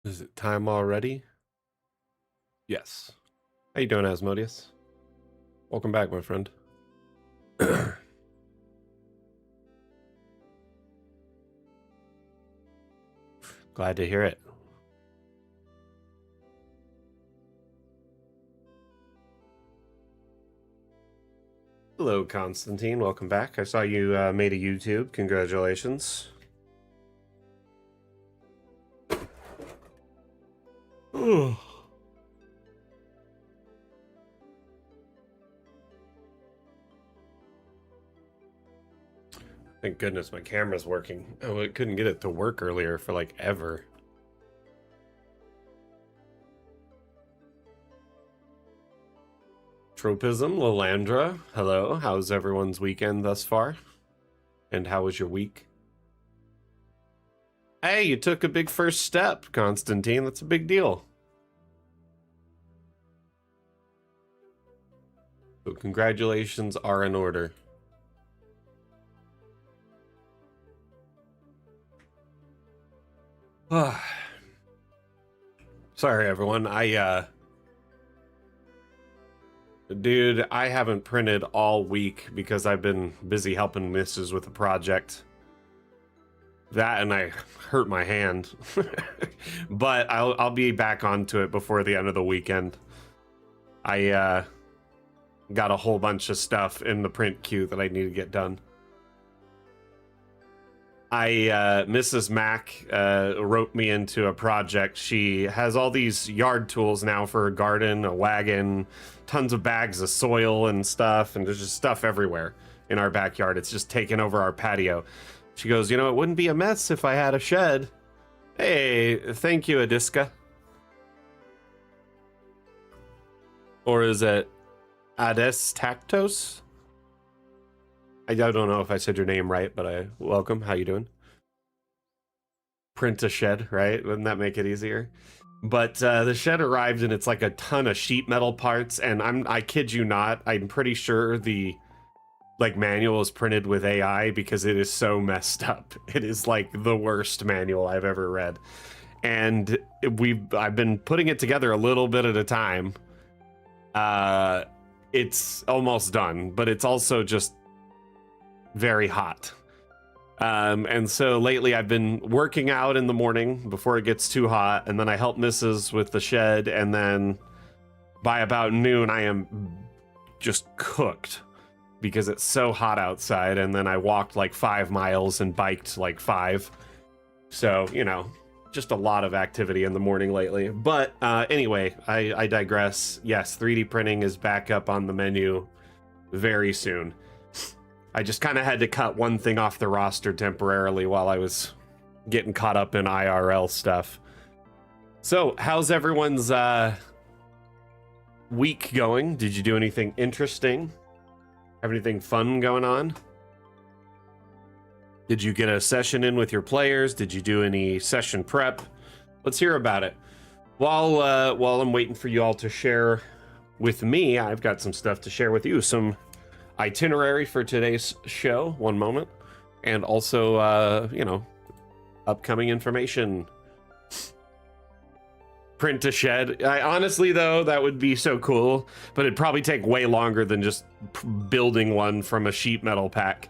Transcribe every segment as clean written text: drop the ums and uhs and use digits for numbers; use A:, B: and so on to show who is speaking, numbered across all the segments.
A: Is it time already? Yes. How you doing, Asmodeus? Welcome back, my friend. Glad to hear it. Hello, Constantine. Welcome back. I saw you made a YouTube. Congratulations. Oh. Thank goodness my camera's working. Oh, I couldn't get it to work earlier for like ever. Tropism, Lalandra, hello. How's everyone's weekend thus far? And how was your week? Hey, you took a big first step, Constantine. That's a big deal. So congratulations are in order. Sorry, everyone. Dude, I haven't printed all week because I've been busy helping Mrs. with a project. That and I hurt my hand. But I'll be back onto it before the end of the weekend. I got a whole bunch of stuff in the print queue that I need to get done. Mrs. Mac wrote me into a project. She has all these yard tools now for a garden, a wagon, tons of bags of soil and stuff, and there's just stuff everywhere in our backyard. It's just taken over our patio. She goes, you know, it wouldn't be a mess if I had a shed. Hey, thank you, Adiska. Or is it Ades Tactos? I don't know if I said your name right, but welcome. How you doing? Print a shed, right? Wouldn't that make it easier? But the shed arrived and it's like a ton of sheet metal parts, and I kid you not, I'm pretty sure the manual is printed with AI because it is so messed up. It is like the worst manual I've ever read. And I've been putting it together a little bit at a time. It's almost done, but it's also just very hot. And so lately I've been working out in the morning before it gets too hot, and then I help Mrs. with the shed, and then by about noon I am just cooked because it's so hot outside, and then I walked like 5 miles and biked like 5. So, you know, just a lot of activity in the morning lately. But anyway, I digress. Yes, 3D printing is back up on the menu very soon. I just kind of had to cut one thing off the roster temporarily while I was getting caught up in IRL stuff. So, how's everyone's week going? Did you do anything interesting? Have anything fun going on? Did you get a session in with your players? Did you do any session prep? Let's hear about it. While I'm waiting for you all to share with me, I've got some stuff to share with you. Some itinerary for today's show, one moment, and also you know, upcoming information. Print a shed. Honestly though, that would be so cool, but it'd probably take way longer than just building one from a sheet metal pack.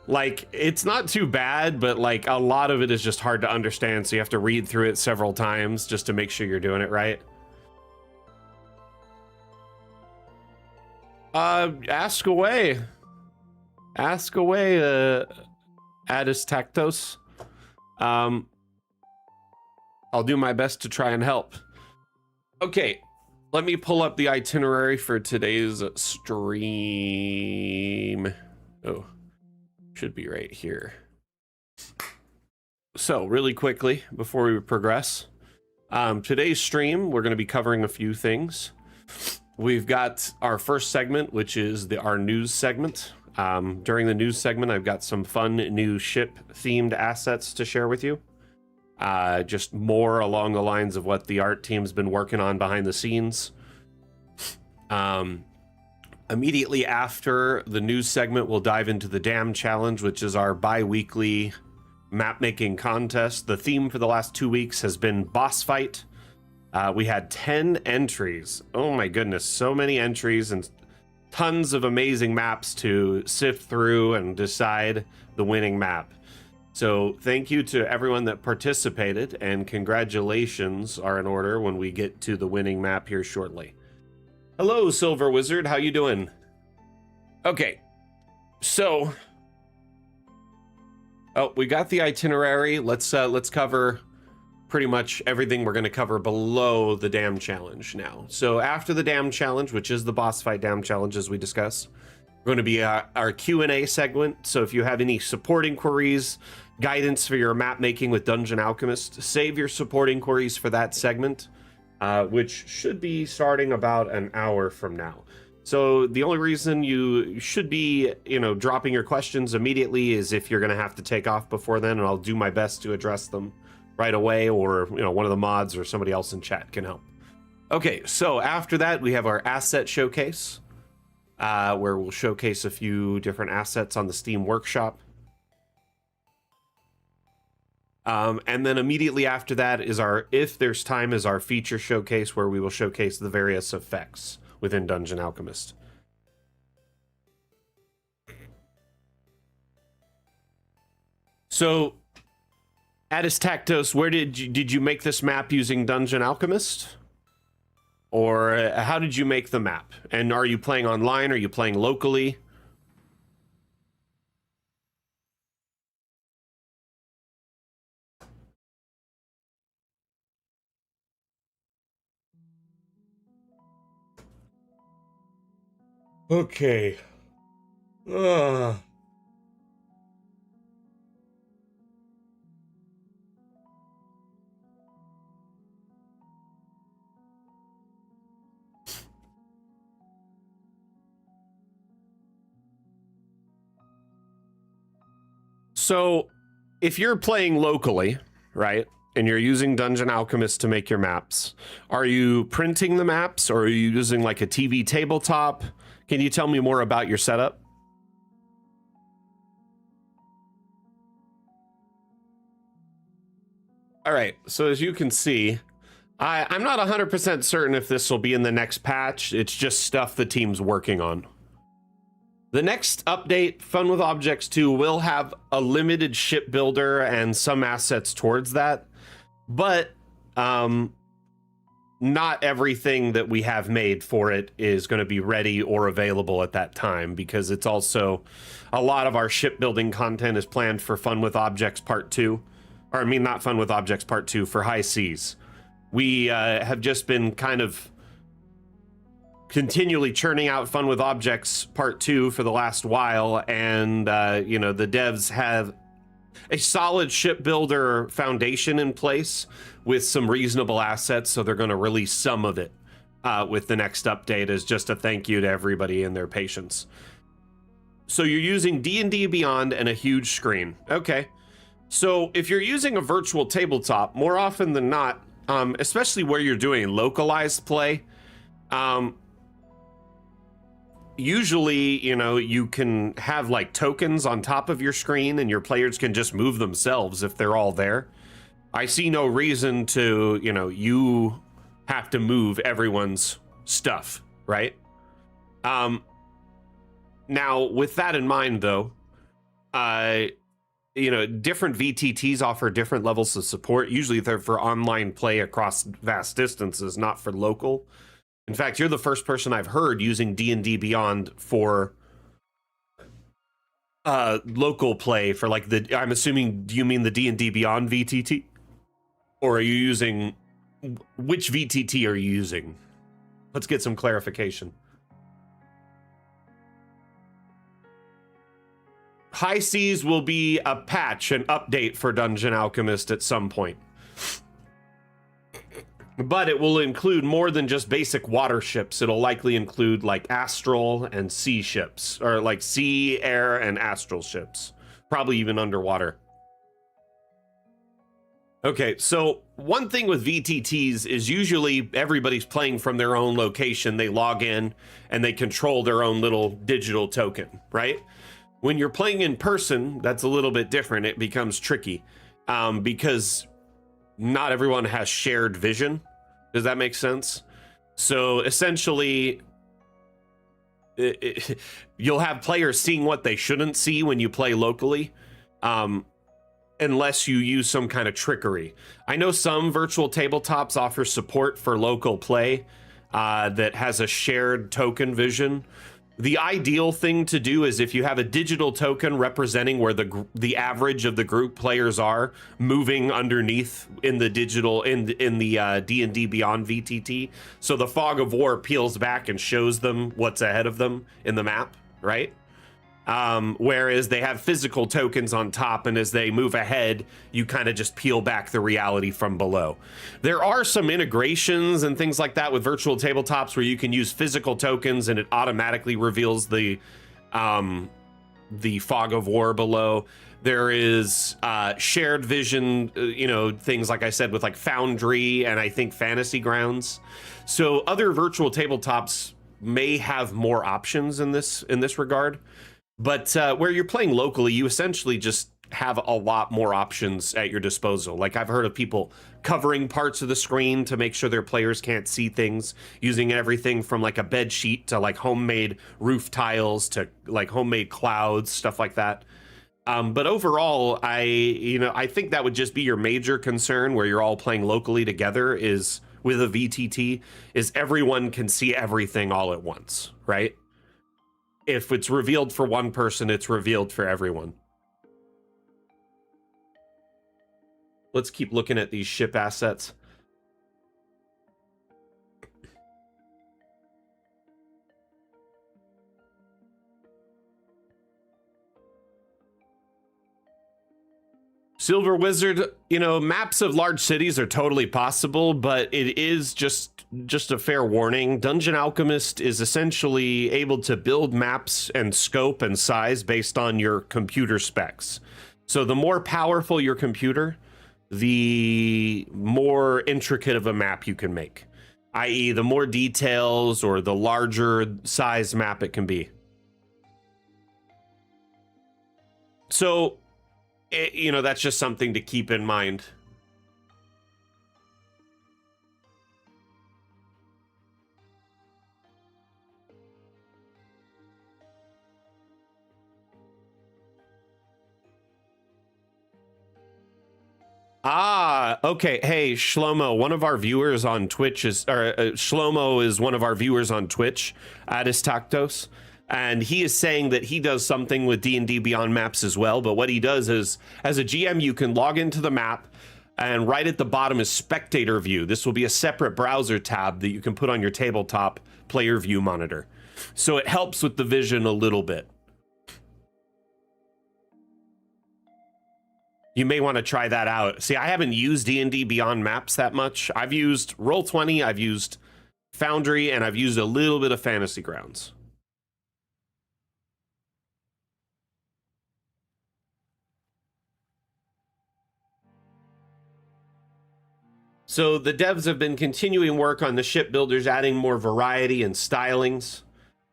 A: Like, it's not too bad, but like a lot of it is just hard to understand, so you have to read through it several times just to make sure you're doing it right. Ask away. Ask away, Adis Tactos. I'll do my best to try and help. Okay, let me pull up the itinerary for today's stream. Oh, should be right here. So, really quickly, before we progress, today's stream, we're going to be covering a few things. We've got our first segment, which is our news segment. During the news segment, I've got some fun new ship-themed assets to share with you. Just more along the lines of what the art team's been working on behind the scenes. Immediately after the news segment, we'll dive into the Dam Challenge, which is our bi-weekly map making contest. The theme for the last 2 weeks has been boss fight. We had 10 entries. Oh my goodness, so many entries and tons of amazing maps to sift through and decide the winning map. So thank you to everyone that participated, and congratulations are in order when we get to the winning map here shortly. Hello, Silver Wizard, how you doing? Okay, so we got the itinerary. Let's cover pretty much everything we're going to cover below the dam challenge now. So after the dam challenge, which is the boss fight dam challenge as we discussed, we're going to be our Q&A segment. So if you have any support inquiries, guidance for your map making with Dungeon Alchemist, save your support inquiries for that segment, which should be starting about an hour from now. So the only reason you should be, dropping your questions immediately is if you're going to have to take off before then, and I'll do my best to address them right away, or, one of the mods or somebody else in chat can help. Okay, so after that, we have our asset showcase, where we'll showcase a few different assets on the Steam Workshop. And then immediately after that is our, if there's time, is our feature showcase, where we will showcase the various effects within Dungeon Alchemist. So, Addis Tactos, where did you make this map using Dungeon Alchemist? Or how did you make the map? And are you playing online? Are you playing locally? Okay. So, if you're playing locally, right, and you're using Dungeon Alchemist to make your maps, are you printing the maps, or are you using like a TV tabletop? Can you tell me more about your setup? All right, so as you can see, I'm not 100% certain if this will be in the next patch. It's just stuff the team's working on. The next update, Fun with Objects 2, will have a limited shipbuilder and some assets towards that, but not everything that we have made for it is going to be ready or available at that time, because it's also, a lot of our shipbuilding content is planned for Fun with Objects Part 2. Or I mean, not Fun with Objects Part 2, for High Seas. We have just been kind of continually churning out Fun with Objects Part 2 for the last while, and the devs have a solid shipbuilder foundation in place with some reasonable assets, so they're going to release some of it with the next update as just a thank you to everybody and their patience. So you're using D&D Beyond and a huge screen. Okay. So if you're using a virtual tabletop, more often than not, especially where you're doing localized play, usually, you can have like tokens on top of your screen and your players can just move themselves if they're all there. I see no reason to, you have to move everyone's stuff, right? Now, with that in mind, though, different VTTs offer different levels of support. Usually they're for online play across vast distances, not for local. In fact, you're the first person I've heard using D&D Beyond for local play for like I'm assuming, do you mean the D&D Beyond VTT? Or are you using, which VTT are you using? Let's get some clarification. High Seas will be a patch, an update for Dungeon Alchemist at some point. But it will include more than just basic water ships. It'll likely include like astral and sea ships, or like sea, air, and astral ships. Probably even underwater. Okay, so one thing with VTTs is usually everybody's playing from their own location. They log in and they control their own little digital token, right? When you're playing in person, that's a little bit different. It becomes tricky because not everyone has shared vision. Does that make sense? So essentially, you'll have players seeing what they shouldn't see when you play locally, unless you use some kind of trickery. I know some virtual tabletops offer support for local play that has a shared token vision. The ideal thing to do is if you have a digital token representing where the average of the group players are moving underneath in the digital in the D&D Beyond VTT, so the fog of war peels back and shows them what's ahead of them in the map, right? Whereas they have physical tokens on top, and as they move ahead, you kind of just peel back the reality from below. There are some integrations and things like that with virtual tabletops where you can use physical tokens and it automatically reveals the fog of war below. There is shared vision, things like I said with like Foundry and I think Fantasy Grounds. So other virtual tabletops may have more options in this regard. But where you're playing locally, you essentially just have a lot more options at your disposal. Like I've heard of people covering parts of the screen to make sure their players can't see things, using everything from like a bed sheet to like homemade roof tiles to like homemade clouds, stuff like that. But overall, I think that would just be your major concern where you're all playing locally together is with a VTT is everyone can see everything all at once, right? If it's revealed for one person, it's revealed for everyone. Let's keep looking at these ship assets. Silver Wizard, maps of large cities are totally possible, but it is just a fair warning. Dungeon Alchemist is essentially able to build maps and scope and size based on your computer specs. So the more powerful your computer, the more intricate of a map you can make, i.e. the more details or the larger size map it can be. So, that's just something to keep in mind. Okay. Hey, Shlomo, one of our viewers on Twitch Shlomo is one of our viewers on Twitch, Adis Taktos, and he is saying that he does something with D&D Beyond maps as well, but what he does is, as a GM, you can log into the map, and right at the bottom is Spectator View. This will be a separate browser tab that you can put on your tabletop player view monitor. So it helps with the vision a little bit. You may want to try that out. See, I haven't used D&D Beyond maps that much. I've used Roll20, I've used Foundry, and I've used a little bit of Fantasy Grounds. So the devs have been continuing work on the shipbuilders, adding more variety and stylings.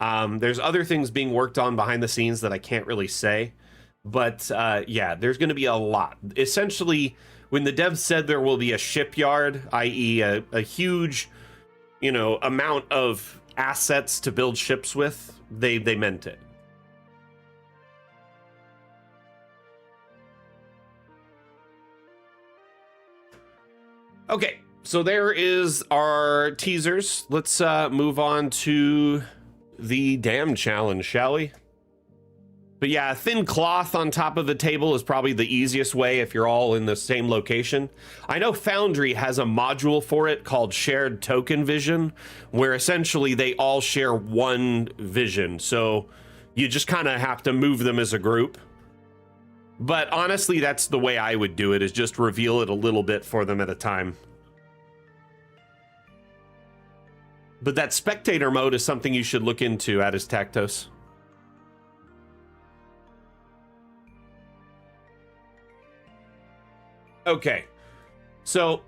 A: There's other things being worked on behind the scenes that I can't really say. But yeah, there's going to be a lot. Essentially, when the devs said there will be a shipyard, i.e. a huge, amount of assets to build ships with, they meant it. Okay, so there is our teasers. Let's move on to the dam challenge, shall we? But yeah, thin cloth on top of the table is probably the easiest way if you're all in the same location. I know Foundry has a module for it called Shared Token Vision, where essentially they all share one vision. So you just kind of have to move them as a group. But honestly, that's the way I would do it, is just reveal it a little bit for them at a time. But that spectator mode is something you should look into, Adis Tactos. Okay, so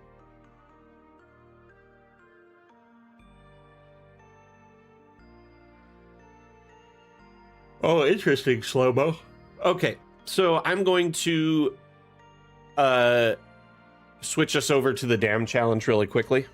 A: Oh, interesting, slow-mo. Okay, so I'm going to switch us over to the dam challenge really quickly.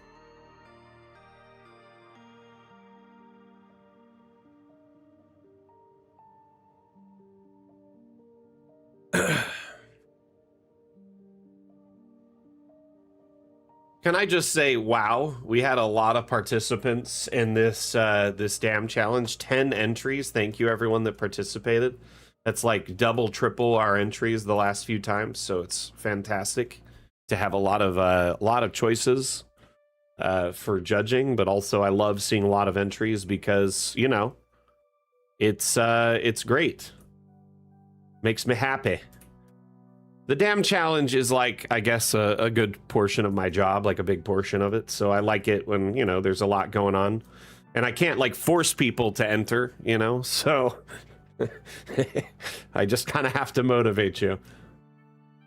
A: Can I just say, wow, we had a lot of participants in this this dam challenge. 10 entries. Thank you, everyone that participated. That's like double, triple our entries the last few times, so it's fantastic to have a lot of choices for judging. But also, I love seeing a lot of entries because it's great. Makes me happy. The dam challenge is like, I guess, a good portion of my job, like a big portion of it. So I like it when, there's a lot going on. And I can't like force people to enter, so I just kind of have to motivate you.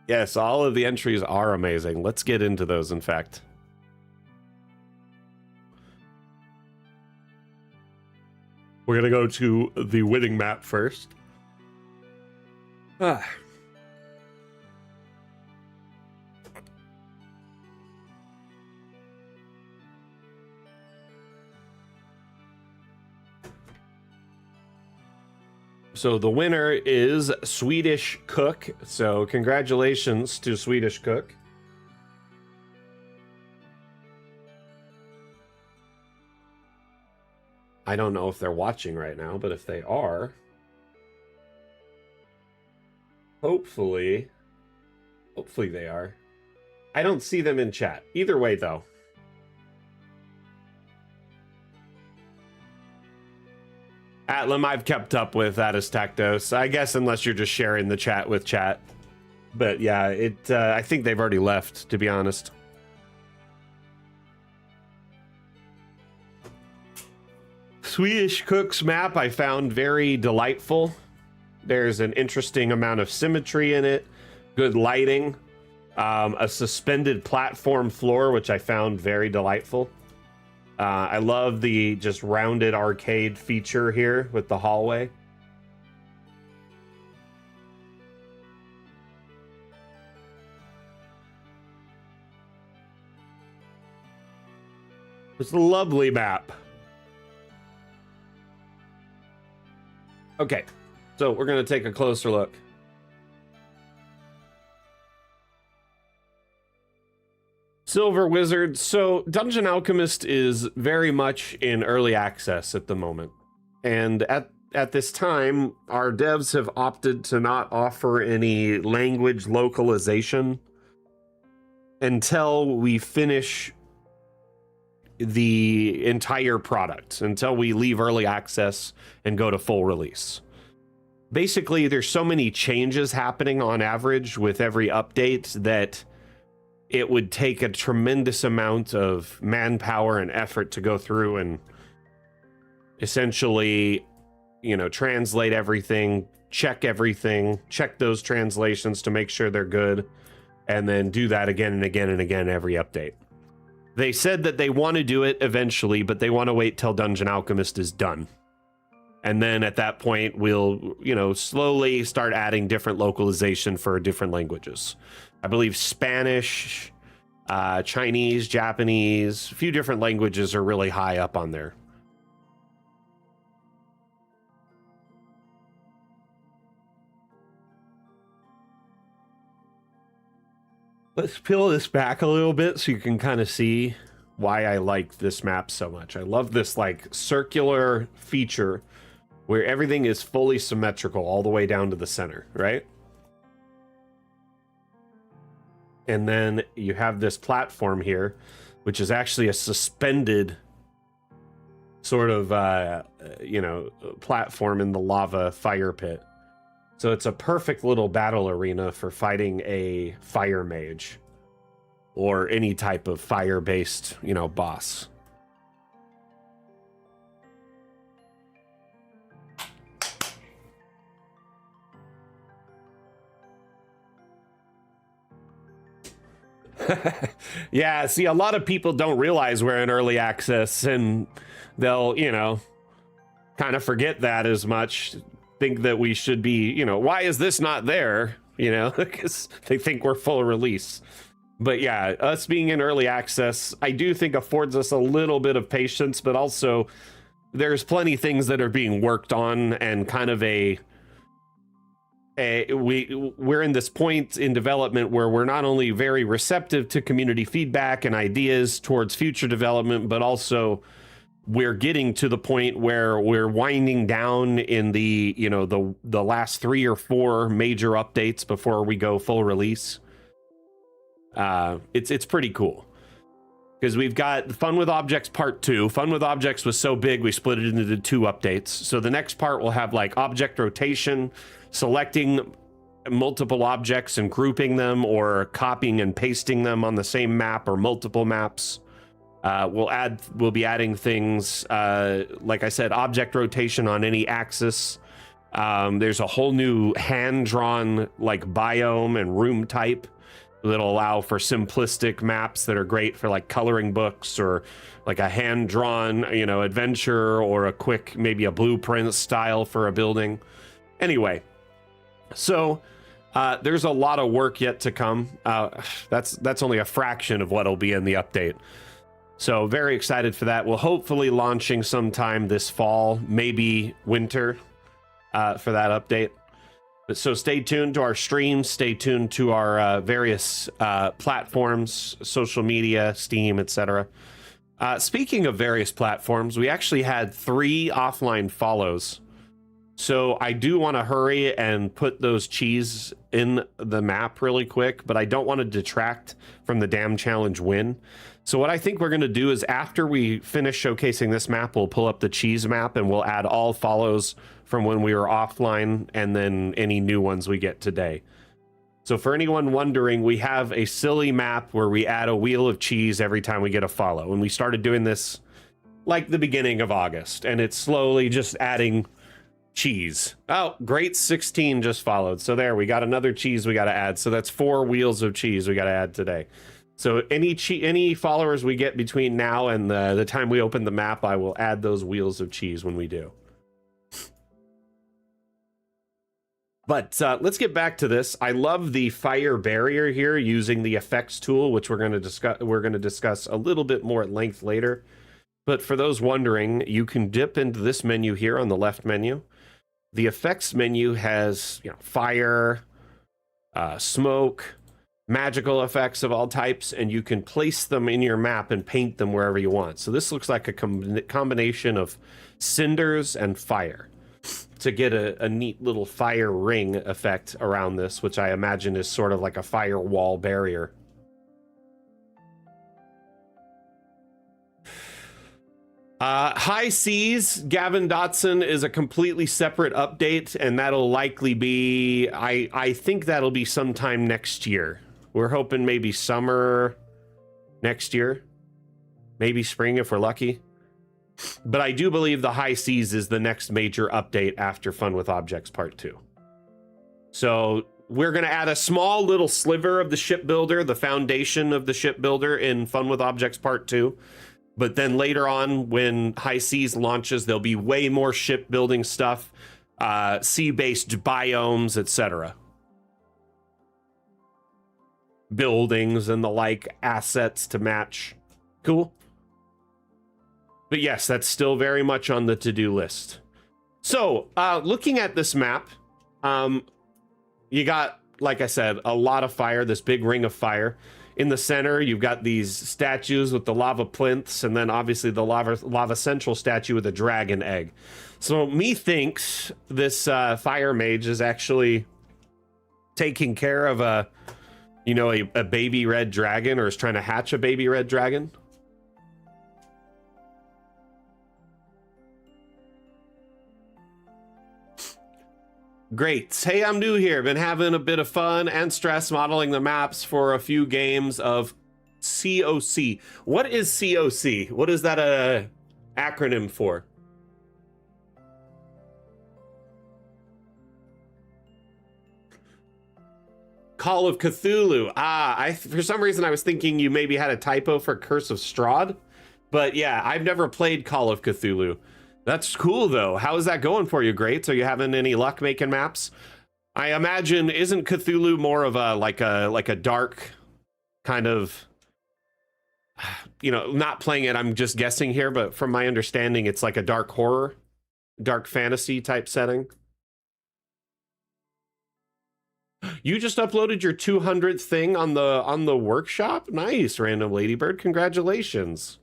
A: Yes, all of the entries are amazing. Let's get into those, in fact. We're going to go to the winning map first. So the winner is Swedish Cook. So congratulations to Swedish Cook. I don't know if they're watching right now, but if they are, hopefully they are. I don't see them in chat. Either way, though. Atlam, I've kept up with Atastactos. I guess unless you're just sharing the chat with chat. But yeah, I think they've already left, to be honest. Swedish Cook's map I found very delightful. There's an interesting amount of symmetry in it, good lighting, a suspended platform floor, which I found very delightful. I love the just rounded arcade feature here with the hallway. It's a lovely map. Okay, so we're going to take a closer look. Silver Wizard. So Dungeon Alchemist is very much in early access at the moment. And at this time, our devs have opted to not offer any language localization until we finish the entire product, until we leave early access and go to full release. Basically, there's so many changes happening on average with every update that it would take a tremendous amount of manpower and effort to go through and essentially, translate everything, check those translations to make sure they're good, and then do that again and again and again every update. They said that they want to do it eventually, but they want to wait till Dungeon Alchemist is done. And then at that point, we'll, slowly start adding different localization for different languages. I believe Spanish, Chinese, Japanese, a few different languages are really high up on there. Let's peel this back a little bit so you can kind of see why I like this map so much. I love this like circular feature where everything is fully symmetrical all the way down to the center, right? And then you have this platform here, which is actually a suspended sort of, platform in the lava fire pit. So it's a perfect little battle arena for fighting a fire mage or any type of fire-based, boss. Yeah, see, a lot of people don't realize we're in early access, and they'll, kind of forget that as much. think that we should be, why is this not there? Because they think we're full release. But yeah, us being in early access, I do think affords us a little bit of patience, but also there's plenty things that are being worked on, and kind of we're in this point in development where we're not only very receptive to community feedback and ideas towards future development, but also we're getting to the point where we're winding down in the last 3 or 4 major updates before we go full release. It's pretty cool, because we've got Fun with Objects Part 2. Fun with Objects was so big we split it into 2 updates. So the next part will have like object rotation, selecting multiple objects and grouping them, or copying and pasting them on the same map or multiple maps. We'll be adding things, like I said, object rotation on any axis. There's a whole new hand-drawn like biome and room type that'll allow for simplistic maps that are great for like coloring books, or like a hand-drawn, adventure, or a quick, maybe a blueprint style for a building. Anyway, so there's a lot of work yet to come. That's only a fraction of what'll be in the update. So very excited for that. We'll hopefully launching sometime this fall, maybe winter, for that update. But so stay tuned to our streams, stay tuned to our various platforms, social media, Steam, etc. Speaking of various platforms, we actually had 3 offline follows. So I do want to hurry and put those cheese in the map really quick, but I don't want to detract from the Damn Challenge win. So what I think we're going to do is, after we finish showcasing this map, we'll pull up the cheese map and we'll add all follows from when we were offline, and then any new ones we get today. So for anyone wondering, we have a silly map where we add a wheel of cheese every time we get a follow. And we started doing this like the beginning of August, and it's slowly just adding cheese. Oh, great, 16 just followed. So there, we got another cheese we got to add. So that's 4 wheels of cheese we got to add today. So any followers we get between now and the time we open the map, I will add those wheels of cheese when we do. But let's get back to this. I love the fire barrier here using the effects tool, which we're going to discuss a little bit more at length later. But for those wondering, you can dip into this menu here on the left menu. The effects menu has fire, smoke, magical effects of all types, and you can place them in your map and paint them wherever you want. So this looks like a combination of cinders and fire to get a neat little fire ring effect around this, which I imagine is sort of like a firewall barrier. High Seas, Gavin Dotson, is a completely separate update, and that'll likely be, I think that'll be sometime next year. We're hoping maybe summer next year, maybe spring if we're lucky. But I do believe the High Seas is the next major update after Fun with Objects Part 2. So we're going to add a small little sliver of the shipbuilder, the foundation of the shipbuilder, in Fun with Objects Part 2. But then later on, when High Seas launches, there'll be way more shipbuilding stuff, sea-based biomes, etc. Buildings and the like, assets to match. Cool. But yes, that's still very much on the to-do list. So, looking at this map, you got, like I said, a lot of fire, this big ring of fire. In the center, you've got these statues with the lava plinths, and then obviously the lava central statue with a dragon egg. So methinks this fire mage is actually taking care of a baby red dragon, or is trying to hatch a baby red dragon. Great. Hey, I'm new here. Been having a bit of fun and stress modeling the maps for a few games of COC. What is COC? What is that a acronym for? Call of Cthulhu. For some reason I was thinking you maybe had a typo for Curse of Strahd. But yeah, I've never played Call of Cthulhu. That's cool though. How is that going for you? Great. Are you having any luck making maps? I imagine isn't Cthulhu more of a like a dark kind of, you know, not playing it, I'm just guessing here, but from my understanding it's like a dark horror, dark fantasy type setting. You just uploaded your 200th thing on the workshop? Nice, random ladybird. Congratulations.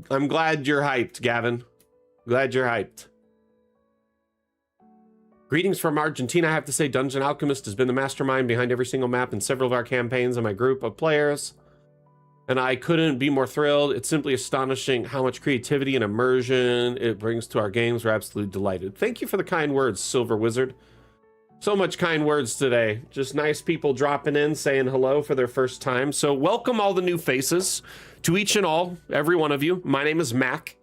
A: I'm glad you're hyped, Gavin. Glad you're hyped. Greetings from Argentina. I have to say, Dungeon Alchemist has been the mastermind behind every single map in several of our campaigns and my group of players. And I couldn't be more thrilled. It's simply astonishing how much creativity and immersion it brings to our games. We're absolutely delighted. Thank you for the kind words, Silver Wizard. So much kind words today. Just nice people dropping in, saying hello for their first time. So welcome all the new faces. To each and all, every one of you. My name is Mac.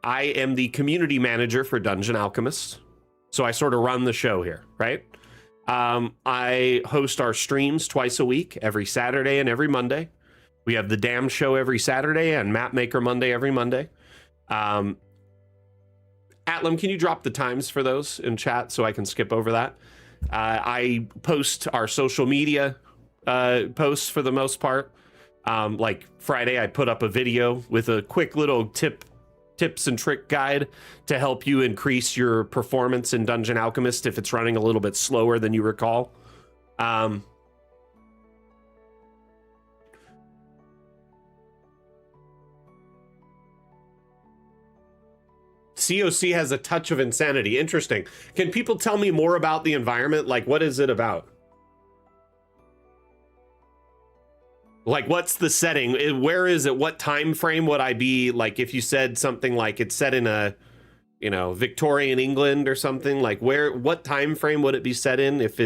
A: I am the community manager for Dungeon Alchemist. So I sort of run the show here, right? I host our streams twice a week, every Saturday and every Monday. We have the Damn Show every Saturday and Mapmaker Monday every Monday. Atlam, can you drop the times for those in chat so I can skip over that? I post our social media posts for the most part. Like Friday, I put up a video with a quick little tips and trick guide to help you increase your performance in Dungeon Alchemist if it's running a little bit slower than you recall. COC has a touch of insanity. Interesting. Can people tell me more about the environment? Like, what is it about? Like, what's the setting? Where is it? What time frame would I be? Like, if you said something like it's set in a, you know, Victorian England or something, like what time frame would it be set in if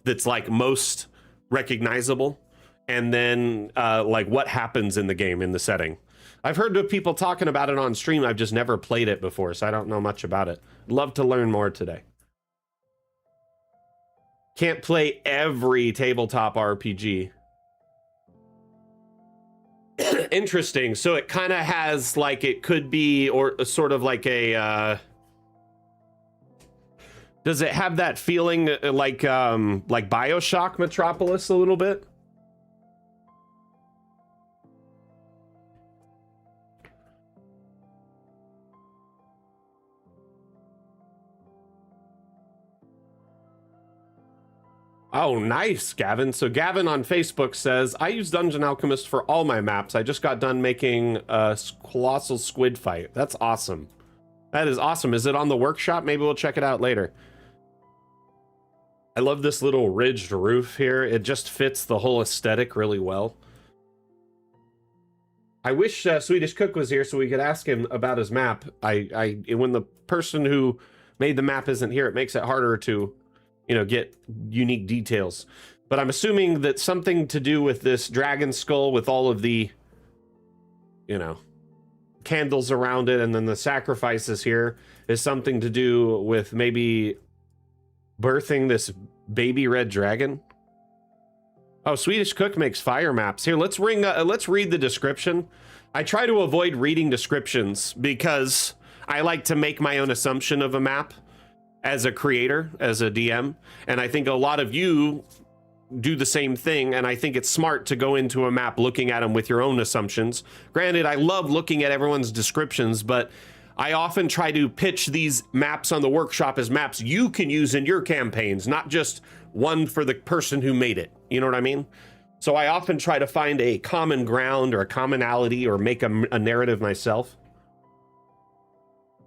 A: that's like most recognizable? And then like what happens in the game in the setting? I've heard of people talking about it on stream. I've just never played it before, so I don't know much about it. Love to learn more today. Can't play every tabletop RPG. Interesting. So it kind of has like, it could be, or sort of like a, does it have that feeling like BioShock Metropolis a little bit? Oh, nice, Gavin. So Gavin on Facebook says, I use Dungeon Alchemist for all my maps. I just got done making a colossal squid fight. That's awesome. That is awesome. Is it on the workshop? Maybe we'll check it out later. I love this little ridged roof here. It just fits the whole aesthetic really well. I wish Swedish Cook was here so we could ask him about his map. When the person who made the map isn't here, it makes it harder to, you know, get unique details. But I'm assuming that something to do with this dragon skull with all of the, you know, candles around it and then the sacrifices here is something to do with maybe birthing this baby red dragon. Oh, Swedish Cook makes fire maps. Here, let's read the description. I try to avoid reading descriptions because I like to make my own assumption of a map as a creator, as a DM, and I think a lot of you do the same thing, and I think it's smart to go into a map looking at them with your own assumptions. Granted, I love looking at everyone's descriptions, but I often try to pitch these maps on the workshop as maps you can use in your campaigns, not just one for the person who made it. You know what I mean? So I often try to find a common ground or a commonality or make a narrative myself.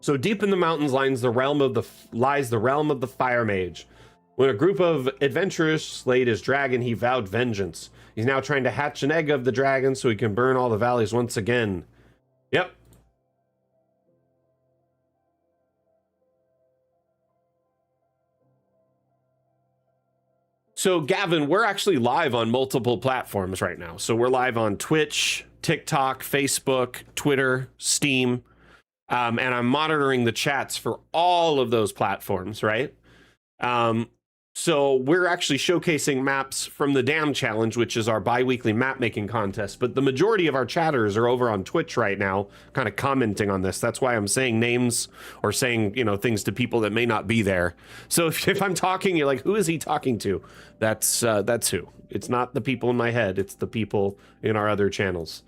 A: So deep in the mountains lies the realm of the fire mage. When a group of adventurers slayed his dragon, he vowed vengeance. He's now trying to hatch an egg of the dragon so he can burn all the valleys once again. Yep. So Gavin, we're actually live on multiple platforms right now. So we're live on Twitch, TikTok, Facebook, Twitter, Steam. And I'm monitoring the chats for all of those platforms, right? So we're actually showcasing maps from the Dam Challenge, which is our bi-weekly map making contest. But the majority of our chatters are over on Twitch right now, kind of commenting on this. That's why I'm saying names or saying, you know, things to people that may not be there. So if I'm talking, you're like, who is he talking to? That's who. It's not the people in my head. It's the people in our other channels.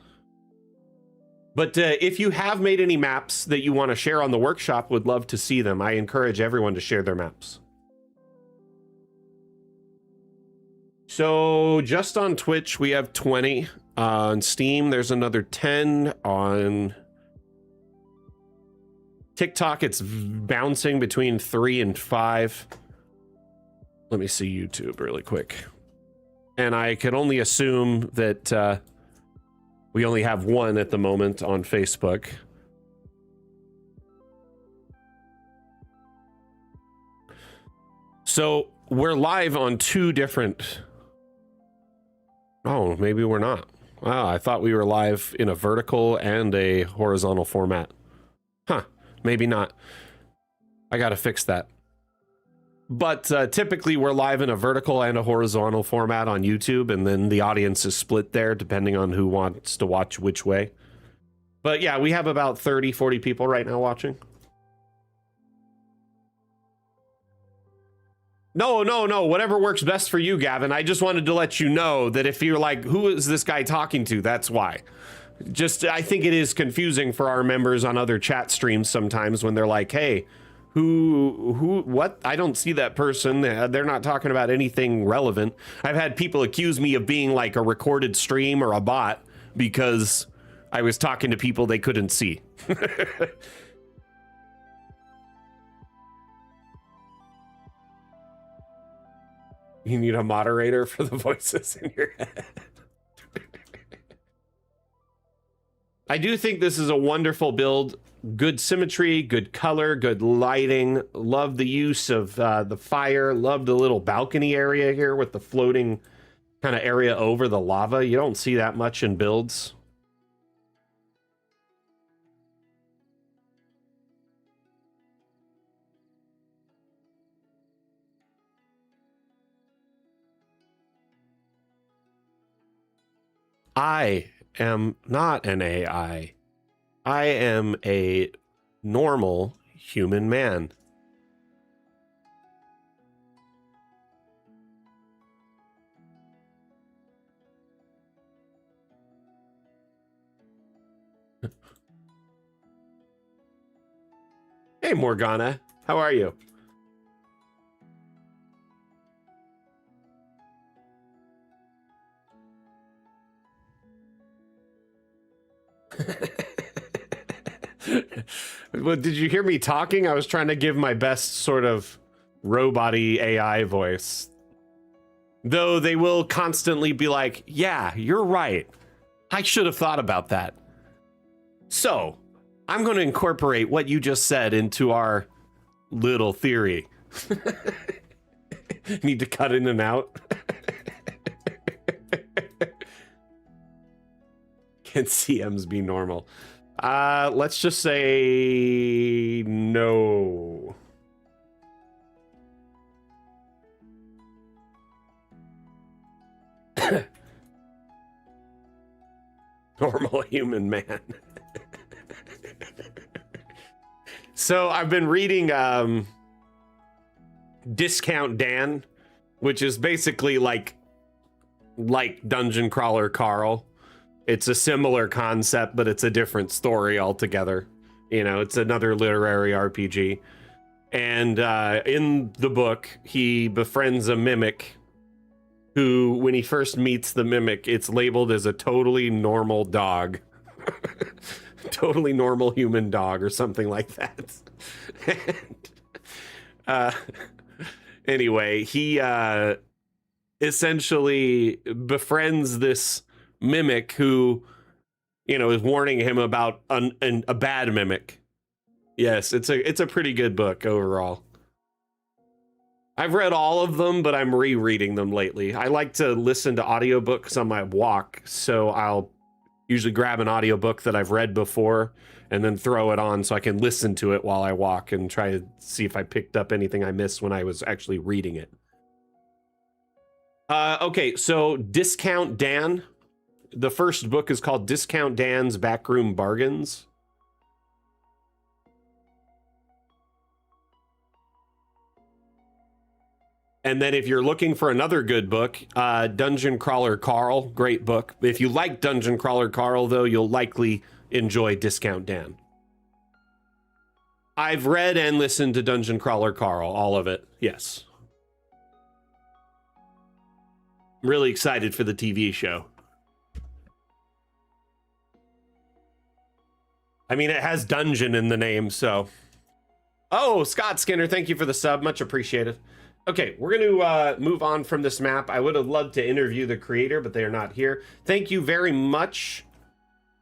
A: But if you have made any maps that you want to share on the workshop, would love to see them. I encourage everyone to share their maps. So just on Twitch, we have 20. On Steam, there's another 10. On TikTok, it's bouncing between 3 and 5. Let me see YouTube really quick. And I can only assume that we only have 1 at the moment on Facebook. So we're live on 2 different... Oh, maybe we're not. Wow, I thought we were live in a vertical and a horizontal format. Huh, maybe not. I gotta fix that. But typically we're live in a vertical and a horizontal format on YouTube, and then the audience is split there depending on who wants to watch which way. But yeah, we have about 30, 40 people right now watching. No. Whatever works best for you, Gavin. I just wanted to let you know that if you're like, who is this guy talking to? That's why. Just, I think it is confusing for our members on other chat streams sometimes when they're like, hey, what? I don't see that person. They're not talking about anything relevant. I've had people accuse me of being like a recorded stream or a bot because I was talking to people they couldn't see. You need a moderator for the voices in your head. I do think this is a wonderful build. Good symmetry, good color, good lighting. Love the use of the fire. Love the little balcony area here with the floating kind of area over the lava. You don't see that much in builds. I am not an AI. I am a normal human man. Hey, Morgana. How are you? Well, did you hear me talking? I was trying to give my best sort of robot-y AI voice. Though they will constantly be like, yeah, you're right. I should have thought about that. So, I'm going to incorporate what you just said into our little theory. Need to cut in and out. Can CMs be normal? Let's just say no. Normal human man. So I've been reading Discount Dan, which is basically like Dungeon Crawler Carl. It's a similar concept, but it's a different story altogether. You know, it's another literary RPG. And in the book, he befriends a mimic who, when he first meets the mimic, it's labeled as a totally normal dog. Totally normal human dog or something like that. And, anyway, he essentially befriends this mimic who, you know, is warning him about a bad mimic. Yes, it's a pretty good book overall. I've read all of them, but I'm rereading them lately. I like to listen to audiobooks on my walk, so I'll usually grab an audiobook that I've read before and then throw it on so I can listen to it while I walk and try to see if I picked up anything I missed when I was actually reading it. Okay, so Discount Dan. The first book is called Discount Dan's Backroom Bargains. And then if you're looking for another good book, Dungeon Crawler Carl, great book. If you like Dungeon Crawler Carl, though, you'll likely enjoy Discount Dan. I've read and listened to Dungeon Crawler Carl, all of it, yes. I'm really excited for the TV show. I mean, it has dungeon in the name, so. Oh, Scott Skinner, thank you for the sub. Much appreciated. Okay, we're going to move on from this map. I would have loved to interview the creator, but they are not here. Thank you very much,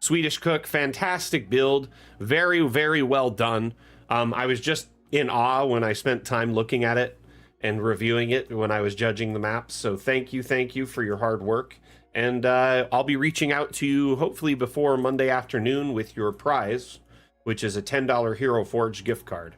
A: Swedish Cook. Fantastic build. Very, very well done. I was just in awe when I spent time looking at it and reviewing it when I was judging the maps. So thank you for your hard work. And I'll be reaching out to you hopefully before Monday afternoon with your prize, which is a $10 Hero Forge gift card.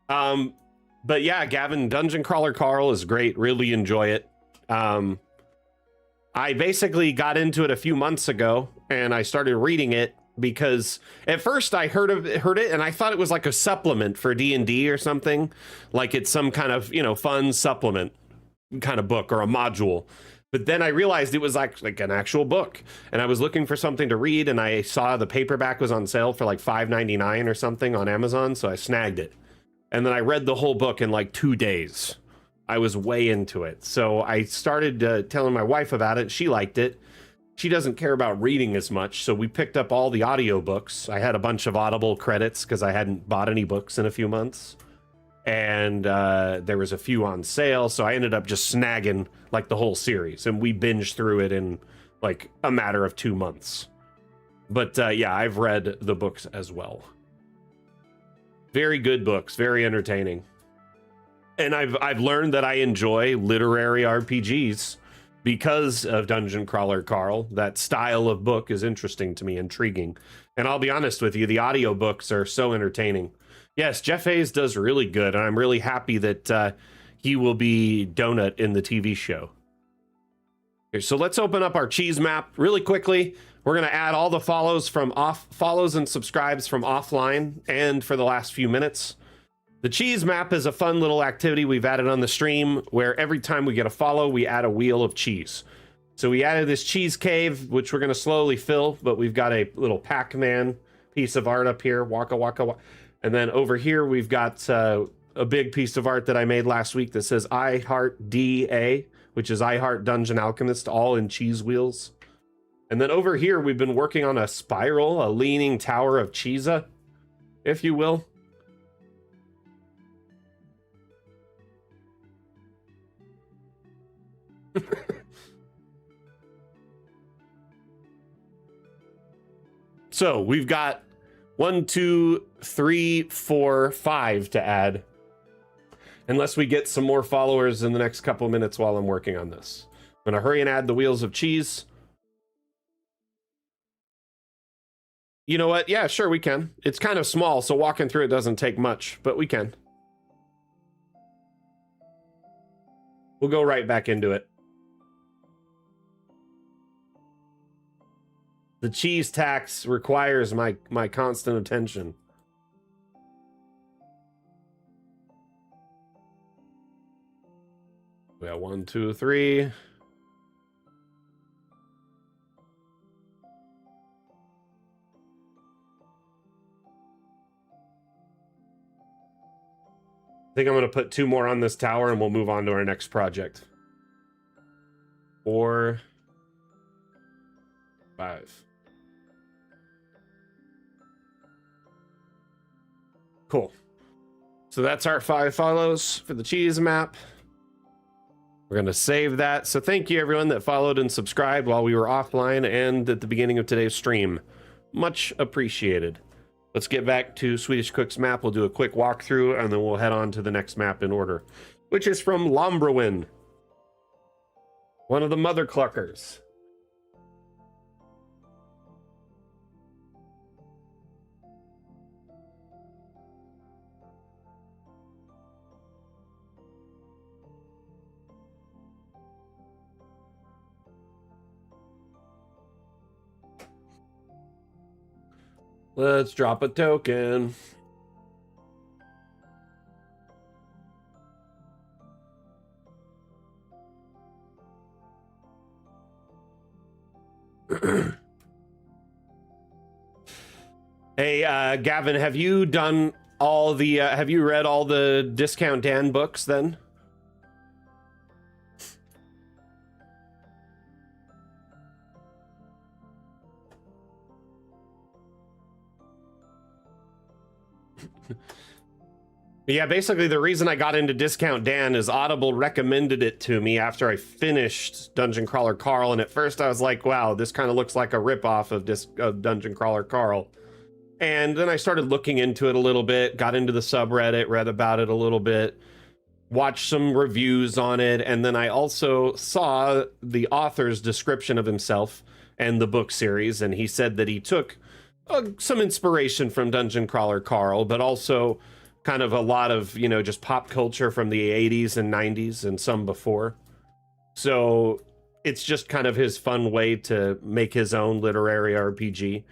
A: But yeah, Gavin, Dungeon Crawler Carl is great. Really enjoy it. I basically got into it a few months ago and I started reading it because at first I heard it and I thought it was like a supplement for D&D or something, like it's some kind of, fun supplement kind of book or a module. But then I realized it was like an actual book, and I was looking for something to read, and I saw the paperback was on sale for like $5.99 or something on Amazon, so I snagged it. And then I read the whole book in like 2 days. I was way into it. So I started telling my wife about it. She liked it. She doesn't care about reading as much, so we picked up all the audiobooks. I had a bunch of Audible credits because I hadn't bought any books in a few months. And there was a few on sale, so I ended up just snagging like the whole series, and we binged through it in like a matter of 2 months. But yeah, I've read the books as well. Very good books, very entertaining. And I've learned that I enjoy literary RPGs because of Dungeon Crawler Carl. That style of book is interesting to me, intriguing. And I'll be honest with you, the audiobooks are so entertaining. Yes, Jeff Hayes does really good, and I'm really happy that he will be Donut in the TV show. Okay, so let's open up our cheese map really quickly. We're going to add all the follows and subscribes from offline and for the last few minutes. The cheese map is a fun little activity we've added on the stream where every time we get a follow, we add a wheel of cheese. So we added this cheese cave, which we're going to slowly fill, but we've got a little Pac-Man piece of art up here. Waka, waka, waka. And then over here, we've got a big piece of art that I made last week that says I Heart DA, which is I Heart Dungeon Alchemist, all in cheese wheels. And then over here, we've been working on a spiral, a leaning tower of Cheesa, if you will. So we've got 1, 2, 3, 4, 5 to add, unless we get some more followers in the next couple minutes while I'm working on this. I'm gonna hurry and add the wheels of cheese. You know what? Yeah, sure, we can. It's kind of small, so walking through it doesn't take much, but we can. We'll go right back into it. The cheese tax requires my constant attention. We got 1, 2, 3. I think I'm going to put 2 more on this tower and we'll move on to our next project. 4, 5. Cool. So that's our 5 follows for the cheese map. We're going to save that. So thank you everyone that followed and subscribed while we were offline and at the beginning of today's stream. Much appreciated. Let's get back to Swedish Cook's map. We'll do a quick walkthrough and then we'll head on to the next map in order, which is from Lombrowin, one of the mother cluckers. Let's drop a token. Hey, Gavin, have you done all the, have you read all the Discount Dan books then? Yeah, basically the reason I got into Discount Dan is Audible recommended it to me after I finished Dungeon Crawler Carl, and at first I was like, wow, this kind of looks like a ripoff of Dungeon Crawler Carl. And then I started looking into it a little bit, got into the subreddit, read about it a little bit, watched some reviews on it, and then I also saw the author's description of himself and the book series, and he said that he took some inspiration from Dungeon Crawler Carl, but also kind of a lot of, you know, just pop culture from the 80s and 90s and some before. So it's just kind of his fun way to make his own literary RPG.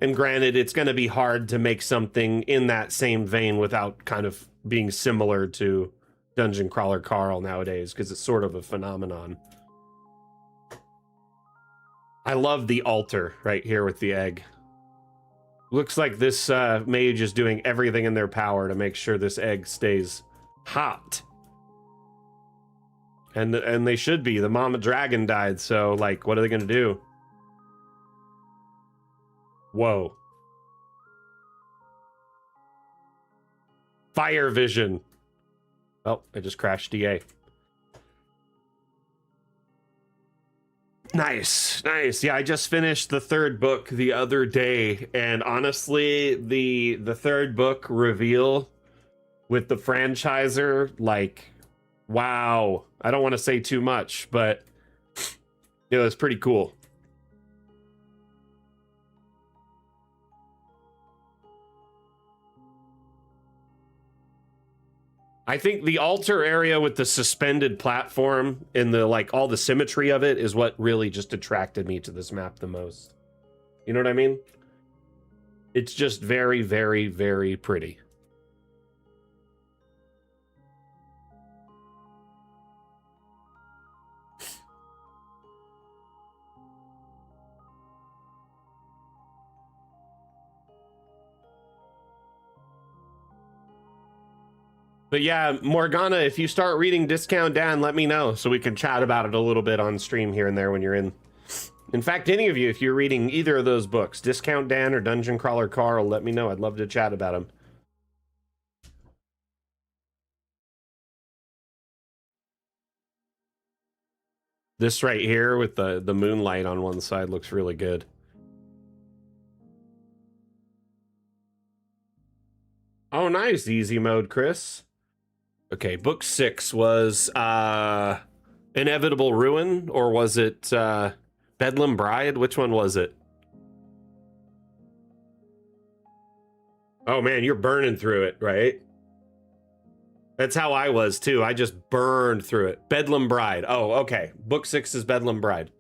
A: And granted, it's going to be hard to make something in that same vein without kind of being similar to Dungeon Crawler Carl nowadays, because it's sort of a phenomenon. I love the altar right here with the egg. Looks like this mage is doing everything in their power to make sure this egg stays hot. And they should be. The mama dragon died, so, like, what are they going to do? Whoa. Fire vision. Oh, I just crashed DA. Nice, nice. Yeah, I just finished the third book the other day, and honestly, the third book reveal with the franchiser, like, wow. I don't want to say too much, but it was pretty cool. I think the altar area with the suspended platform and the, like, all the symmetry of it is what really just attracted me to this map the most. You know what I mean? It's just very, very, very pretty. But yeah, Morgana, if you start reading Discount Dan, let me know so we can chat about it a little bit on stream here and there when you're in. In fact, any of you, if you're reading either of those books, Discount Dan or Dungeon Crawler Carl, let me know. I'd love to chat about them. This right here with the moonlight on one side looks really good. Oh, nice. Easy mode, Chris. Okay, book 6 was Inevitable Ruin, or was it Bedlam Bride? Which one was it? Oh man, you're burning through it, right? That's how I was too. I just burned through it. Bedlam Bride. Oh, okay. Book 6 is Bedlam Bride.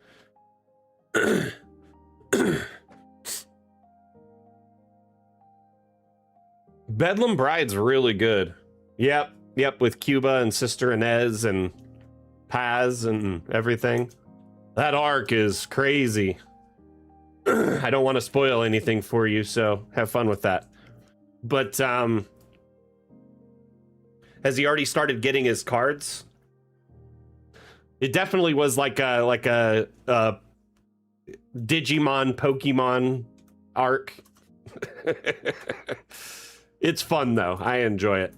A: Bedlam Bride's really good. Yep. Yep, with Cuba and Sister Inez and Paz and everything. That arc is crazy. I don't want to spoil anything for you, so have fun with that. But has he already started getting his cards? It definitely was like a Digimon Pokemon arc. It's fun though. I enjoy it.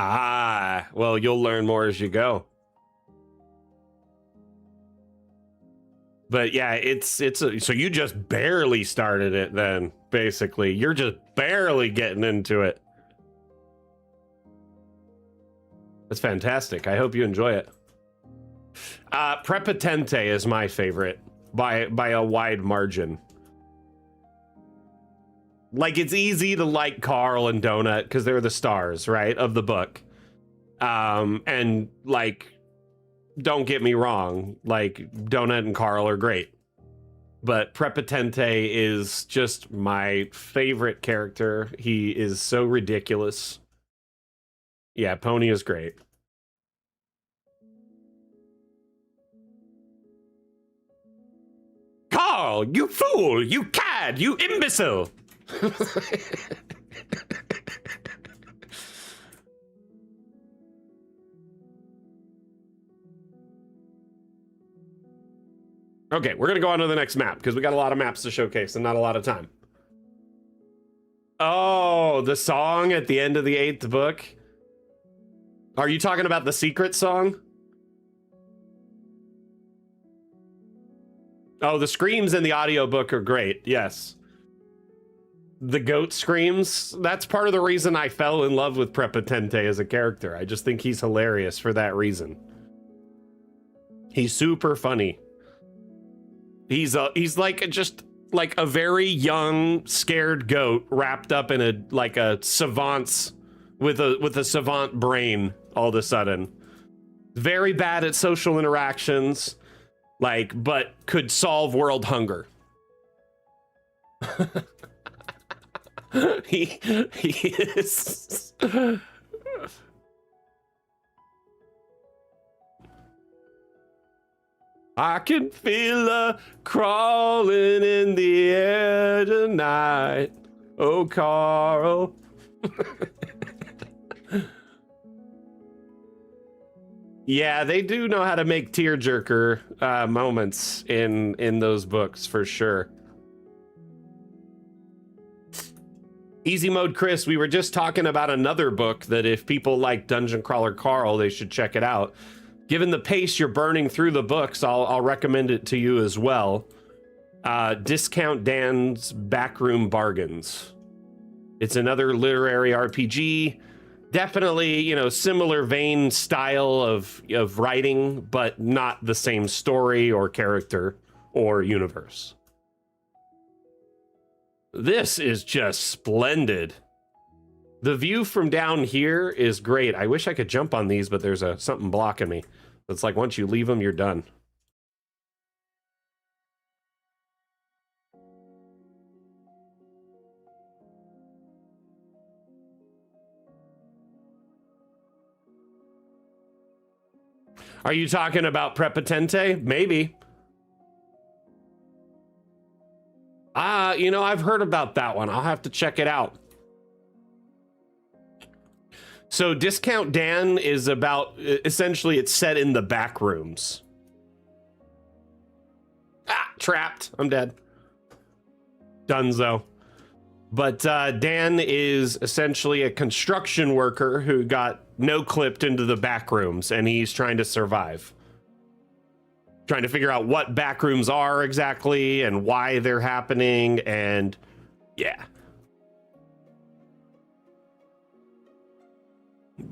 A: Ah, well, you'll learn more as you go. But yeah, so you just barely started it then, basically. You're just barely getting into it. That's fantastic. I hope you enjoy it. Prepotente is my favorite by a wide margin. Like, it's easy to like Carl and Donut because they're the stars, right, of the book. And like, don't get me wrong, like Donut and Carl are great, but Prepotente is just my favorite character. He is so ridiculous. Yeah, Pony is great. Carl, you fool, you cad, you imbecile. Okay, we're gonna go on to the next map because we got a lot of maps to showcase and not a lot of time. Oh, the song at the end of the 8th book. Are you talking about the secret song? Oh, the screams in the audiobook are great. Yes. The goat screams. That's part of the reason I fell in love with Prepotente as a character. I just think he's hilarious for that reason. He's super funny. He's like just like a very young, scared goat wrapped up in a savant's with a savant brain all of a sudden. Very bad at social interactions, like, but could solve world hunger. he is. I can feel her crawling in the air tonight. Oh, Carl. Yeah, they do know how to make tearjerker moments in those books for sure. Easy Mode Chris, we were just talking about another book that if people like Dungeon Crawler Carl, they should check it out. Given the pace you're burning through the books, I'll recommend it to you as well. Discount Dan's Backroom Bargains. It's another literary RPG. Definitely, you know, similar vein style of writing, but not the same story or character or universe. This is just splendid. The view from down here is great. I wish I could jump on these, but there's something blocking me. It's like once you leave them, you're done. Are you talking about Prepotente? Maybe. You know, I've heard about that one. I'll have to check it out. So Discount Dan is about, essentially it's set in the back rooms. Ah, trapped. I'm dead. Dunzo. But Dan is essentially a construction worker who got no-clipped into the back rooms, and he's trying to survive. Trying to figure out what back rooms are exactly and why they're happening, and yeah.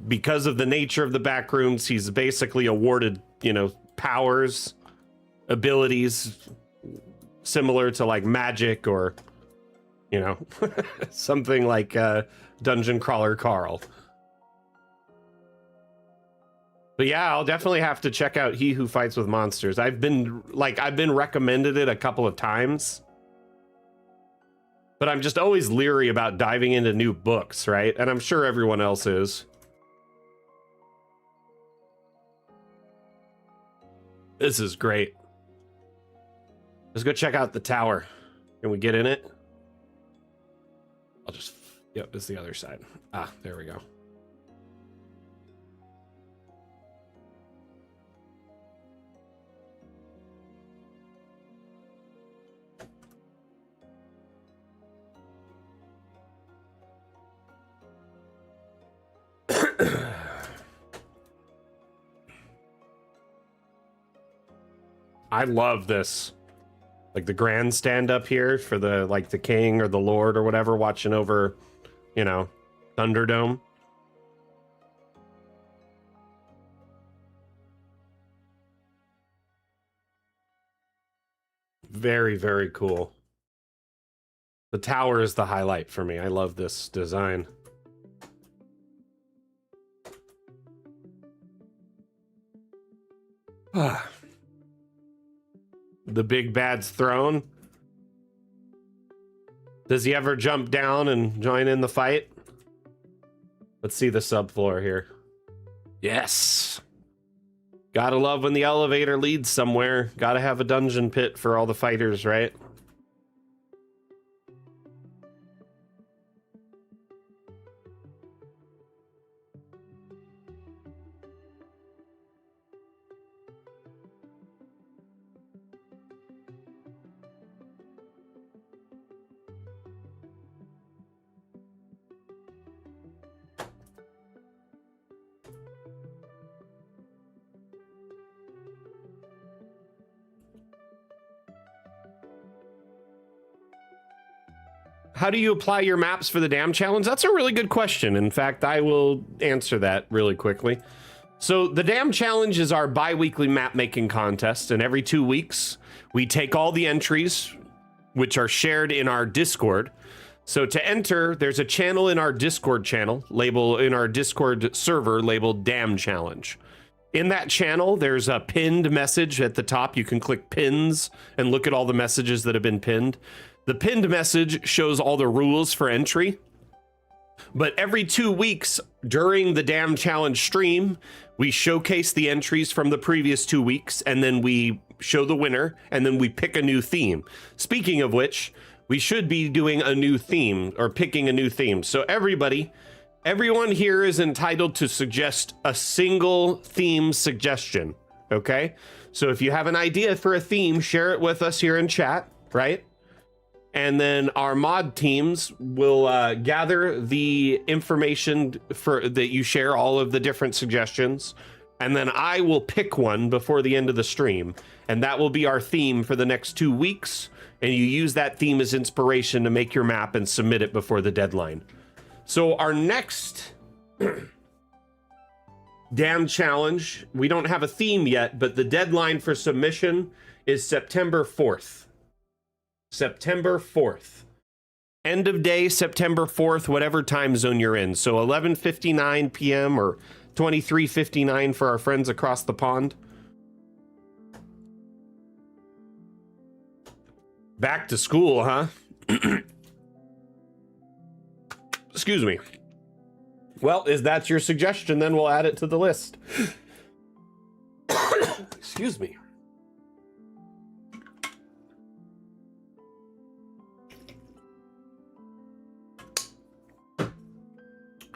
A: Because of the nature of the back rooms, he's basically awarded, you know, powers, abilities similar to like magic or, you know, something like Dungeon Crawler Carl. But yeah, I'll definitely have to check out He Who Fights with Monsters. I've been recommended it a couple of times, but I'm just always leery about diving into new books, right? And I'm sure everyone else is. This is great. Let's go check out the tower. Can we get in it? I'll just, yep, it's the other side. Ah, there we go. I love this. Like the grandstand up here for the, like the king or the lord or whatever watching over, you know, Thunderdome. Very, very cool. The tower is the highlight for me. I love this design. The big bad's throne. Does he ever jump down and join in the fight? Let's see the subfloor here. Yes. Gotta love when the elevator leads somewhere. Gotta have a dungeon pit for all the fighters, right? How do you apply your maps for the dam challenge? That's a really good question. In fact, I will answer that really quickly. So the dam challenge is our bi-weekly map making contest, and every 2 weeks we take all the entries which are shared in our Discord. So to enter, there's a channel in our Discord channel in our Discord server labeled Dam Challenge. In that channel, there's a pinned message at the top. You can click pins and look at all the messages that have been pinned. The pinned message shows all the rules for entry. But every 2 weeks during the Dam Challenge stream, we showcase the entries from the previous 2 weeks, and then we show the winner, and then we pick a new theme. Speaking of which, we should be doing a new theme, or picking a new theme. So everyone here is entitled to suggest a single theme suggestion, okay? So if you have an idea for a theme, share it with us here in chat, right? And then our mod teams will gather the information that you share, all of the different suggestions. And then I will pick one before the end of the stream. And that will be our theme for the next 2 weeks. And you use that theme as inspiration to make your map and submit it before the deadline. So our next Dam Challenge, we don't have a theme yet, but the deadline for submission is September 4th. September 4th. End of day, September 4th, whatever time zone you're in. So 11:59 p.m. or 23:59 for our friends across the pond. Back to school, huh? Excuse me. Well, is that your suggestion? Then we'll add it to the list. Excuse me.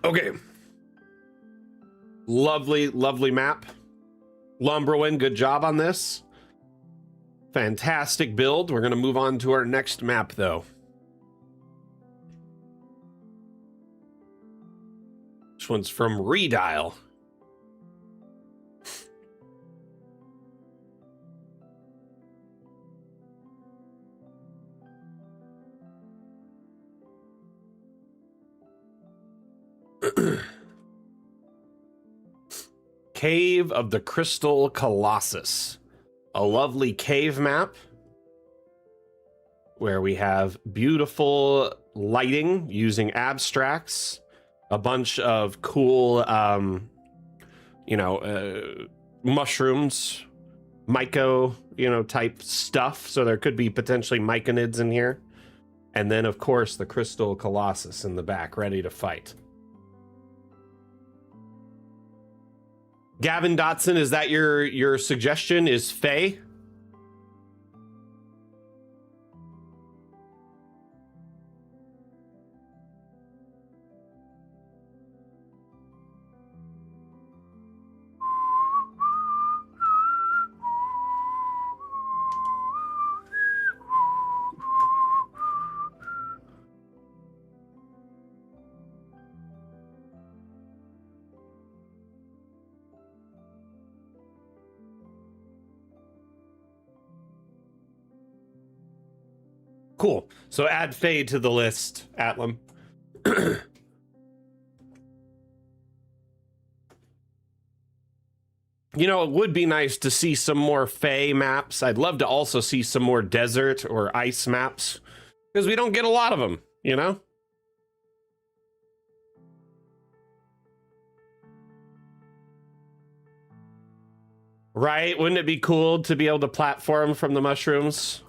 A: Okay. Lovely, lovely map. Lumberwin, good job on this. Fantastic build. We're going to move on to our next map, though. This one's from Redial. Cave of the Crystal Colossus. A lovely cave map where we have beautiful lighting using abstracts, a bunch of cool, mushrooms, myco, type stuff. So there could be potentially myconids in here. And then, of course, the Crystal Colossus in the back, ready to fight. Gavin Dotson, is that your suggestion? Is Faye? Cool. So add Faye to the list, Atlam. It would be nice to see some more Fae maps. I'd love to also see some more desert or ice maps. Because we don't get a lot of them, you know? Right? Wouldn't it be cool to be able to platform from the mushrooms?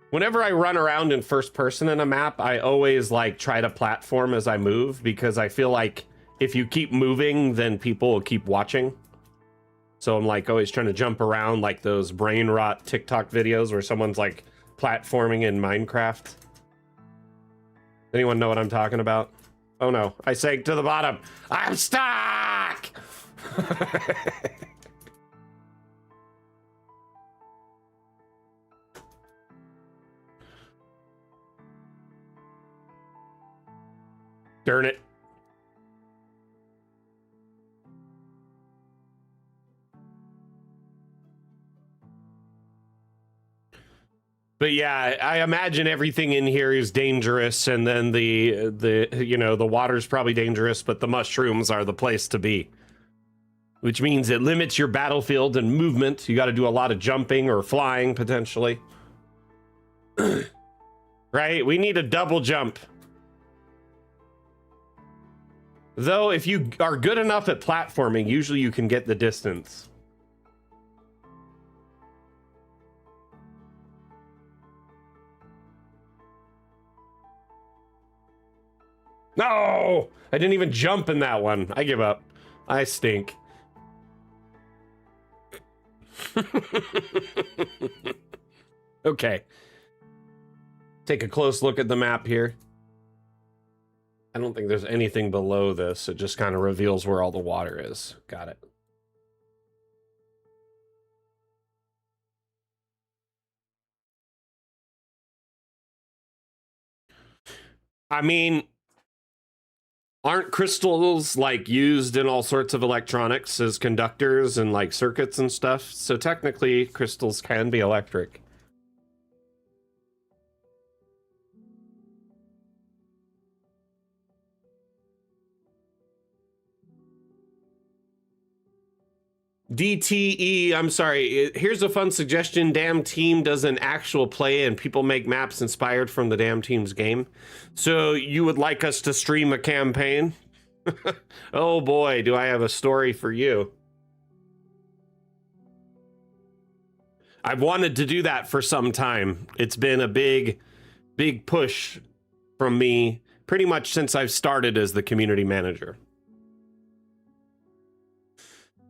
A: Whenever I run around in first person in a map, I always like try to platform as I move, because I feel like if you keep moving, then people will keep watching. So I'm like always trying to jump around, like those brain rot TikTok videos where someone's like platforming in Minecraft. Anyone know what I'm talking about? Oh no, I sank to the bottom. I'm stuck! Darn it. But yeah, I imagine everything in here is dangerous, and then the you know, the water's probably dangerous, but the mushrooms are the place to be. Which means it limits your battlefield and movement. You got to do a lot of jumping or flying potentially. Right? We need a double jump. Though if you are good enough at platforming, usually you can get the distance. No! I didn't even jump in that one. I give up. I stink. Okay. Take a close look at the map here. I don't think there's anything below this. It just kind of reveals where all the water is. Got it. I mean, aren't crystals like used in all sorts of electronics as conductors and like circuits and stuff? So technically crystals can be electric. DTE, I'm sorry. Here's a fun suggestion. Damn Team does an actual play and people make maps inspired from the Damn Team's game. So you would like us to stream a campaign? Oh boy, do I have a story for you. I've wanted to do that for some time. It's been a big push from me pretty much since I've started as the community manager.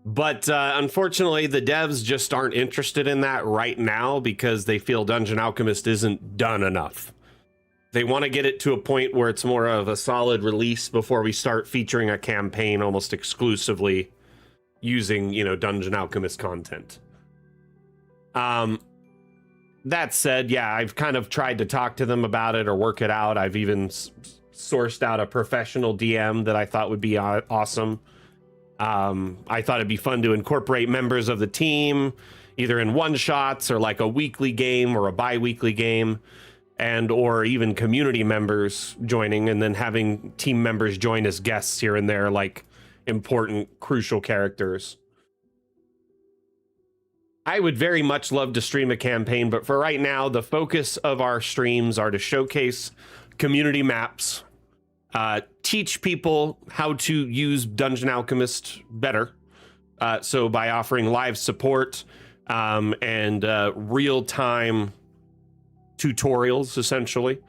A: But unfortunately, the devs just aren't interested in that right now because they feel Dungeon Alchemist isn't done enough. They want to get it to a point where it's more of a solid release before we start featuring a campaign almost exclusively using, you know, Dungeon Alchemist content. That said, yeah, I've kind of tried to talk to them about it or work it out. I've even sourced out a professional DM that I thought would be awesome. I thought it'd be fun to incorporate members of the team, either in one-shots or like a weekly game or a bi-weekly game, and or even community members joining, and then having team members join as guests here and there, like important, crucial characters. I would very much love to stream a campaign, but for right now, the focus of our streams are to showcase community maps, teach people how to use Dungeon Alchemist better. So by offering live support and real-time tutorials, essentially.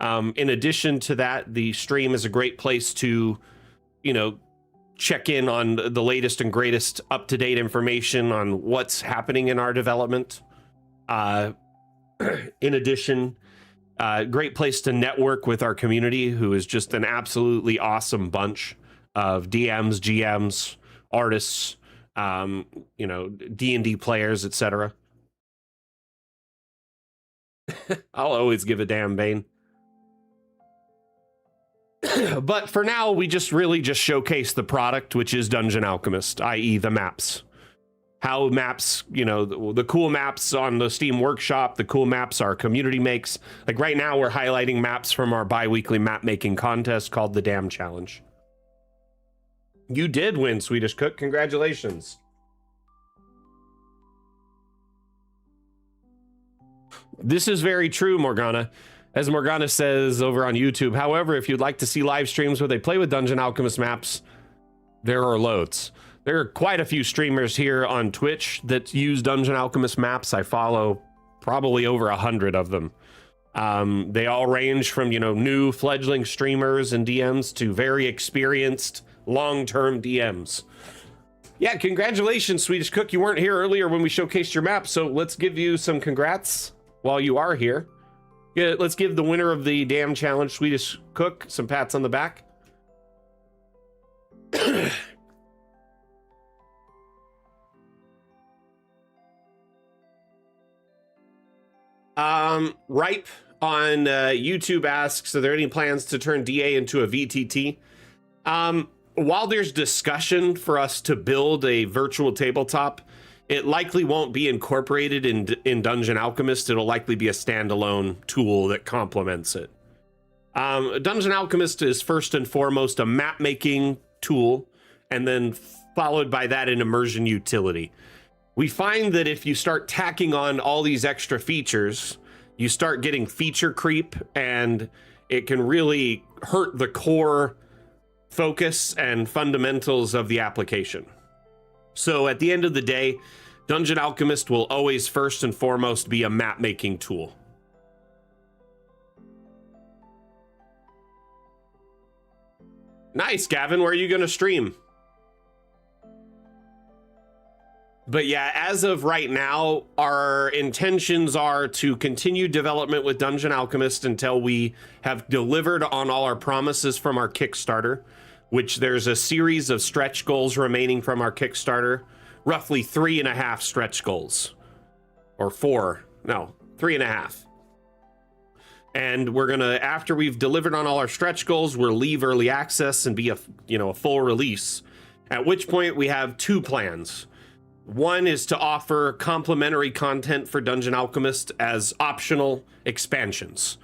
A: In addition to that, the stream is a great place to, you know, check in on the latest and greatest up-to-date information on what's happening in our development. In addition, great place to network with our community, who is just an absolutely awesome bunch of DMs, GMs, artists, you know, D&D players, etc. I'll always give a damn, Bane. But for now, we just really just showcase the product, which is Dungeon Alchemist, i.e. the maps. How maps, you know, the cool maps on the Steam Workshop, the cool maps our community makes. Like right now, we're highlighting maps from our bi-weekly map making contest called the Damn Challenge. You did win, Swedish Cook. Congratulations. This is very true, Morgana. As Morgana says over on YouTube, however, if you'd like to see live streams where they play with Dungeon Alchemist maps, there are loads. There are quite a few streamers here on Twitch that use Dungeon Alchemist maps. I follow probably over 100 of them. They all range from, new fledgling streamers and DMs to very experienced long-term DMs. Yeah, congratulations, Swedish Cook. You weren't here earlier when we showcased your map, so let's give you some congrats while you are here. Yeah, let's give the winner of the damn challenge, Swedish Cook, some pats on the back. Ripe on YouTube asks, are there any plans to turn DA into a VTT? While there's discussion for us to build a virtual tabletop, it likely won't be incorporated in Dungeon Alchemist. It'll likely be a standalone tool that complements it. Dungeon Alchemist is first and foremost a map-making tool, and then followed by that an immersion utility. We find that if you start tacking on all these extra features, you start getting feature creep, and it can really hurt the core focus and fundamentals of the application. So at the end of the day, Dungeon Alchemist will always first and foremost be a map-making tool. Nice, Gavin. Where are you going to stream? But yeah, as of right now, our intentions are to continue development with Dungeon Alchemist until we have delivered on all our promises from our Kickstarter, which there's a series of stretch goals remaining from our Kickstarter, roughly 3.5 stretch goals, or 4, no, 3.5. And we're gonna, after we've delivered on all our stretch goals, we'll leave early access and be a full release, at which point we have 2 plans. One is to offer complimentary content for Dungeon Alchemist as optional expansions.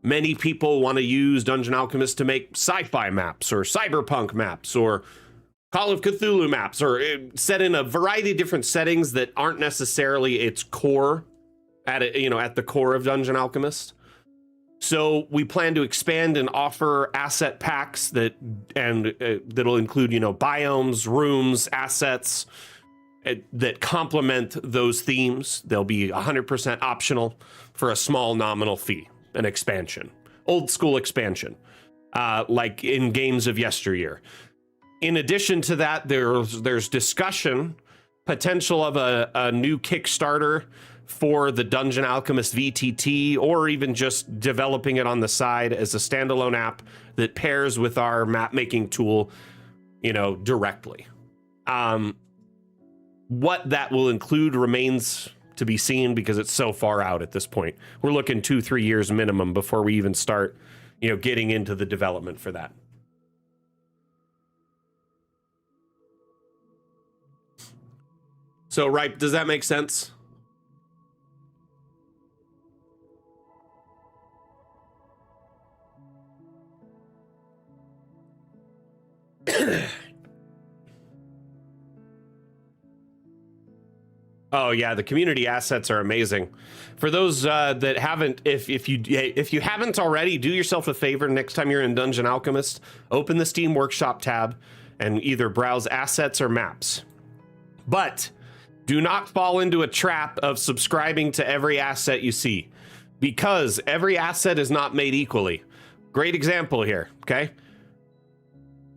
A: Many people want to use Dungeon Alchemist to make sci-fi maps or cyberpunk maps or Call of Cthulhu maps, or set in a variety of different settings that aren't necessarily its core at the core of Dungeon Alchemist. So we plan to expand and offer asset packs that'll include biomes, rooms, assets that complement those themes. They'll be 100% optional for a small nominal fee. An expansion, old school expansion, like in games of yesteryear. In addition to that, there's discussion, potential of a new Kickstarter for the Dungeon Alchemist VTT, or even just developing it on the side as a standalone app that pairs with our map making tool, directly. What that will include remains to be seen because it's so far out at this point. We're looking 2-3 years minimum before we even start, getting into the development for that. So, right, does that make sense? Oh yeah, the community assets are amazing. For those that haven't, if you haven't already, do yourself a favor. Next time you're in Dungeon Alchemist, open the Steam Workshop tab and either browse assets or maps. But do not fall into a trap of subscribing to every asset you see, because every asset is not made equally. Great example here, okay?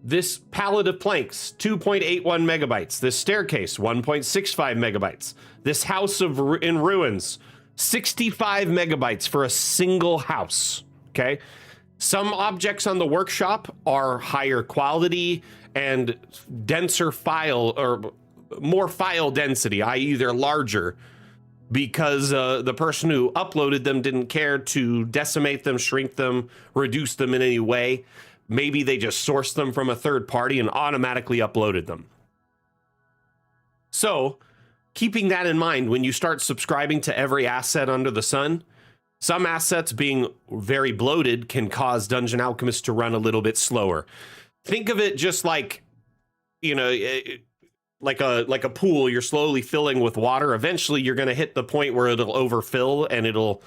A: This pallet of planks, 2.81 megabytes. This staircase, 1.65 megabytes. This house in ruins, 65 megabytes for a single house, okay? Some objects on the workshop are higher quality and denser file, or more file density, i.e. they're larger, because the person who uploaded them didn't care to decimate them, shrink them, reduce them in any way. Maybe they just sourced them from a third party and automatically uploaded them. So, keeping that in mind, when you start subscribing to every asset under the sun, some assets being very bloated can cause Dungeon Alchemist to run a little bit slower. Think of it just like, like a pool you're slowly filling with water. Eventually you're going to hit the point where it'll overfill and it'll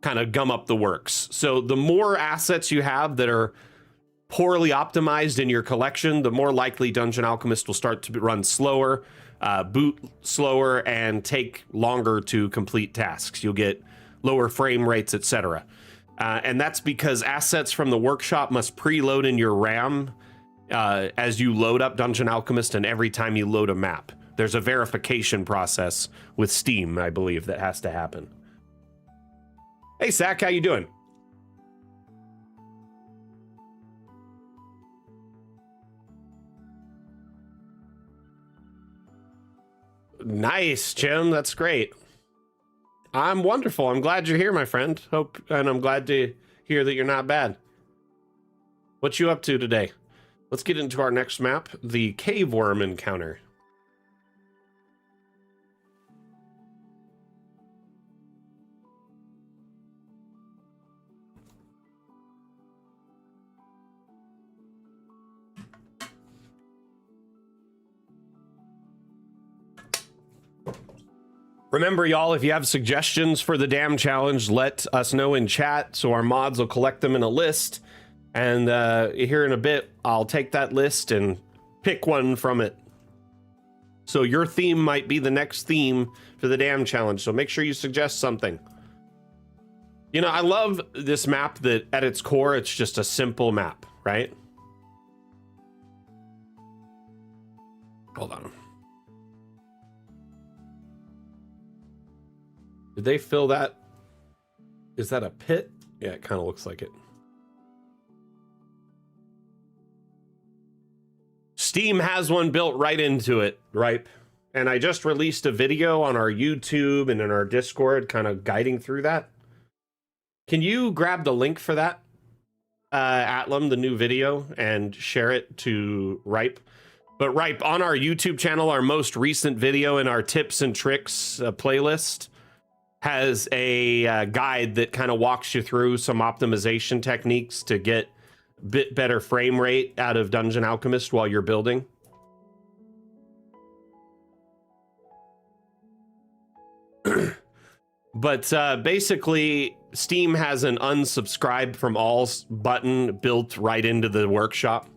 A: kind of gum up the works. So the more assets you have that are poorly optimized in your collection, the more likely Dungeon Alchemist will start to run slower, boot slower, and take longer to complete tasks. You'll get lower frame rates, etc. And that's because assets from the workshop must preload in your RAM as you load up Dungeon Alchemist, and every time you load a map. There's a verification process with Steam, I believe, that has to happen. Hey, Zach, how you doing? Nice, Jim. That's great. I'm wonderful. I'm glad you're here, my friend. And I'm glad to hear that you're not bad. What you up to today? Let's get into our next map, the cave worm encounter. Remember, y'all, if you have suggestions for the dam challenge, let us know in chat so our mods will collect them in a list. And here in a bit, I'll take that list and pick one from it. So your theme might be the next theme for the dam challenge. So make sure you suggest something. You know, I love this map that at its core, it's just a simple map, right? Hold on. Did they fill that? Is that a pit? Yeah, it kind of looks like it. Steam has one built right into it, right? And I just released a video on our YouTube and in our Discord kind of guiding through that. Can you grab the link for that, Atlam, the new video, and share it to Ripe? But Ripe, on our YouTube channel, our most recent video in our tips and tricks playlist has a guide that kind of walks you through some optimization techniques to get a bit better frame rate out of Dungeon Alchemist while you're building. But basically, Steam has an unsubscribe from all button built right into the workshop.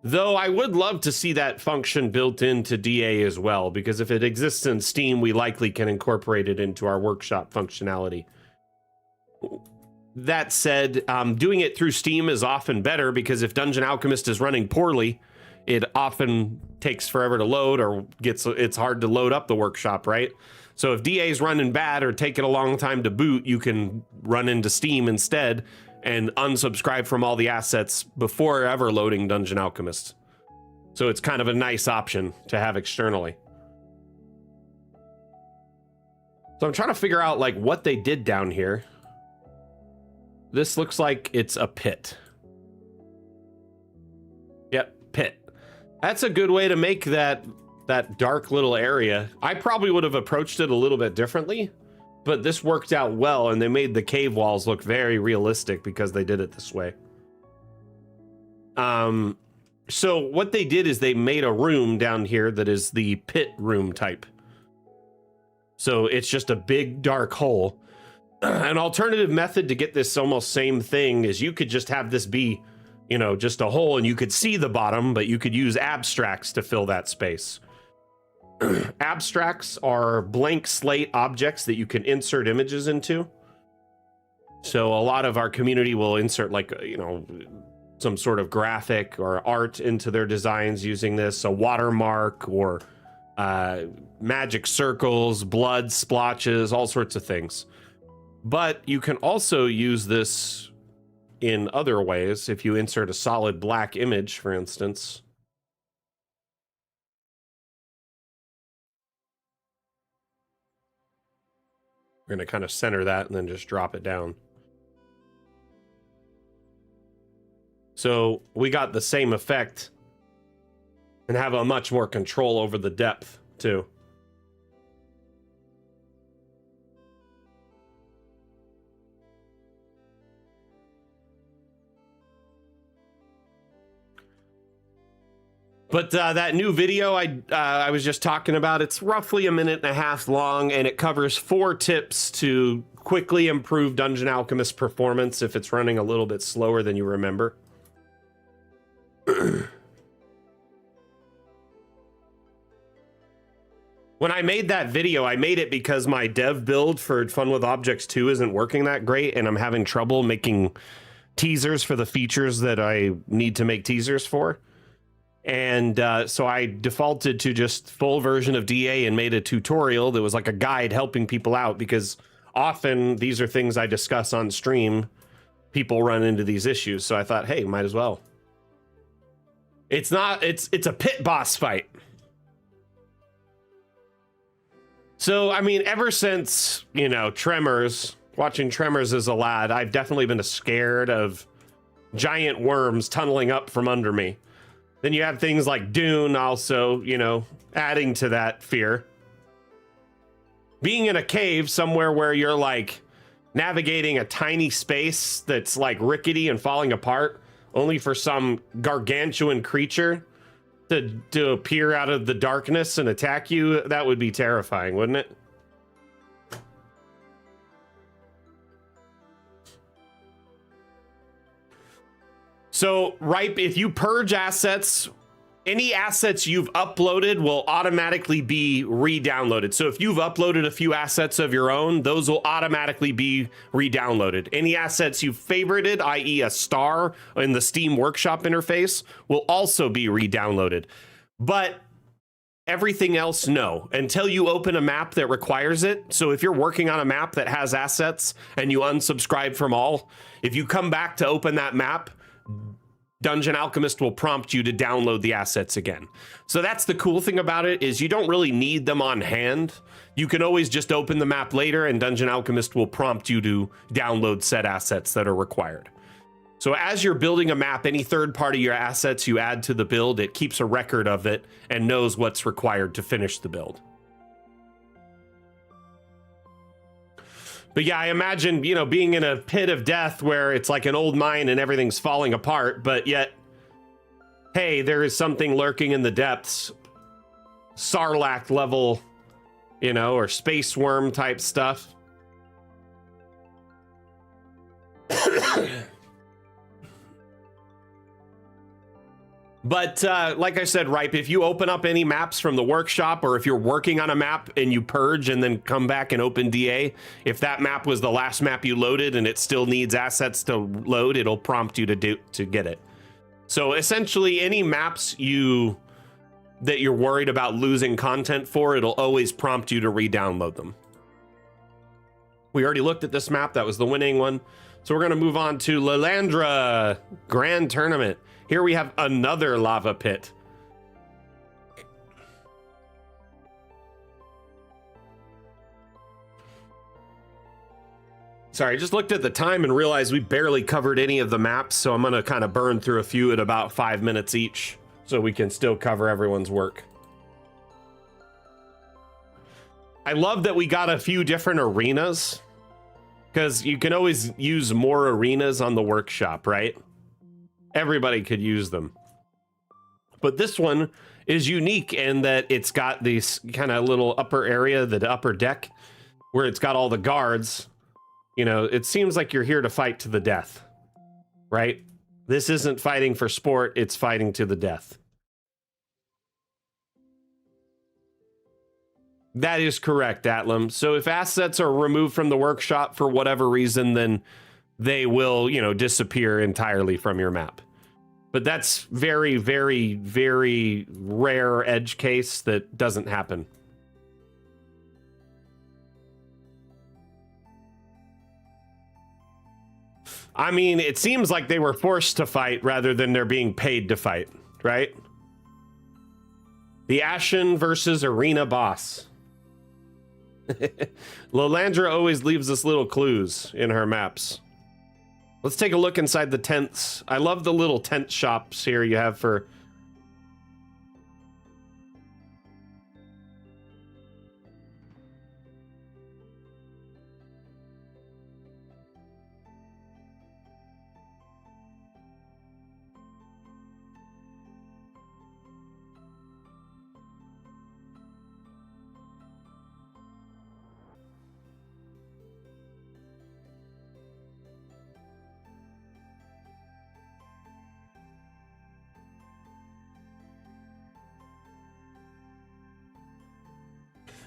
A: Though I would love to see that function built into DA as well, because if it exists in Steam, we likely can incorporate it into our workshop functionality. That said, doing it through Steam is often better, because if Dungeon Alchemist is running poorly, it often takes forever to load, or it's hard to load up the workshop, right? So if DA is running bad or taking a long time to boot, you can run into Steam instead and unsubscribe from all the assets before ever loading Dungeon Alchemist. So it's kind of a nice option to have externally. So I'm trying to figure out like what they did down here. This looks like it's a pit. Yep, pit. That's a good way to make that dark little area. I probably would have approached it a little bit differently, but this worked out well, and they made the cave walls look very realistic because they did it this way. So what they did is they made a room down here that is the pit room type. So it's just a big dark hole. An alternative method to get this almost same thing is you could just have this be, you know, just a hole and you could see the bottom, but you could use abstracts to fill that space. Abstracts are blank slate objects that you can insert images into. So a lot of our community will insert like, you know, some sort of graphic or art into their designs using this, a watermark or magic circles, blood splotches, all sorts of things. But you can also use this in other ways. If you insert a solid black image, for instance. We're going to kind of center that and then just drop it down. So we got the same effect and have a much more control over the depth too. But that new video I was just talking about, it's roughly 1.5 minutes long, and it covers 4 tips to quickly improve Dungeon Alchemist performance if it's running a little bit slower than you remember. When I made that video, I made it because my dev build for Fun with Objects 2 isn't working that great, and I'm having trouble making teasers for the features that I need to make teasers for. And so I defaulted to just full version of DA and made a tutorial that was like a guide helping people out, because often these are things I discuss on stream. People run into these issues. So I thought, hey, might as well. It's a pit boss fight. So, I mean, ever since, you know, Tremors, watching Tremors as a lad, I've definitely been scared of giant worms tunneling up from under me. Then you have things like Dune also, you know, adding to that fear. Being in a cave somewhere where you're like navigating a tiny space that's like rickety and falling apart, only for some gargantuan creature to appear out of the darkness and attack you, that would be terrifying, wouldn't it? So, Ripe, if you purge assets, any assets you've uploaded will automatically be re-downloaded. So if you've uploaded a few assets of your own, those will automatically be re-downloaded. Any assets you've favorited, i.e. a star in the Steam Workshop interface, will also be re-downloaded. But everything else, no, until you open a map that requires it. So if you're working on a map that has assets and you unsubscribe from all, if you come back to open that map, Dungeon Alchemist will prompt you to download the assets again. So that's the cool thing about it, is you don't really need them on hand. You can always just open the map later and Dungeon Alchemist will prompt you to download said assets that are required. So as you're building a map, any third party your assets you add to the build, it keeps a record of it and knows what's required to finish the build. But yeah, I imagine, you know, being in a pit of death where it's like an old mine and everything's falling apart, but yet, hey, there is something lurking in the depths. Sarlacc level, you know, or space worm type stuff. But like I said, Ripe, if you open up any maps from the workshop, or if you're working on a map and you purge and then come back and open DA, if that map was the last map you loaded and it still needs assets to load, it'll prompt you to get it. So essentially, any maps that you're worried about losing content for, it'll always prompt you to re-download them. We already looked at this map. That was the winning one. So we're going to move on to Lilandra Grand Tournament. Here we have another lava pit. Sorry, I just looked at the time and realized we barely covered any of the maps, so I'm going to kind of burn through a few at about 5 minutes each, so we can still cover everyone's work. I love that we got a few different arenas, because you can always use more arenas on the workshop, right? Everybody could use them. But this one is unique in that it's got this kind of little upper area, the upper deck, where it's got all the guards. You know, it seems like you're here to fight to the death, right? This isn't fighting for sport, it's fighting to the death. That is correct, Atlam. So if assets are removed from the workshop for whatever reason, then they will, you know, disappear entirely from your map. But that's very, very, very rare edge case that doesn't happen. I mean, it seems like they were forced to fight rather than they're being paid to fight, right? The Ashen versus Arena Boss. Lilandra always leaves us little clues in her maps. Let's take a look inside the tents. I love the little tent shops here you have for...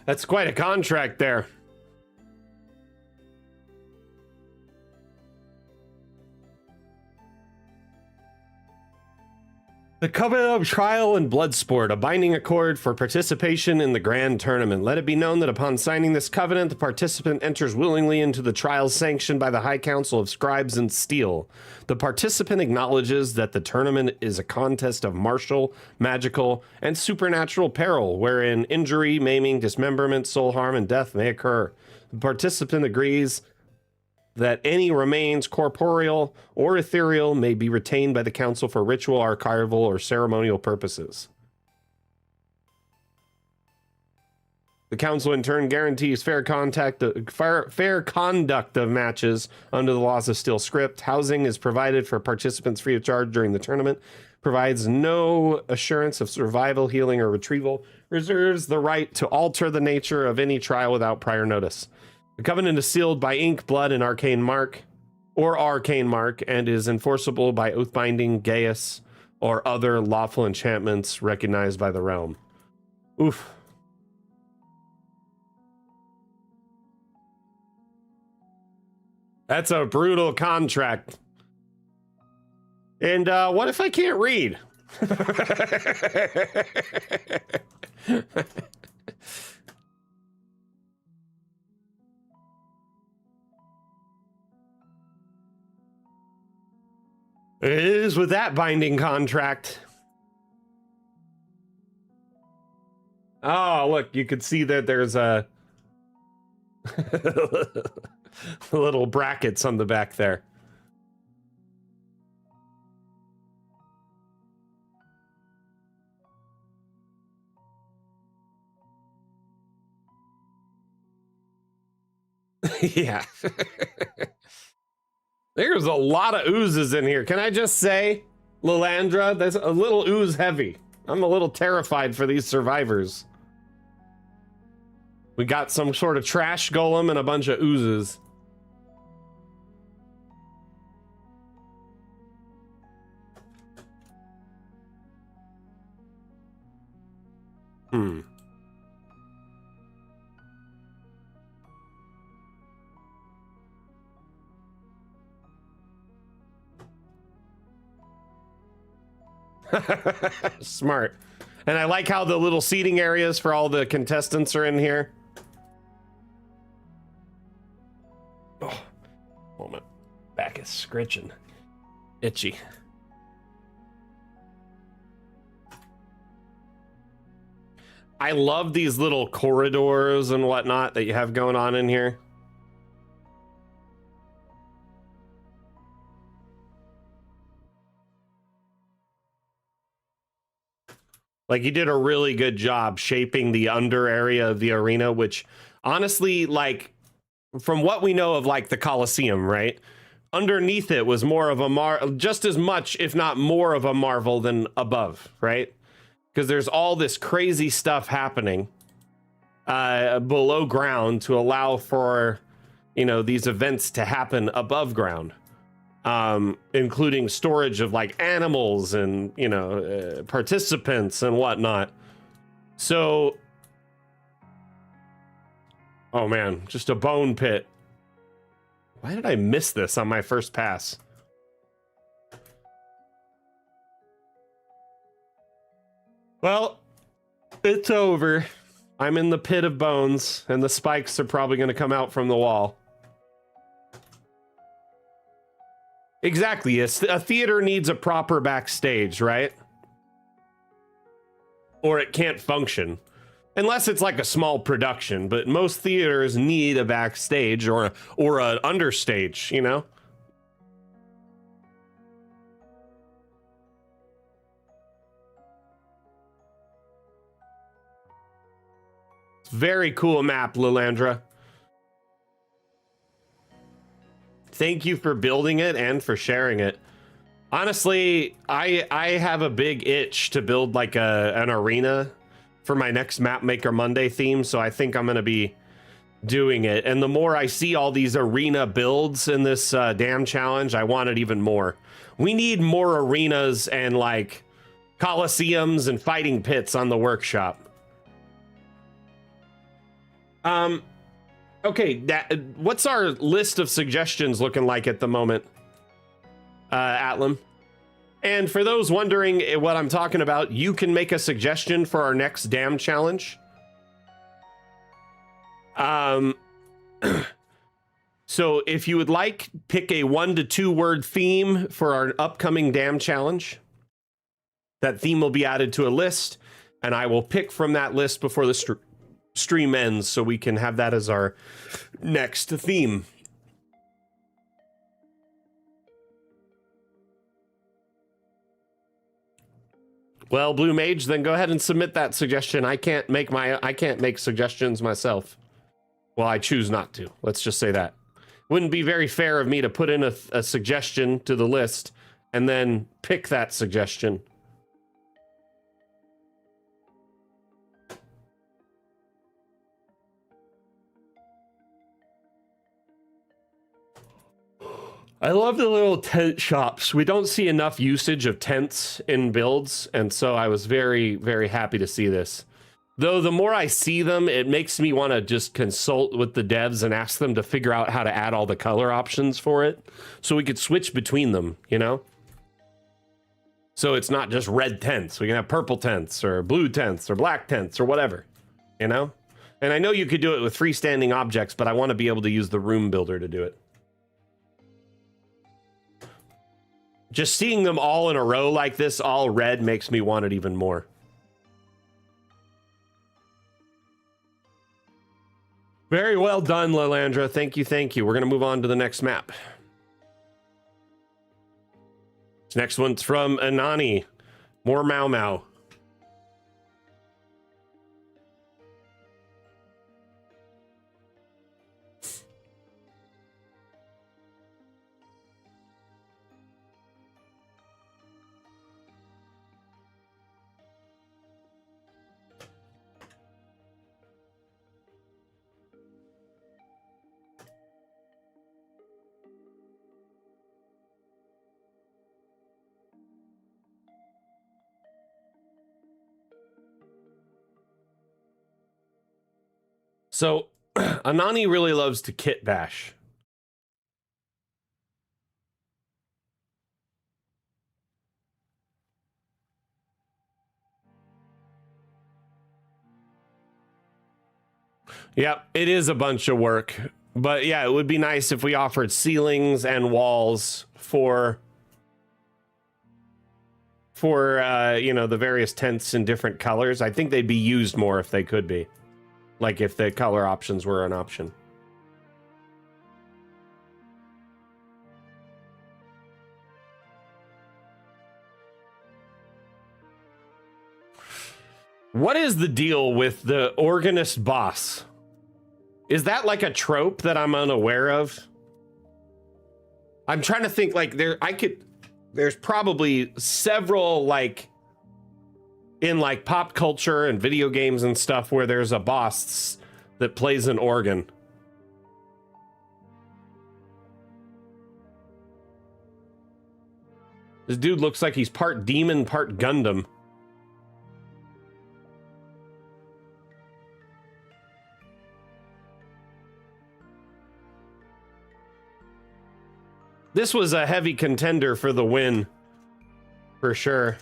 A: That's quite a contract there. The Covenant of Trial and Bloodsport, a binding accord for participation in the Grand Tournament. Let it be known that upon signing this covenant, the participant enters willingly into the trials sanctioned by the High Council of Scribes and Steel. The participant acknowledges that the tournament is a contest of martial, magical, and supernatural peril, wherein injury, maiming, dismemberment, soul harm, and death may occur. The participant agrees that any remains, corporeal or ethereal, may be retained by the council for ritual, archival, or ceremonial purposes. The council in turn guarantees fair conduct of matches under the laws of Steel Script. Housing is provided for participants free of charge during the tournament. Provides no assurance of survival, healing, or retrieval. Reserves the right to alter the nature of any trial without prior notice. The covenant is sealed by ink, blood, and arcane mark, and is enforceable by oath-binding, geas, or other lawful enchantments recognized by the realm. Oof. That's a brutal contract. And what if I can't read? It is with that binding contract. Oh, look, you can see that there's a little brackets on the back there. Yeah. There's a lot of oozes in here. Can I just say, Lilandra, that's a little ooze heavy. I'm a little terrified for these survivors. We got some sort of trash golem and a bunch of oozes. Smart. And I like how the little seating areas for all the contestants are in here. Oh, moment. Back is scritching. Itchy. I love these little corridors and whatnot that you have going on in here. Like, you did a really good job shaping the under area of the arena, which honestly, like, from what we know of, like, the Colosseum, right? Underneath it was more of a just as much, if not more of a marvel than above, right? Because there's all this crazy stuff happening below ground to allow for, you know, these events to happen above ground. Including storage of like animals and, you know, participants and whatnot. So, oh man, just a bone pit. Why did I miss this on my first pass? Well, it's over. I'm in the pit of bones, and the spikes are probably going to come out from the wall. Exactly. A theater needs a proper backstage, right? Or it can't function. Unless it's like a small production, but most theaters need a backstage or an understage, you know? It's very cool map, Lilandra. Thank you for building it and for sharing it. Honestly, I have a big itch to build like an arena for my next Mapmaker Monday theme, so I think I'm going to be doing it. And the more I see all these arena builds in this damn challenge, I want it even more. We need more arenas and like coliseums and fighting pits on the workshop. Okay, what's our list of suggestions looking like at the moment, Atlam? And for those wondering what I'm talking about, you can make a suggestion for our next dam challenge. So if you would like, pick a 1 to 2 word theme for our upcoming dam challenge. That theme will be added to a list, and I will pick from that list before the stream ends so we can have that as our next theme. Well, Blue Mage, then go ahead and submit that suggestion. I can't make suggestions myself. Well, I choose not to. Let's just say that. Wouldn't be very fair of me to put in a suggestion to the list and then pick that suggestion. I love the little tent shops. We don't see enough usage of tents in builds, and so I was very, very happy to see this. Though the more I see them, it makes me want to just consult with the devs and ask them to figure out how to add all the color options for it so we could switch between them, you know? So it's not just red tents. We can have purple tents or blue tents or black tents or whatever, you know? And I know you could do it with freestanding objects, but I want to be able to use the room builder to do it. Just seeing them all in a row like this, all red, makes me want it even more. Very well done, Lalandra. Thank you, thank you. We're going to move on to the next map. This next one's from Anani. More Mau Mau. So, Anani really loves to kit bash. Yep, it is a bunch of work. But yeah, it would be nice if we offered ceilings and walls for you know, the various tents in different colors. I think they'd be used more if they could be. Like if the color options were an option. What is the deal with the organist boss? Is that like a trope that I'm unaware of? I'm trying to think, like, there's probably several, like, in like pop culture and video games and stuff where there's a boss that plays an organ. This dude looks like he's part demon, part Gundam. This was a heavy contender for the win, for sure.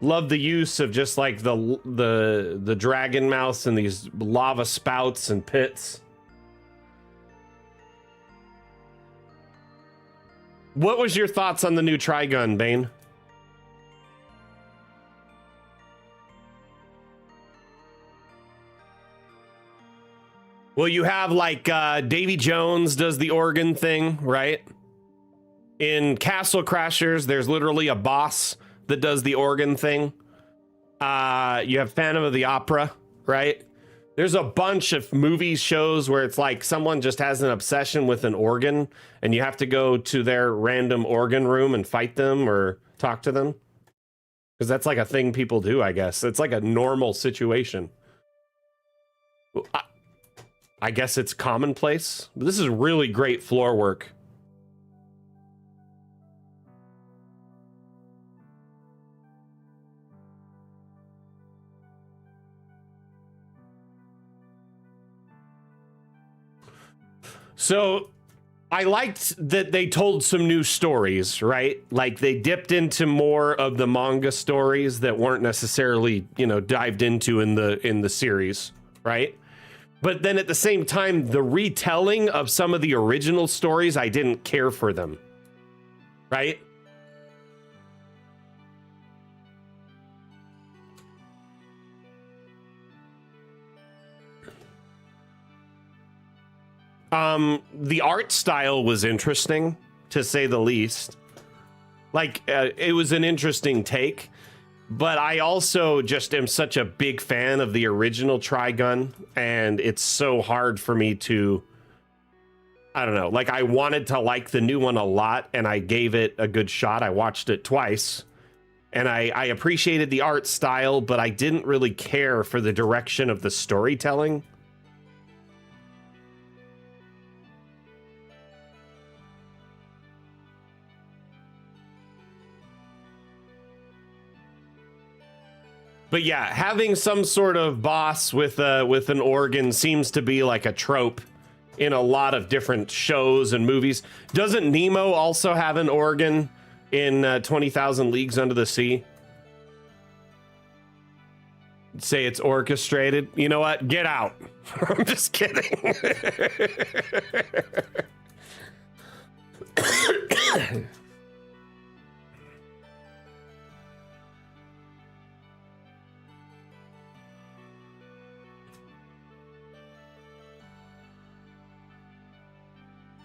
A: Love the use of just like the dragon mouths and these lava spouts and pits. What was your thoughts on the new Trigun, Bane? Well, you have like Davy Jones does the organ thing, right? In Castle Crashers, there's literally a boss that does the organ thing. You have Phantom of the Opera, right? There's a bunch of movies, shows where it's like someone just has an obsession with an organ and you have to go to their random organ room and fight them or talk to them. Because that's like a thing people do, I guess. It's like a normal situation. I guess it's commonplace. But this is really great floor work. So I liked that they told some new stories, right? Like they dipped into more of the manga stories that weren't necessarily, you know, dived into in the series, right? But then at the same time, the retelling of some of the original stories, I didn't care for them, right? The art style was interesting, to say the least. Like, it was an interesting take, but I also just am such a big fan of the original Trigun, and it's so hard for me to, I don't know, like I wanted to like the new one a lot, and I gave it a good shot. I watched it twice, and I appreciated the art style, but I didn't really care for the direction of the storytelling. But yeah, having some sort of boss with an organ seems to be like a trope in a lot of different shows and movies. Doesn't Nemo also have an organ in 20,000 Leagues Under the Sea? Say it's orchestrated. You know what? Get out. I'm just kidding.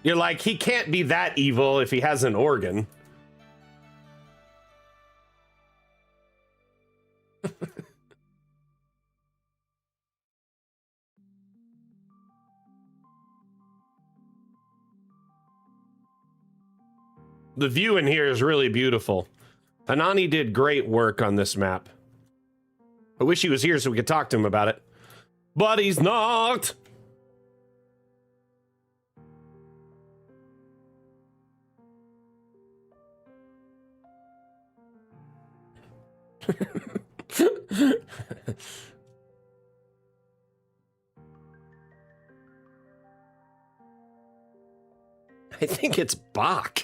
A: You're like, he can't be that evil if he has an organ. The view in here is really beautiful. Anani did great work on this map. I wish he was here so we could talk to him about it. But he's not! I think it's Bach.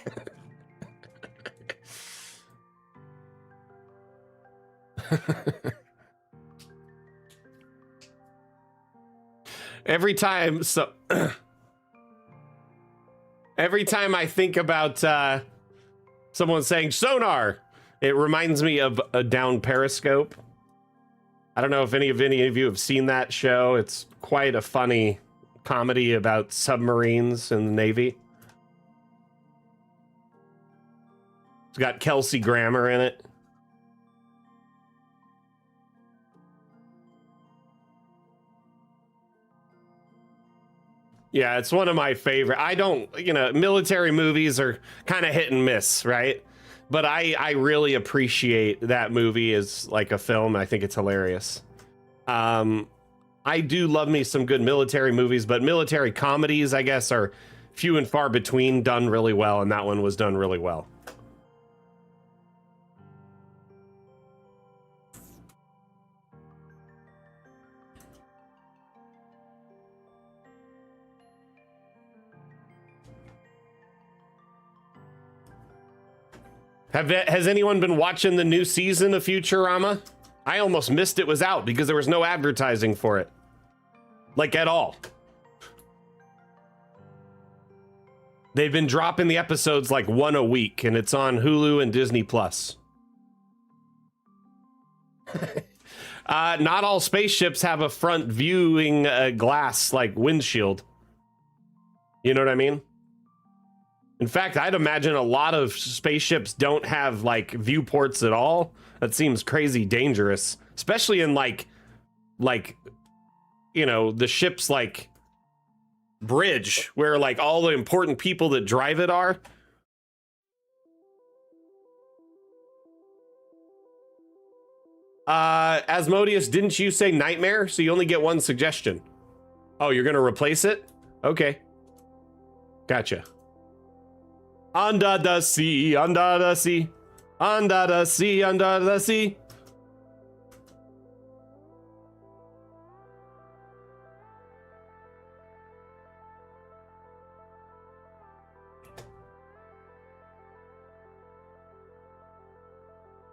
A: Every time I think about someone saying sonar, it reminds me of a down Periscope. I don't know if any of you have seen that show. It's quite a funny comedy about submarines in the Navy. It's got Kelsey Grammer in it. Yeah, it's one of my favorite. I don't, you know, military movies are kind of hit and miss, right? But I really appreciate that movie as like a film. I think it's hilarious. I do love me some good military movies, but military comedies, I guess, are few and far between, done really well, and that one was done really well. Has anyone been watching the new season of Futurama? I almost missed it was out because there was no advertising for it. Like, at all. They've been dropping the episodes like one a week, and it's on Hulu and Disney Plus. Not all spaceships have a front viewing glass like windshield. You know what I mean? In fact, I'd imagine a lot of spaceships don't have like viewports at all. That seems crazy dangerous, especially in like, you know, the ship's like bridge where like all the important people that drive it are. Asmodeus, didn't you say nightmare? So you only get one suggestion. Oh, you're gonna replace it? Okay. Gotcha. Under the sea, under the sea, under the sea, under the sea.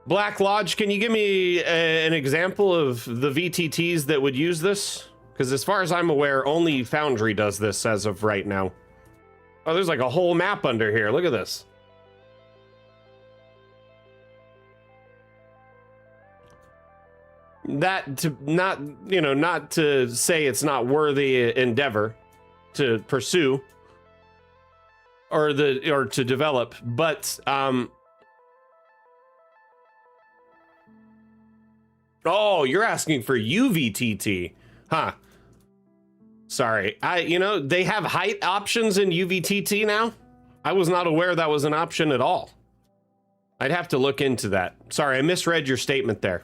A: Black Lodge, can you give me an example of the VTTs that would use this? Because as far as I'm aware, only Foundry does this as of right now. Oh, there's like a whole map under here. Look at this. That to not, you know, not to say it's not worthy endeavor to pursue or to develop, but oh, you're asking for UVTT, huh? Sorry, they have height options in UVTT now. I was not aware that was an option at all. I'd have to look into that. Sorry, I misread your statement there.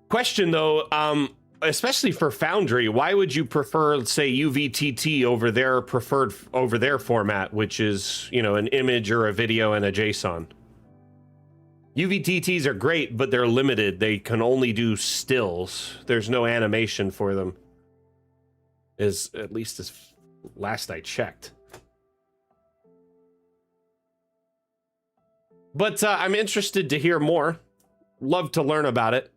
A: Question though, especially for Foundry, why would you prefer, say, UVTT over their format, which is, an image or a video and a JSON? UVTTs are great, but they're limited. They can only do stills. There's no animation for them. At least as last I checked. But I'm interested to hear more. Love to learn about it.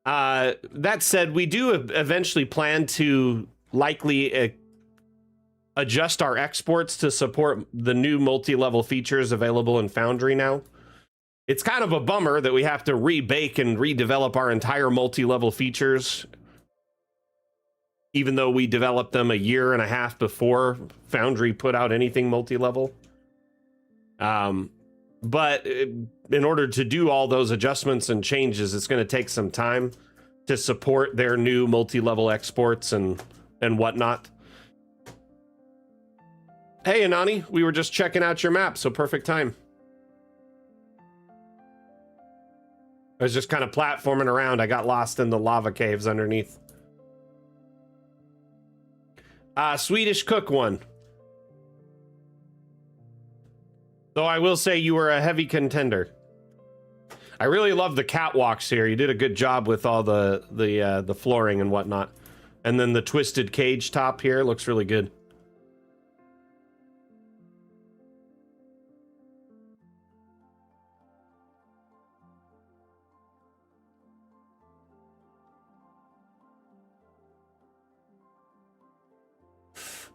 A: That said, we do eventually plan to likely adjust our exports to support the new multi-level features available in Foundry now. It's kind of a bummer that we have to rebake and redevelop our entire multi-level features, even though we developed them a year and a half before Foundry put out anything multi-level. But in order to do all those adjustments and changes, it's going to take some time to support their new multi-level exports and whatnot. Hey, Anani, we were just checking out your map, so perfect time. I was just kind of platforming around. I got lost in the lava caves underneath. Swedish Cook one. Though I will say you were a heavy contender. I really love the catwalks here. You did a good job with all the flooring and whatnot. And then the twisted cage top here looks really good.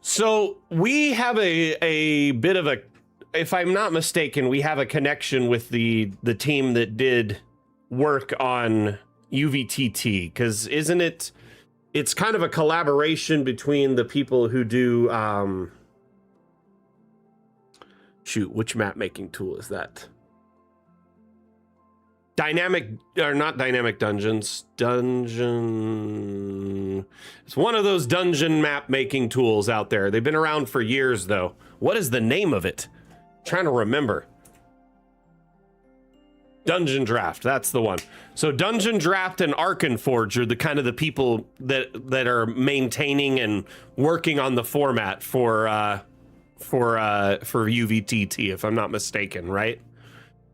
A: So we have a bit of a, if I'm not mistaken, we have a connection with the team that did work on UVTT, because isn't it? It's kind of a collaboration between the people who do shoot, which map making tool is that? Not dynamic dungeons. It's one of those dungeon map making tools out there. They've been around for years though. What is the name of it? Trying to remember. Dungeon Draft, that's the one. So Dungeon Draft and Arkenforge are the kind of the people that are maintaining and working on the format for UVTT, if I'm not mistaken, right?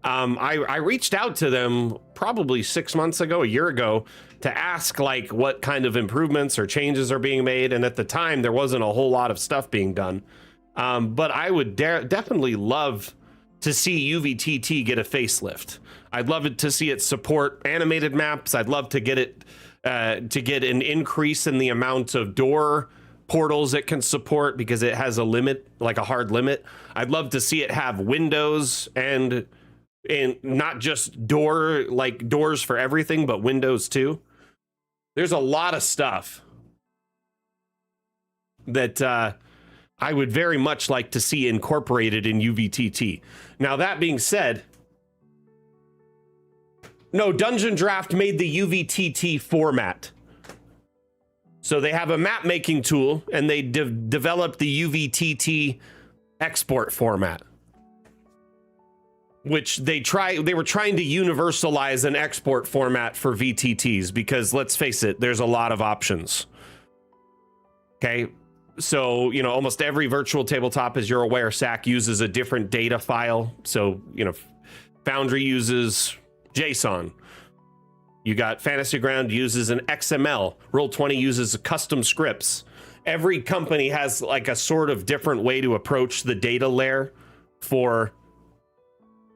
A: I reached out to them probably 6 months ago, a year ago, to ask like what kind of improvements or changes are being made, and at the time there wasn't a whole lot of stuff being done. But I would definitely love to see UVTT get a facelift. I'd love to see it support animated maps. I'd love to get it to get an increase in the amount of door portals it can support, because it has a limit, like a hard limit. I'd love to see it have windows and not just doors for everything, but windows too. There's a lot of stuff that I would very much like to see incorporated in UVTT. Now, that being said, no, Dungeon Draft made the UVTT format. So they have a map making tool, and they developed the UVTT export format, which they were trying to universalize an export format for VTTs, because let's face it, there's a lot of options. Okay. So, almost every virtual tabletop, as you're aware, SAC uses a different data file. So, Foundry uses JSON. You got Fantasy Ground uses an XML. Roll20 uses custom scripts. every company has like a sort of different way to approach the data layer for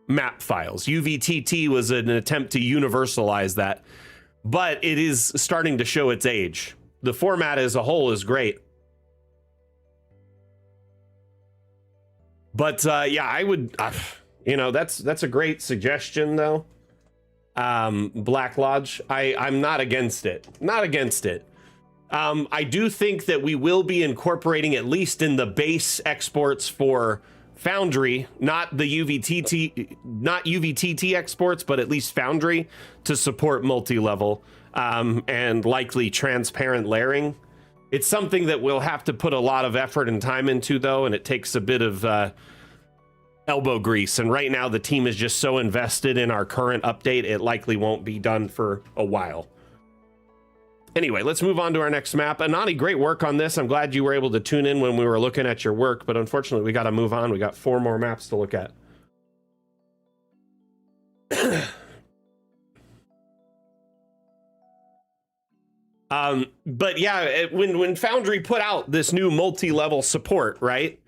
A: map files. UVTT was an attempt to universalize that, but it is starting to show its age. The format as a whole is great. But yeah, I would, that's a great suggestion though. Black Lodge, I'm not against it. Not against it. I do think that we will be incorporating, at least in the base exports for Foundry, not the UVTT exports, but at least Foundry, to support multi-level and likely transparent layering. It's something that we'll have to put a lot of effort and time into, though, and it takes a bit of elbow grease. And right now, the team is just so invested in our current update, it likely won't be done for a while. Anyway, let's move on to our next map. Anani, great work on this. I'm glad you were able to tune in when we were looking at your work, but unfortunately, we got to move on. We got 4 more maps to look at. But yeah, when Foundry put out this new multi-level support, right,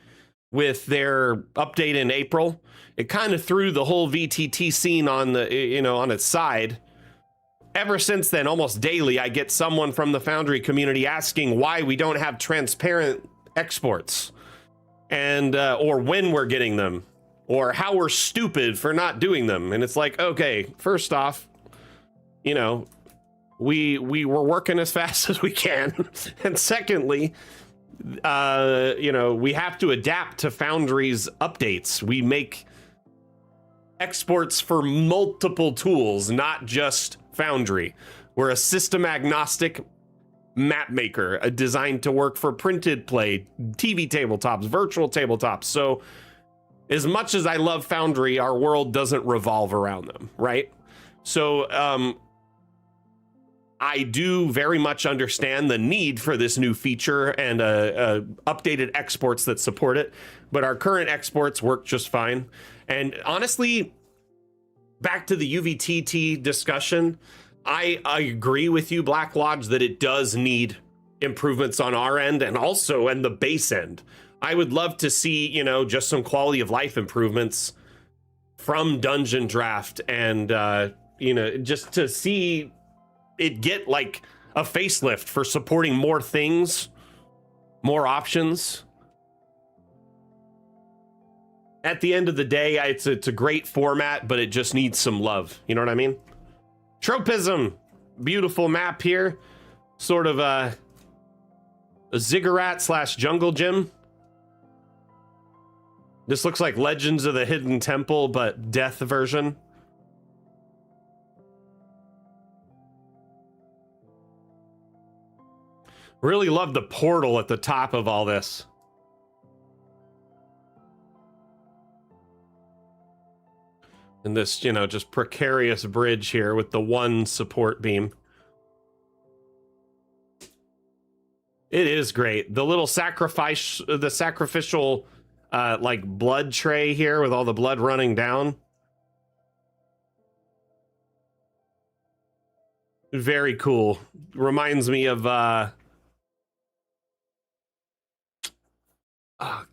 A: with their update in April, it kind of threw the whole VTT scene on the, on its side. Ever since then, almost daily, I get someone from the Foundry community asking why we don't have transparent exports, and or when we're getting them, or how we're stupid for not doing them. And it's like, okay, first off, we were working as fast as we can, and secondly, we have to adapt to Foundry's updates. We make exports for multiple tools, not just Foundry. We're a system agnostic map maker, designed to work for printed play, TV tabletops, virtual tabletops. So as much as I love Foundry, our world doesn't revolve around them, right? So I do very much understand the need for this new feature and updated exports that support it, but our current exports work just fine. And honestly, back to the UVTT discussion, I agree with you, Black Lodge, that it does need improvements on our end and also in the base end. I would love to see, just some quality of life improvements from Dungeon Draft and, just to see it get like a facelift for supporting more things, more options. At the end of the day, it's a great format, but it just needs some love. You know what I mean? Tropism, beautiful map here. Sort of a ziggurat / jungle gym. This looks like Legends of the Hidden Temple, but death version. Really love the portal at the top of all this. And this, just precarious bridge here with the one support beam. It is great. The little sacrificial, like blood tray here with all the blood running down. Very cool. Reminds me of, oh,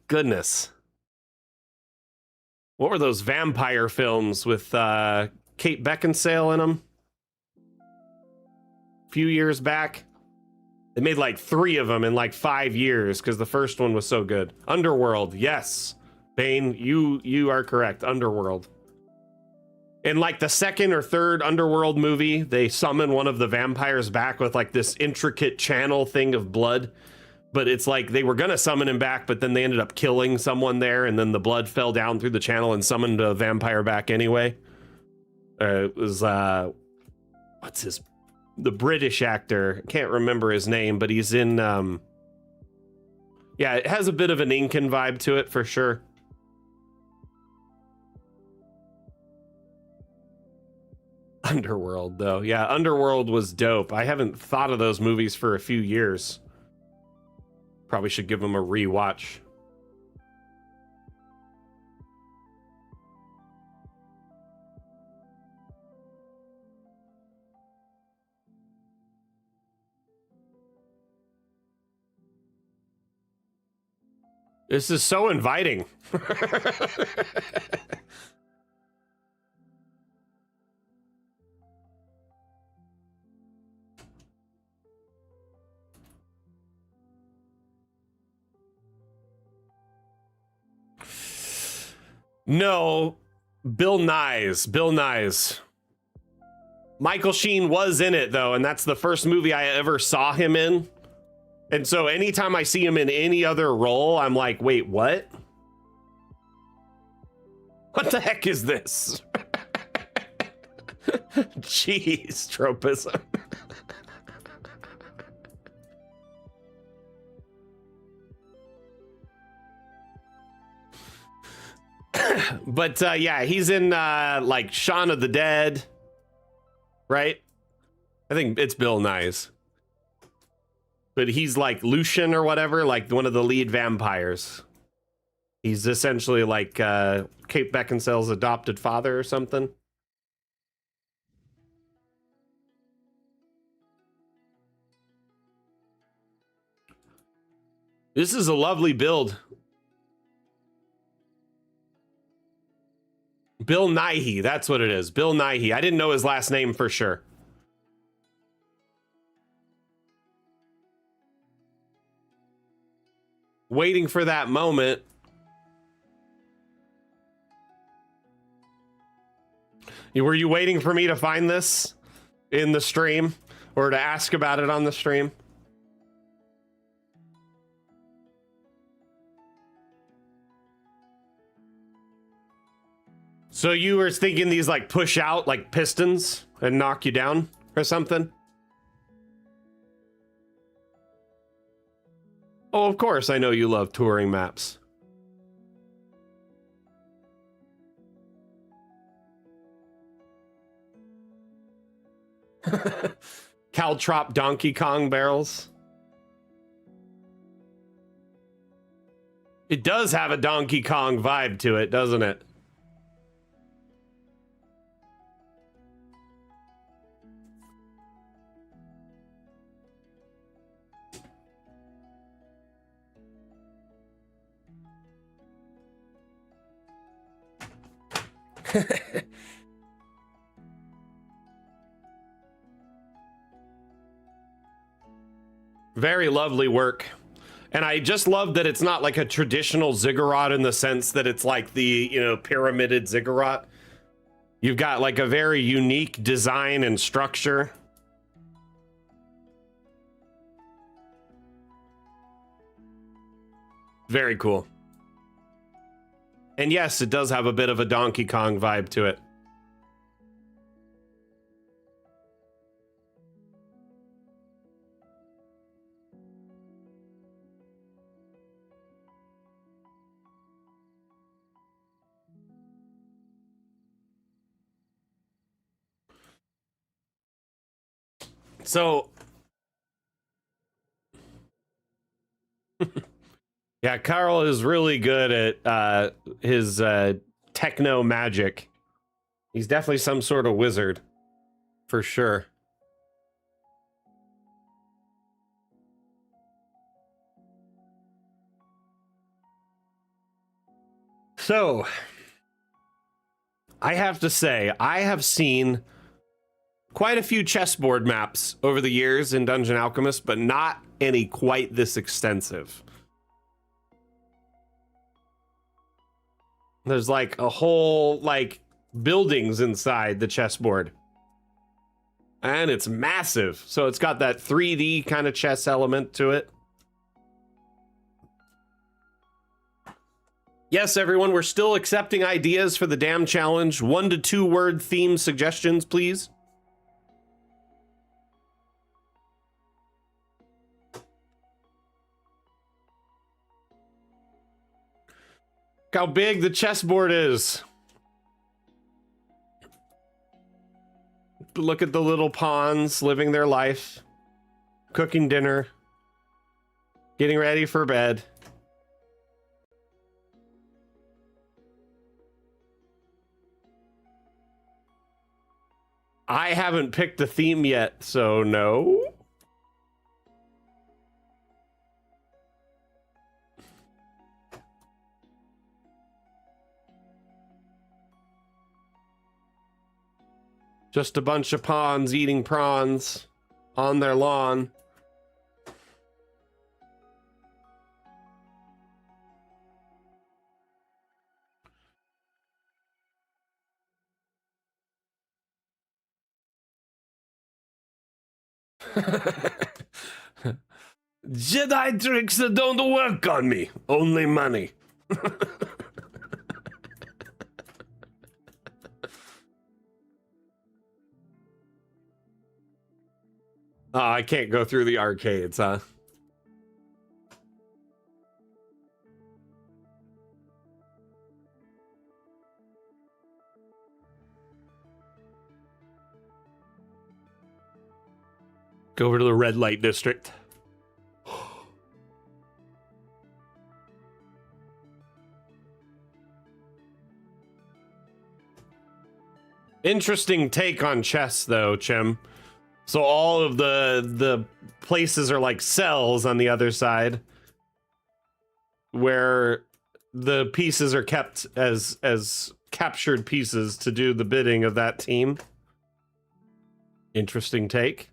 A: goodness. What were those vampire films with Kate Beckinsale in them? A few years back. They made like 3 of them in like 5 years because the first one was so good. Underworld, yes. Bane, you are correct. Underworld. In like the second or third Underworld movie, they summon one of the vampires back with like this intricate channel thing of blood. But it's like they were going to summon him back, but then they ended up killing someone there, and then the blood fell down through the channel and summoned a vampire back anyway. It was, the British actor. I can't remember his name, but he's in, yeah, it has a bit of an Incan vibe to it for sure. Underworld, though. Yeah, Underworld was dope. I haven't thought of those movies for a few years. Probably should give them a rewatch. This is so inviting. No, Bill Nye's. Michael Sheen was in it though, and that's the first movie I ever saw him in. And so anytime I see him in any other role, I'm like, wait, what? What the heck is this? Jeez, tropism. But yeah, he's in like Shaun of the Dead, right? I think it's Bill Nye's. But he's like Lucian or whatever, like one of the lead vampires. He's essentially like Kate Beckinsale's adopted father or something. This is a lovely build. Bill Nighy, that's what it is. Bill Nighy. I didn't know his last name for sure. Waiting for that moment. Were you waiting for me to find this in the stream or to ask about it on the stream? So you were thinking these like push out like pistons and knock you down or something? Oh, of course, I know you love touring maps. Caltrop Donkey Kong barrels. It does have a Donkey Kong vibe to it, doesn't it? Very lovely work. And I just love that it's not like a traditional ziggurat in the sense that it's like the, you know, pyramided ziggurat. You've got like a very unique design and structure. Very cool. And yes, it does have a bit of a Donkey Kong vibe to it. So, yeah, Carl is really good at his techno magic. He's definitely some sort of wizard, for sure. So, I have to say, I have seen quite a few chessboard maps over the years in Dungeon Alchemist, but not any quite this extensive. There's like a whole like buildings inside the chessboard. And it's massive. So it's got that 3D kind of chess element to it. Yes, everyone, we're still accepting ideas for the damn challenge. 1 to 2 word theme suggestions, please. Look how big the chessboard is. Look at the little pawns living their life, cooking dinner, getting ready for bed. I haven't picked the theme yet, so no. Just a bunch of pawns eating prawns on their lawn. Jedi tricks that don't work on me. Only money. Oh, I can't go through the arcades, huh? Go over to the red light district. Interesting take on chess, though, Chim. So all of the places are like cells on the other side, where the pieces are kept as captured pieces to do the bidding of that team. Interesting take.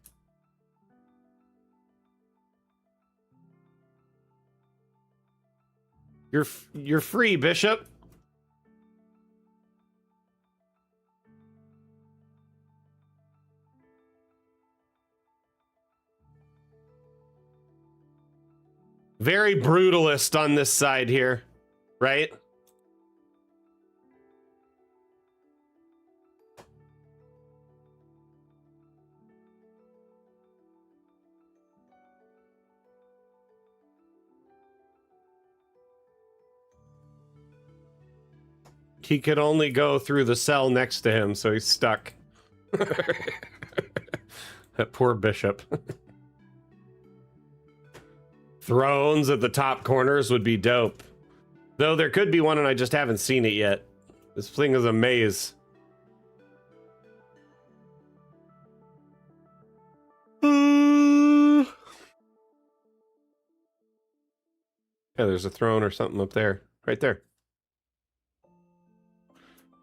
A: You're free, Bishop. Very brutalist on this side here, right? He could only go through the cell next to him, so he's stuck. That poor Bishop. Thrones at the top corners would be dope. Though there could be one and I just haven't seen it yet. This thing is a maze. Yeah, there's a throne or something up there. Right there.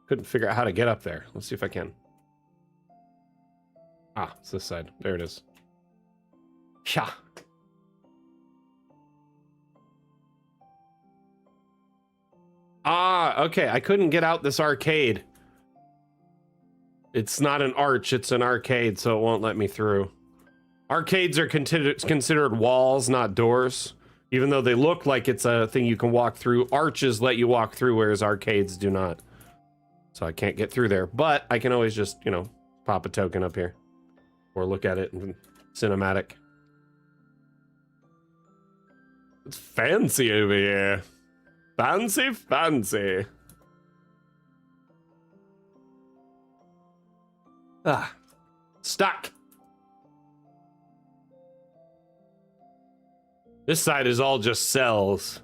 A: Couldn't figure out how to get up there. Let's see if I can. Ah, it's this side. There it is. Yeah. Ah, okay. I couldn't get out this arcade. It's not an arch, it's an arcade, so it won't let me through. Arcades are considered walls, not doors. Even though they look like it's a thing you can walk through, arches let you walk through, whereas arcades do not. So I can't get through there, but I can always just, you know, pop a token up here. Or look at it in cinematic. It's fancy over here. Fancy, fancy. Ah, stuck. This side is all just cells.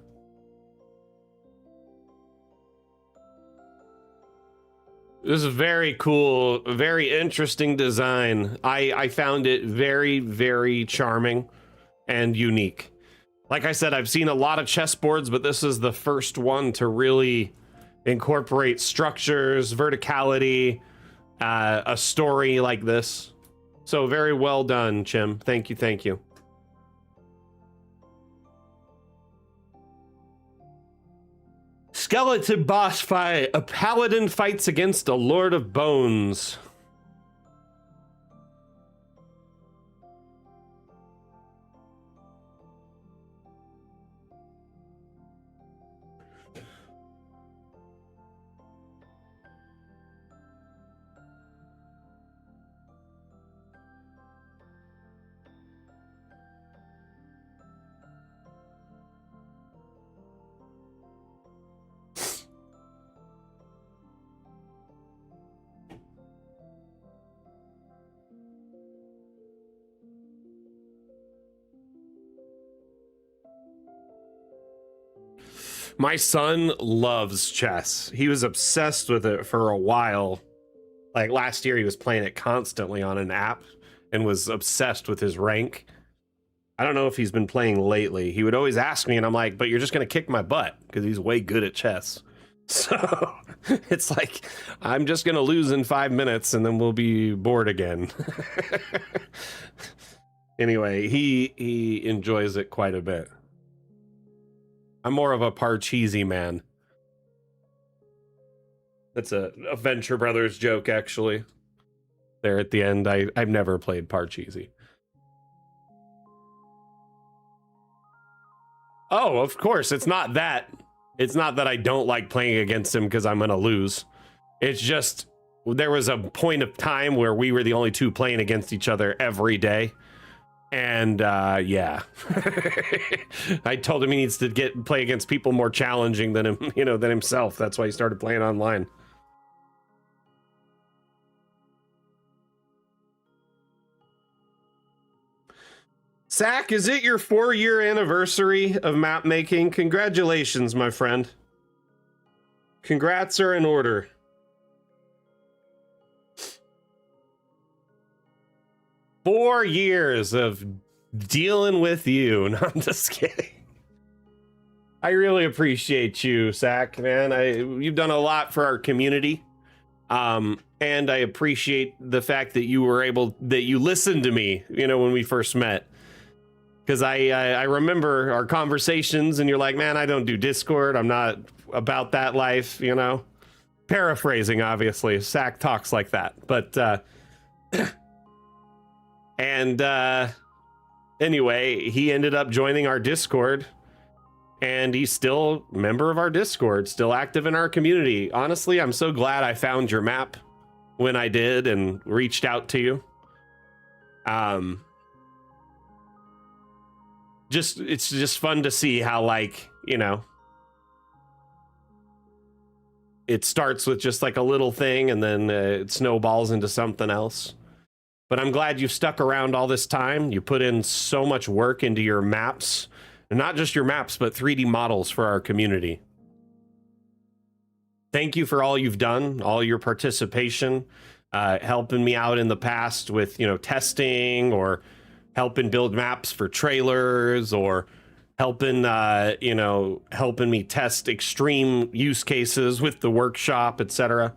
A: This is very cool, very interesting design. I found it very, very charming and unique. Like I said, I've seen a lot of chessboards, but this is the first one to really incorporate structures, verticality, a story like this. So very well done, Chim. Thank you, thank you. Skeleton boss fight. A paladin fights against a lord of bones. My son loves chess. He was obsessed with it for a while. Like last year, he was playing it constantly on an app and was obsessed with his rank. I don't know if he's been playing lately. He would always ask me, and I'm like, but you're just going to kick my butt because he's way good at chess. So it's like, I'm just going to lose in 5 minutes and then we'll be bored again. Anyway, he enjoys it quite a bit. I'm more of a Parcheesi man. That's a Venture Brothers joke, actually. There at the end, I've never played Parcheesi. Oh, of course, it's not that. It's not that I don't like playing against him because I'm gonna lose. It's just there was a point of time where we were the only two playing against each other every day. And yeah, I told him he needs to play against people more challenging than him, than himself. That's why he started playing online. Zach, is it your 4-year anniversary of map making? Congratulations, my friend. Congrats are in order. Four years of dealing with you. No, I'm just kidding. I really appreciate you, Zach, man. You've done a lot for our community. And I appreciate the fact that you listened to me, when we first met. Because I remember our conversations and you're like, man, I don't do Discord. I'm not about that life, Paraphrasing, obviously. Zach talks like that. But, anyway, he ended up joining our Discord. And he's still a member of our Discord, still active in our community. Honestly, I'm so glad I found your map when I did and reached out to you. It's just fun to see how, it starts with just like a little thing and then it snowballs into something else. But I'm glad you've stuck around all this time. You put in so much work into your maps, and not just your maps, but 3D models for our community. Thank you for all you've done, all your participation, helping me out in the past with, testing or helping build maps for trailers or helping me test extreme use cases with the workshop, etc.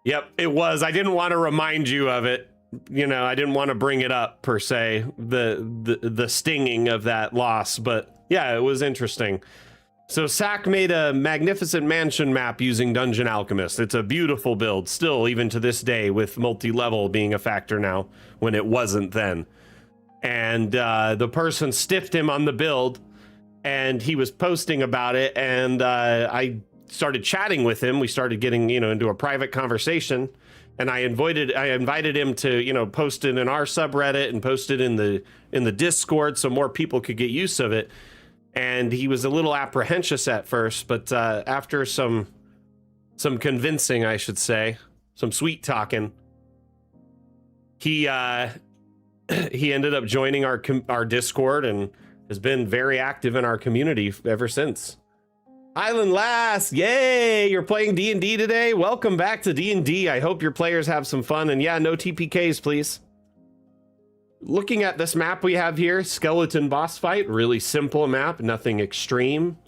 A: Yep, it was. I didn't want to remind you of it. I didn't want to bring it up per se, the stinging of that loss, but yeah, it was interesting. So Sack made a magnificent mansion map using Dungeon Alchemist. It's a beautiful build, still even to this day, with multi-level being a factor now when it wasn't then. And the person stiffed him on the build, and he was posting about it, and I started chatting with him. We started getting into a private conversation, and I invited him to post it in our subreddit and post it in the Discord so more people could get use of it. And he was a little apprehensive at first, but after some convincing, I should say, some sweet talking, he ended up joining our Discord and has been very active in our community ever since. Island Lass, yay! You're playing D&D today? Welcome back to D&D. I hope your players have some fun, and yeah, no TPKs, please. Looking at this map we have here, skeleton boss fight, really simple map, nothing extreme.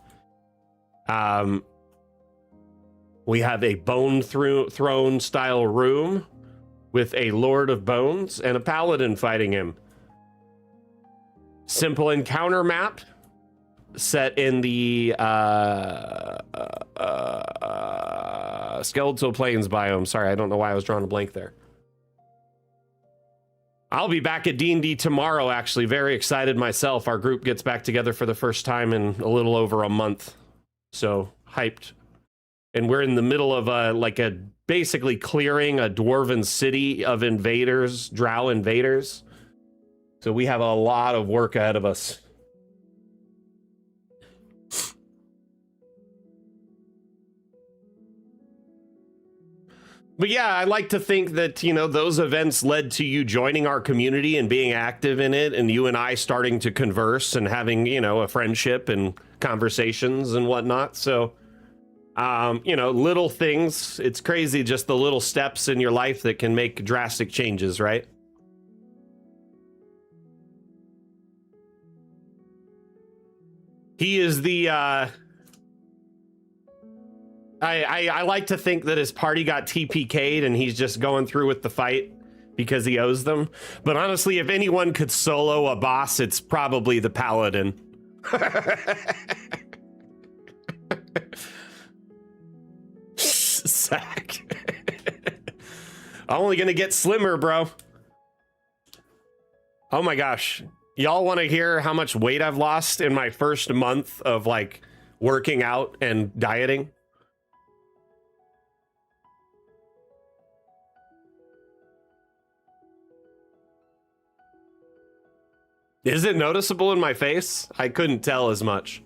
A: We have a bone throne style room with a Lord of Bones and a paladin fighting him. Simple encounter map set in the Skeletal Plains biome. Sorry, I don't know why I was drawing a blank there. I'll be back at D&D tomorrow, actually. Very excited myself. Our group gets back together for the first time in a little over a month. So, hyped. And we're in the middle of basically clearing a dwarven city of invaders, drow invaders. So we have a lot of work ahead of us. But yeah, I like to think that, those events led to you joining our community and being active in it, and you and I starting to converse and having, a friendship and conversations and whatnot. So, little things. It's crazy just the little steps in your life that can make drastic changes, right? He is the I like to think that his party got TPK'd and he's just going through with the fight because he owes them. But honestly, if anyone could solo a boss, it's probably the paladin. Sack. I'm only gonna get slimmer, bro. Oh my gosh. Y'all want to hear how much weight I've lost in my first month of like working out and dieting? Is it noticeable in my face? I couldn't tell as much.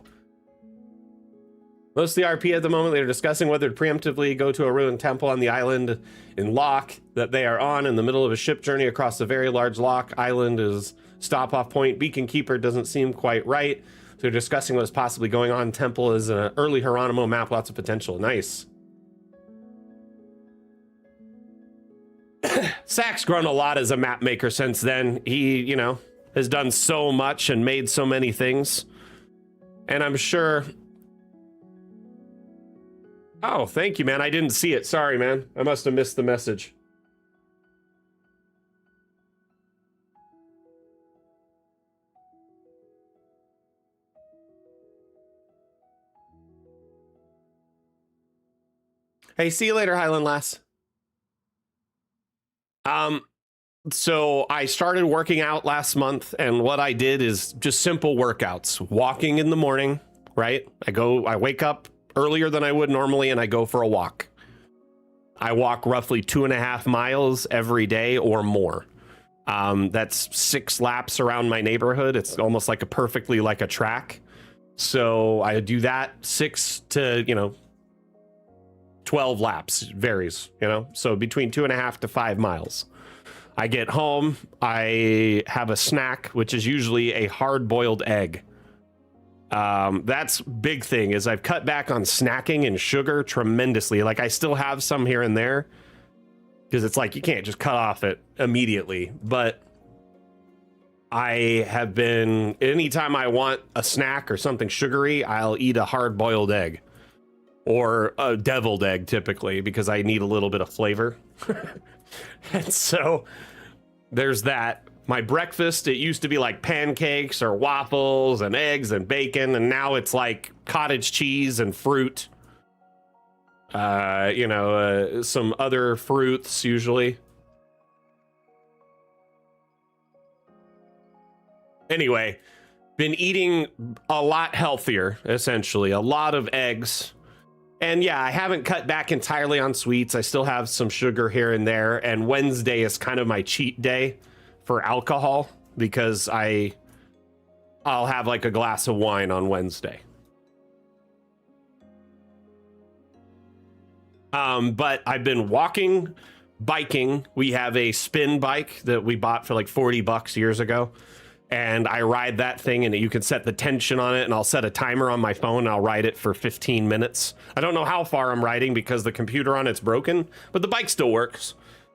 A: Most of the RP at the moment, they're discussing whether to preemptively go to a ruined temple on the island in Loch that they are on in the middle of a ship journey across a very large loch. Island is stop-off point. Beacon Keeper doesn't seem quite right. So they're discussing what's possibly going on. Temple is an early Geronimo map, lots of potential. Nice. Sack's grown a lot as a map maker since then. He, you know, has done so much and made so many things. And I'm sure... Oh, thank you, man. I didn't see it. Sorry, man. I must have missed the message. Hey, see you later, Highland Lass. So I started working out last month, and what I did is just simple workouts. Walking in the morning, right? I wake up earlier than I would normally, and I go for a walk. I walk roughly 2.5 miles every day or more. That's 6 laps around my neighborhood. It's almost like perfectly like a track. So I do that 6 to, 12 laps, varies, so between 2.5 to 5 miles. I get home, I have a snack, which is usually a hard-boiled egg. That's big thing is I've cut back on snacking and sugar tremendously. Like I still have some here and there because it's like you can't just cut off it immediately. But I have been, anytime I want a snack or something sugary, I'll eat a hard-boiled egg or a deviled egg typically because I need a little bit of flavor. And so there's that. My breakfast, it used to be like pancakes or waffles and eggs and bacon, and now it's like cottage cheese and fruit. Some other fruits usually. Anyway, been eating a lot healthier, essentially. A lot of eggs. And yeah, I haven't cut back entirely on sweets. I still have some sugar here and there. And Wednesday is kind of my cheat day for alcohol because I'll have like a glass of wine on Wednesday. But I've been walking, biking. We have a spin bike that we bought for like $40 years ago. And I ride that thing, and you can set the tension on it, and I'll set a timer on my phone, and I'll ride it for 15 minutes. I don't know how far I'm riding because the computer on it's broken, but the bike still works.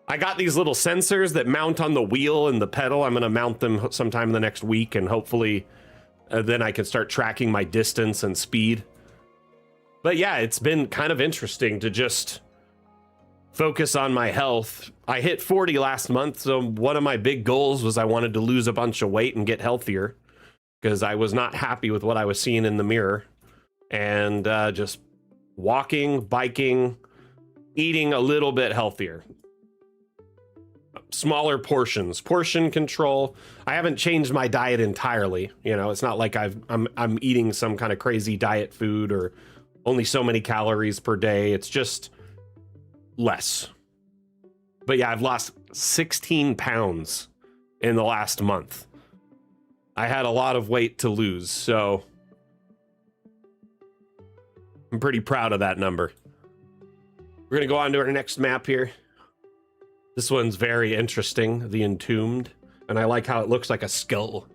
A: I got these little sensors that mount on the wheel and the pedal. I'm going to mount them sometime in the next week, and hopefully then I can start tracking my distance and speed. But yeah, it's been kind of interesting to just focus on my health. I hit 40 last month, so one of my big goals was I wanted to lose a bunch of weight and get healthier because I was not happy with what I was seeing in the mirror. And just walking, biking, eating a little bit healthier. Smaller portions, portion control. I haven't changed my diet entirely. It's not like I'm eating some kind of crazy diet food or only so many calories per day. It's just less. But yeah, I've lost 16 pounds in the last month. I had a lot of weight to lose, so I'm pretty proud of that number. We're gonna go on to our next map here. This one's very interesting, the Entombed, and I like how it looks like a skull.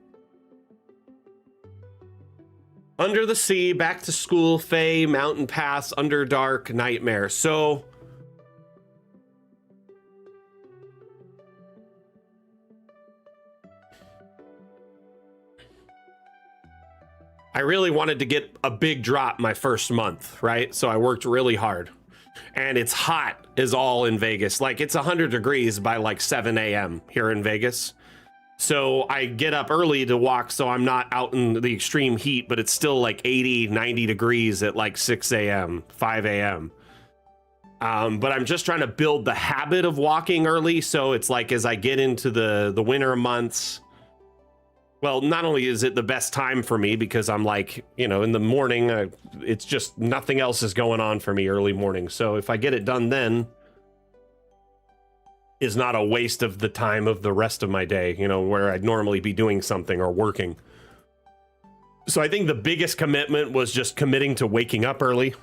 A: Under the Sea, Back to School, Fae, Mountain Pass, Underdark, Nightmare. So I really wanted to get a big drop my first month, right? So I worked really hard. And it's hot as all in Vegas. Like it's 100 degrees by like 7 a.m. here in Vegas. So I get up early to walk so I'm not out in the extreme heat, but it's still like 80, 90 degrees at like 6 a.m., 5 a.m. But I'm just trying to build the habit of walking early. So it's like as I get into the winter months, well, not only is it the best time for me because I'm like, you know, in the morning, it's just nothing else is going on for me early morning. So if I get it done then, is not a waste of the time of the rest of my day, you know, where I'd normally be doing something or working. So I think the biggest commitment was just committing to waking up early.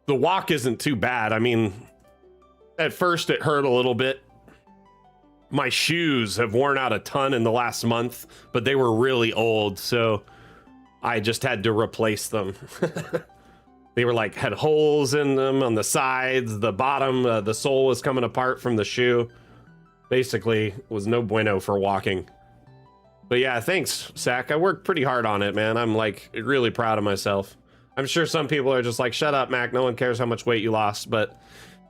A: The walk isn't too bad. I mean, at first it hurt a little bit. My shoes have worn out a ton in the last month, but they were really old, so I just had to replace them. They were like, had holes in them on the sides, the bottom, the sole was coming apart from the shoe. Basically, was no bueno for walking. But yeah, thanks, Zach. I worked pretty hard on it, man. I'm like really proud of myself. I'm sure some people are just like, shut up, Mac. No one cares how much weight you lost, but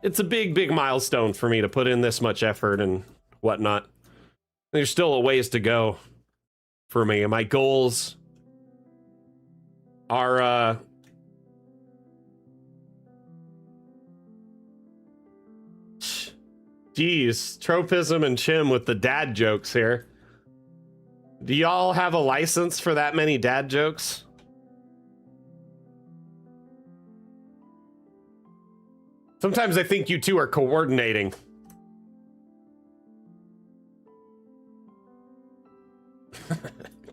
A: it's a big, big milestone for me to put in this much effort and whatnot. There's still a ways to go for me. And my goals are, geez, Tropism and Chim with the dad jokes here. Do y'all have a license for that many dad jokes? Sometimes I think you two are coordinating.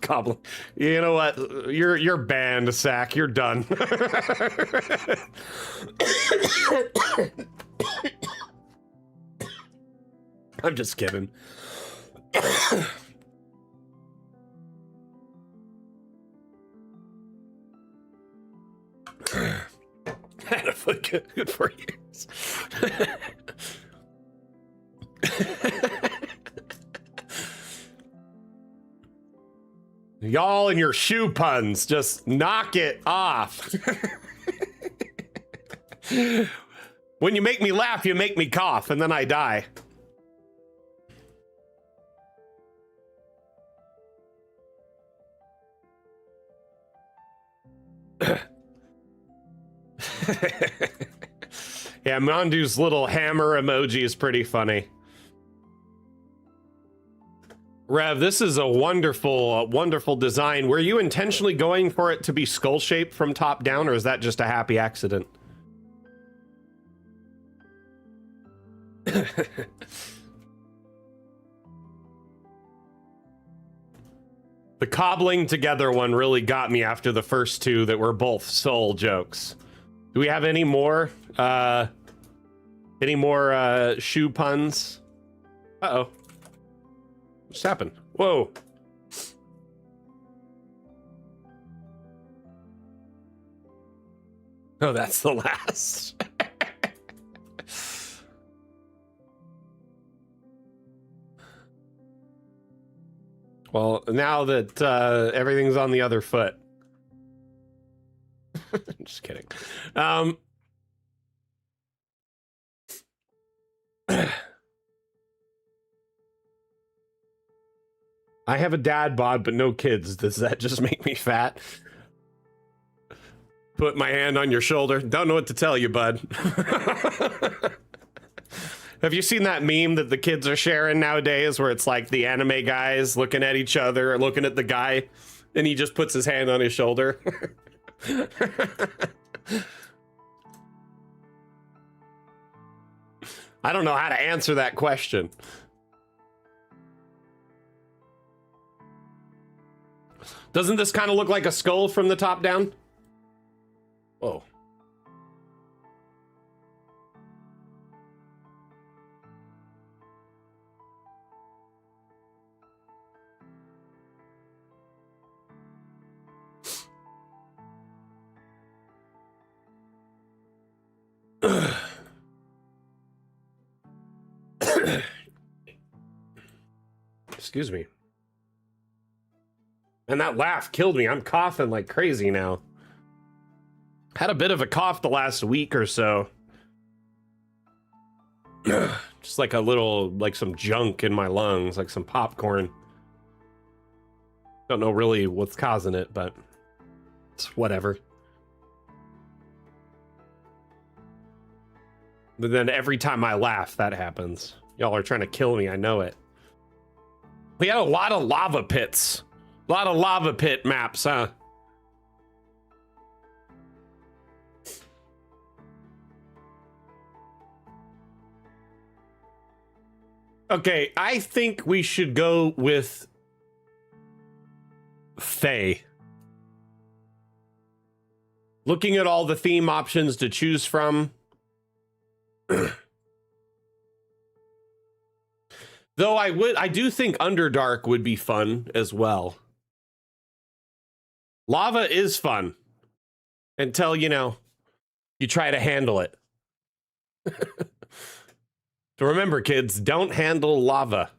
A: Goblin. You know what? You're banned, Sack. You're done. I'm just kidding. Had a foot good for years. Y'all and your shoe puns, just knock it off. When you make me laugh, you make me cough, and then I die. Yeah, Mondu's little hammer emoji is pretty funny. Rev, this is a wonderful, wonderful design. Were you intentionally going for it to be skull-shaped from top down, or is that just a happy accident? The cobbling together one really got me after the first two that were both soul jokes. Do we have any more? Any more shoe puns? Uh-oh. What's happened? Whoa. Oh, that's the last. Well, now that everything's on the other foot. Just kidding. I have a dad bod, but no kids. Does that just make me fat? Put my hand on your shoulder. Don't know what to tell you, bud. Have you seen that meme that the kids are sharing nowadays where it's like the anime guys looking at each other, looking at the guy, and he just puts his hand on his shoulder? I don't know how to answer that question. Doesn't this kind of look like a skull from the top down? Whoa. Excuse me. And that laugh killed me. I'm coughing like crazy now. Had a bit of a cough the last week or so. Just like a little, like some junk in my lungs, like some popcorn. Don't know really what's causing it, but it's whatever. But then every time I laugh, that happens. Y'all are trying to kill me, I know it. We had a lot of lava pits. A lot of lava pit maps, huh? Okay, I think we should go with Fae. Looking at all the theme options to choose from. Though I do think Underdark would be fun as well. Lava is fun. Until, you know, you try to handle it. So remember, kids, don't handle lava.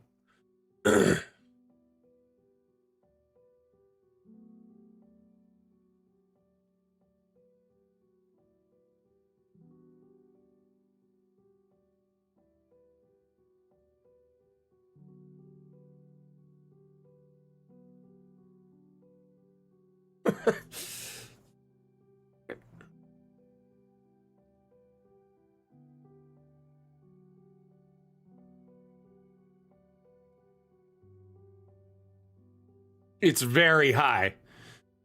A: It's very high.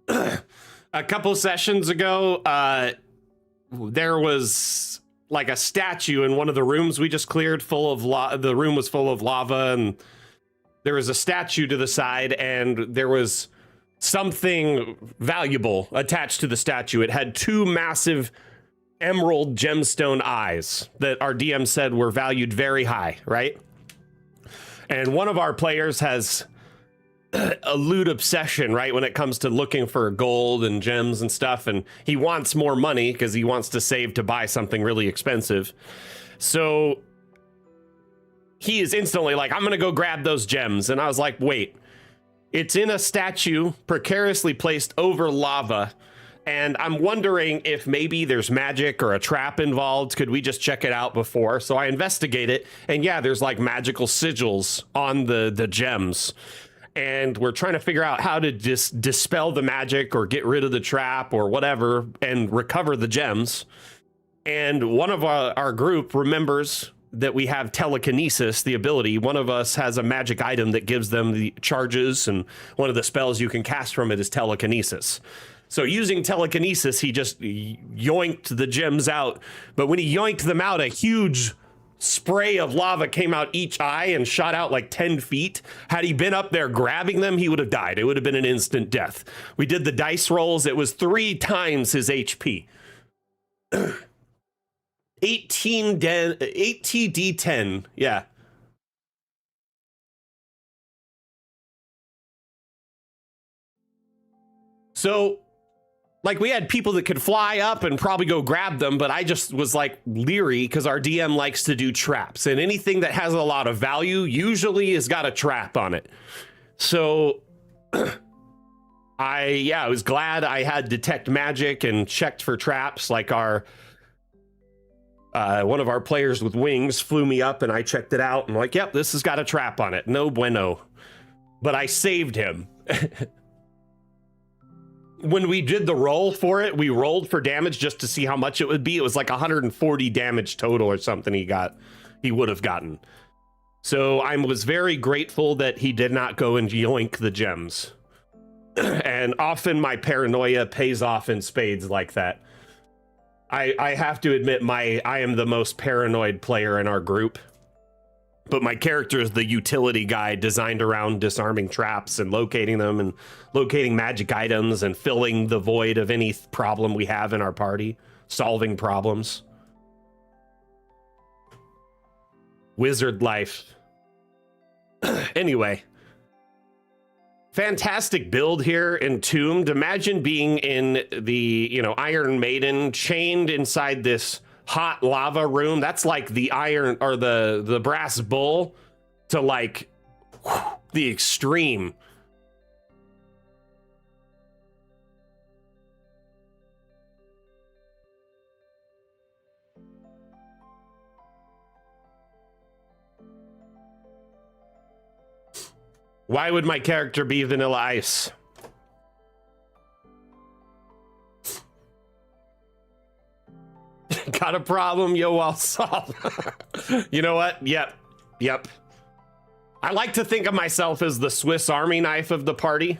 A: A couple sessions ago, there was like a statue in one of the rooms we just cleared full of the room was full of lava, and there was a statue to the side, and there was something valuable attached to the statue. It had two massive emerald gemstone eyes that our DM said were valued very high, right? And one of our players has a loot obsession, right, when it comes to looking for gold and gems and stuff, and he wants more money because he wants to save to buy something really expensive. So he is instantly like, I'm gonna go grab those gems. And I was like, wait, it's in a statue precariously placed over lava, and I'm wondering if maybe there's magic or a trap involved. Could we just check it out before? So I investigate it, and yeah, there's like magical sigils on the gems. And we're trying to figure out how to dispel the magic or get rid of the trap or whatever and recover the gems. And one of our group remembers that we have telekinesis, the ability. One of us has a magic item that gives them the charges, and one of the spells you can cast from it is telekinesis. So using telekinesis, he just yoinked the gems out. But when he yoinked them out, a huge spray of lava came out each eye and shot out like 10 feet. Had he been up there grabbing them, he would have died. It would have been an instant death. We did the dice rolls. It was 3 times his HP. 18 d10. Yeah. So, like, we had people that could fly up and probably go grab them, but I just was like leery because our DM likes to do traps, and anything that has a lot of value usually has got a trap on it. So I was glad I had detect magic and checked for traps. Like our one of our players with wings flew me up, and I checked it out and like, yep, this has got a trap on it. No bueno. But I saved him. When we did the roll for it, we rolled for damage just to see how much it would be. It was like 140 damage total or something he would have gotten. So I was very grateful that he did not go and yoink the gems. And often my paranoia pays off in spades like that. I have to admit, I am the most paranoid player in our group. But my character is the utility guy designed around disarming traps and locating them and locating magic items and filling the void of any problem we have in our party, solving problems. Wizard life. Anyway. Fantastic build here, Entombed. Imagine being in the, Iron Maiden, chained inside this hot lava room. That's like the iron or the brass bull to like the extreme. Why would my character be Vanilla Ice? Got a problem? Yo, I'll solve. You know what? Yep. I like to think of myself as the Swiss Army knife of the party.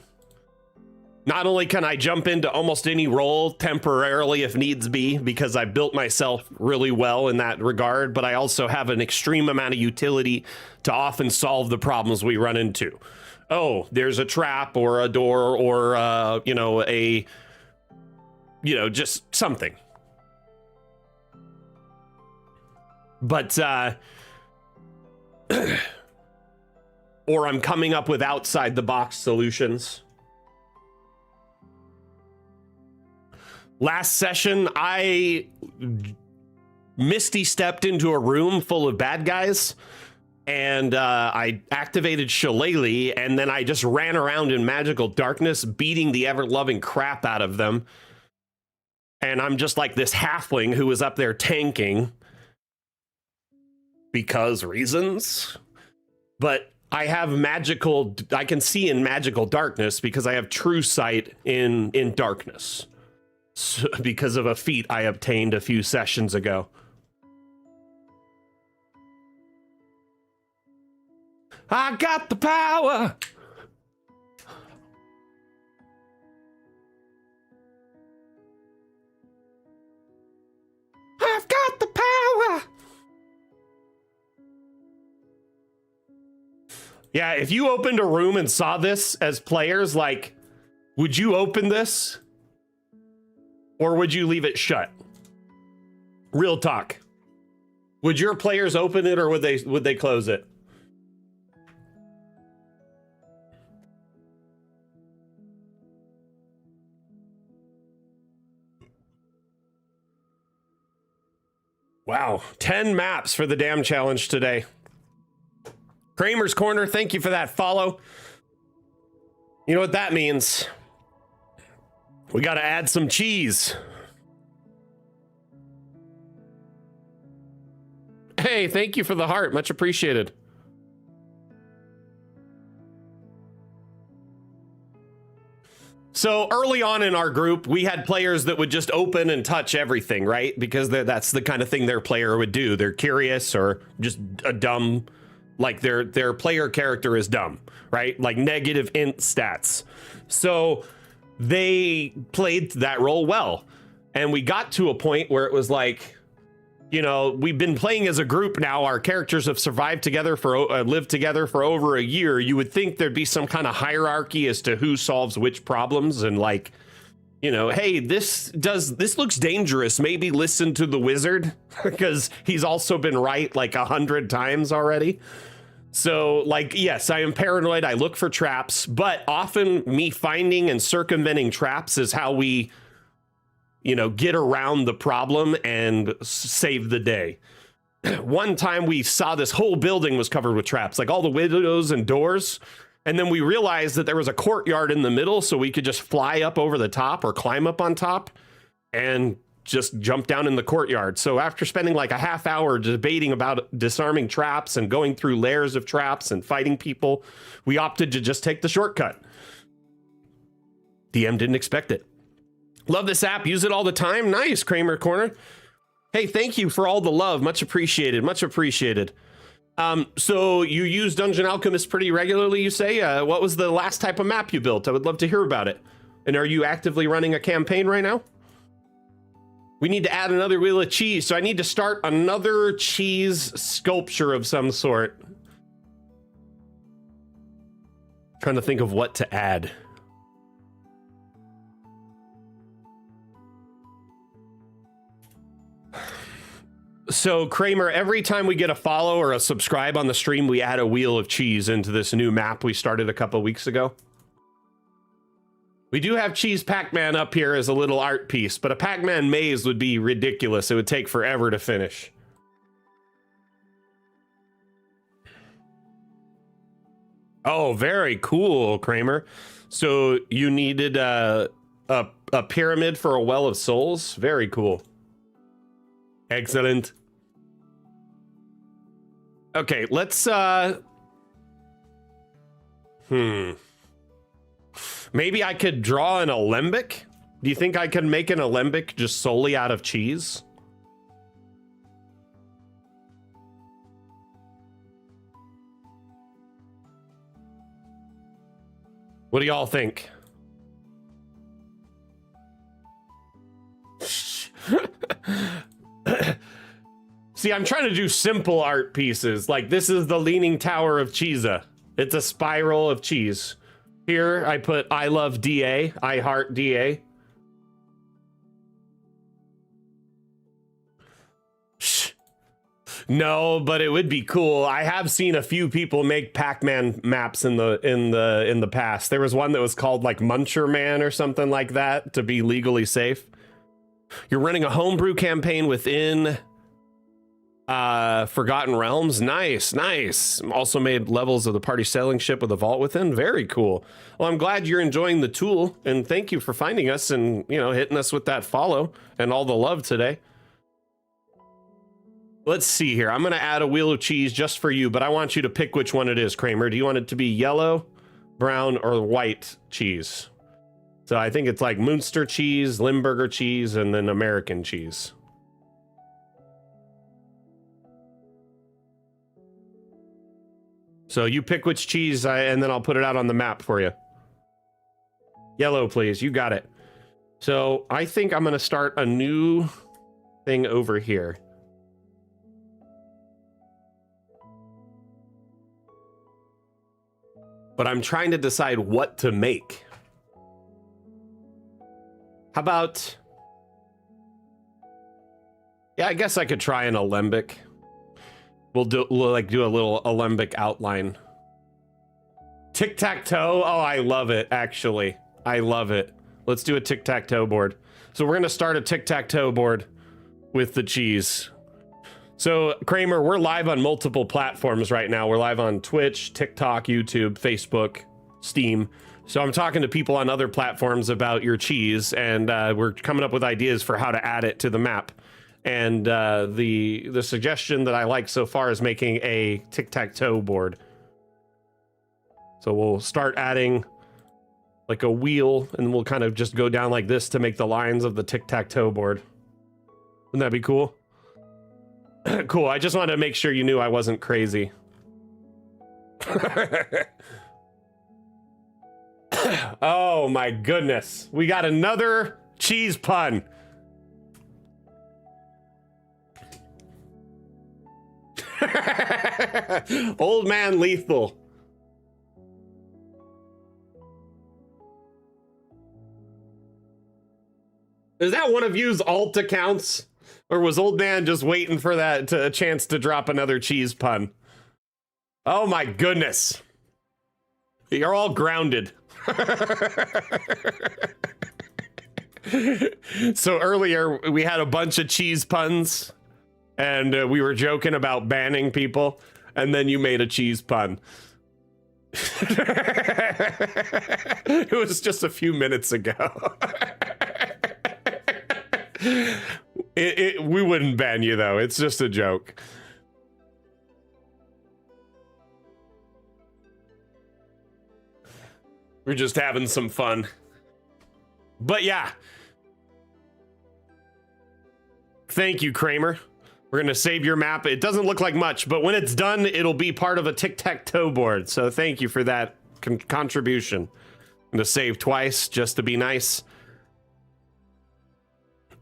A: Not only can I jump into almost any role temporarily if needs be, because I built myself really well in that regard, but I also have an extreme amount of utility to often solve the problems we run into. Oh, there's a trap or a door or, just something. But, or I'm coming up with outside the box solutions. Last session, I misty stepped into a room full of bad guys, and I activated Shillelagh, and then I just ran around in magical darkness, beating the ever-loving crap out of them. And I'm just like this halfling who was up there tanking. Because reasons. But I have I can see in magical darkness because I have true sight in darkness. So, because of a feat I obtained a few sessions ago. I got the power. I've got the power. Yeah, if you opened a room and saw this as players, like, would you open this? Or would you leave it shut? Real talk. Would your players open it or would they close it? Wow, 10 maps for the damn challenge today. Kramer's Corner, thank you for that follow. You know what that means? We got to add some cheese. Hey, thank you for the heart. Much appreciated. So early on in our group, we had players that would just open and touch everything, right? Because that's the kind of thing their player would do. They're curious or just a dumb, like their player character is dumb, right? Like negative int stats. So they played that role well. And we got to a point where it was like, you know, we've been playing as a group now. Our characters have survived together lived together for over a year. You would think there'd be some kind of hierarchy as to who solves which problems and like, you know, hey, this looks dangerous. Maybe listen to the wizard because he's also been right like 100 times already. So like, yes, I am paranoid. I look for traps, but often me finding and circumventing traps is how we, you know, get around the problem and save the day. One time we saw this whole building was covered with traps, like all the windows and doors. And then we realized that there was a courtyard in the middle, so we could just fly up over the top or climb up on top and just jump down in the courtyard. So after spending like a half hour debating about disarming traps and going through layers of traps and fighting people, we opted to just take the shortcut. DM didn't expect it. Love this app. Use it all the time. Nice, Kramer Corner. Hey, thank you for all the love. Much appreciated. Much appreciated. So you use Dungeon Alchemist pretty regularly, you say? What was the last type of map you built? I would love to hear about it. And are you actively running a campaign right now? We need to add another wheel of cheese. So I need to start another cheese sculpture of some sort. Trying to think of what to add. So Kramer, every time we get a follow or a subscribe on the stream, we add a wheel of cheese into this new map we started a couple weeks ago. We do have Cheese Pac-Man up here as a little art piece, but a Pac-Man maze would be ridiculous. It would take forever to finish. Oh, very cool, Kramer. So you needed a pyramid for a well of souls? Very cool. Excellent. Okay, let's Hmm. Maybe I could draw an alembic? Do you think I could make an alembic just solely out of cheese? What do y'all think? See, I'm trying to do simple art pieces. Like, this is the Leaning Tower of Cheesa. It's a spiral of cheese. Here, I put I love DA, I heart DA. Shh. No, but it would be cool. I have seen a few people make Pac-Man maps in the past. There was one that was called like Muncher Man or something like that to be legally safe. You're running a homebrew campaign within Forgotten Realms. Nice, nice. Also made levels of the party sailing ship with a vault within. Very cool. Well, I'm glad you're enjoying the tool, and thank you for finding us and, you know, hitting us with that follow and all the love today. Let's see here. I'm going to add a wheel of cheese just for you, but I want you to pick which one it is, Kramer. Do you want it to be yellow, brown, or white cheese? So I think it's like Munster cheese, Limburger cheese, and then American cheese. So you pick which cheese, and then I'll put it out on the map for you. Yellow, please. You got it. So I think I'm going to start a new thing over here. But I'm trying to decide what to make. How about... Yeah, I guess I could try an alembic. We'll do a little alembic outline. Tic-tac-toe. Oh, I love it, actually. I love it. Let's do a tic-tac-toe board. So we're going to start a tic-tac-toe board with the cheese. So, Kramer, we're live on multiple platforms right now. We're live on Twitch, TikTok, YouTube, Facebook, Steam. So I'm talking to people on other platforms about your cheese, and we're coming up with ideas for how to add it to the map. And the suggestion that I like so far is making a tic-tac-toe board. So we'll start adding like a wheel, and we'll kind of just go down like this to make the lines of the tic-tac-toe board. Wouldn't that be cool? Cool. I just wanted to make sure you knew I wasn't crazy. Oh my goodness. We got another cheese pun. Old man lethal. Is that one of you's alt accounts? Or was old man just waiting for that a chance to drop another cheese pun? Oh my goodness. You're all grounded. So earlier we had a bunch of cheese puns and we were joking about banning people, and then you made a cheese pun. It was just a few minutes ago. We wouldn't ban you, though. It's just a joke. We're just having some fun. But yeah. Thank you, Kramer. We're going to save your map. It doesn't look like much, but when it's done, it'll be part of a tic-tac-toe board. So thank you for that contribution. I'm going to save twice just to be nice.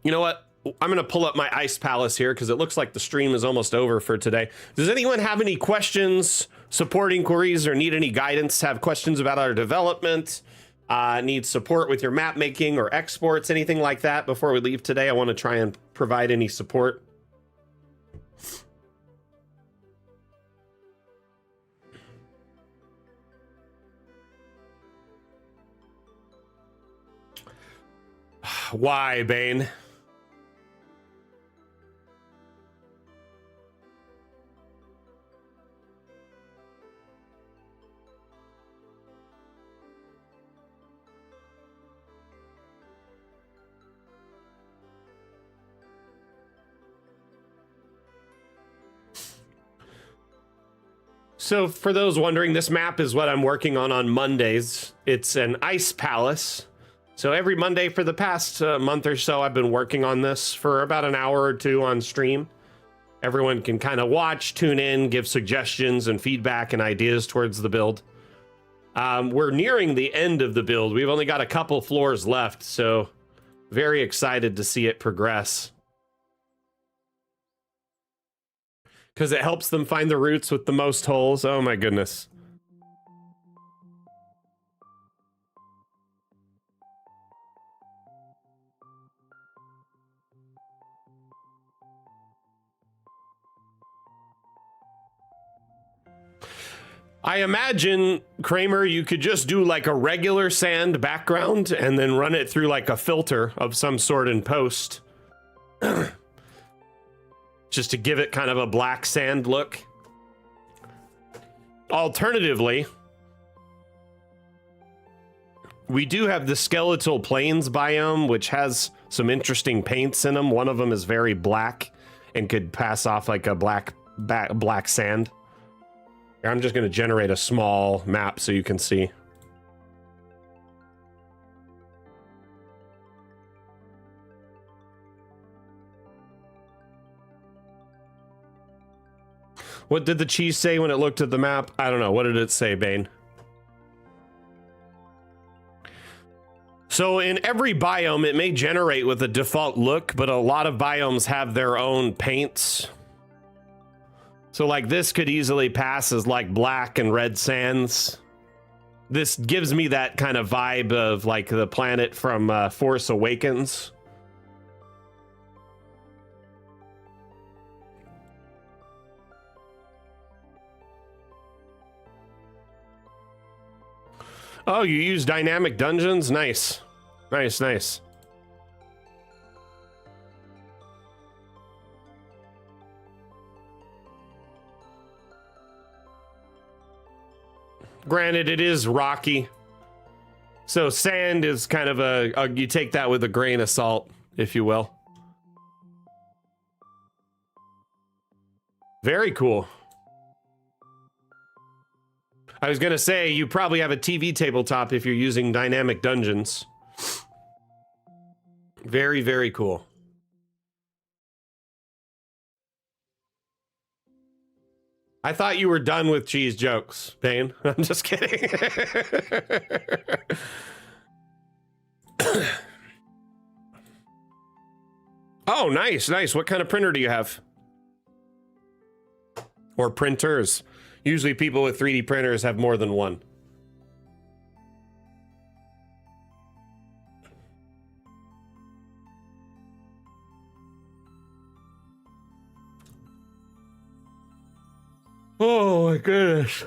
A: You know what? I'm going to pull up my Ice Palace here because it looks like the stream is almost over for today. Does anyone have any questions, support inquiries, or need any guidance? Have questions about our development? Need support with your map making or exports, anything like that? Before we leave today, I want to try and provide any support. Why, Bane? So for those wondering, this map is what I'm working on Mondays. It's an ice palace. So every Monday for the past month or so, I've been working on this for about an hour or two on stream. Everyone can kind of watch, tune in, give suggestions and feedback and ideas towards the build. We're nearing the end of the build. We've only got a couple floors left, so very excited to see it progress. Because it helps them find the routes with the most holes. Oh my goodness. I imagine, Kramer, you could just do like a regular sand background and then run it through like a filter of some sort in post. Just to give it kind of a black sand look. Alternatively, we do have the skeletal plains biome, which has some interesting paints in them. One of them is very black and could pass off like a black sand. I'm just going to generate a small map so you can see. What did the cheese say when it looked at the map? I don't know. What did it say, Bane? So in every biome, it may generate with a default look, but a lot of biomes have their own paints. So like this could easily pass as like black and red sands. This gives me that kind of vibe of like the planet from Force Awakens. Oh, you use dynamic dungeons? Nice. Nice, nice. Granted, it is rocky. So sand is kind of you take that with a grain of salt, if you will. Very cool. I was going to say, you probably have a TV tabletop if you're using dynamic dungeons. Very, very cool. I thought you were done with cheese jokes, Payne. I'm just kidding. Oh, nice, nice. What kind of printer do you have? Or printers? Usually people with 3D printers have more than one. Oh my goodness.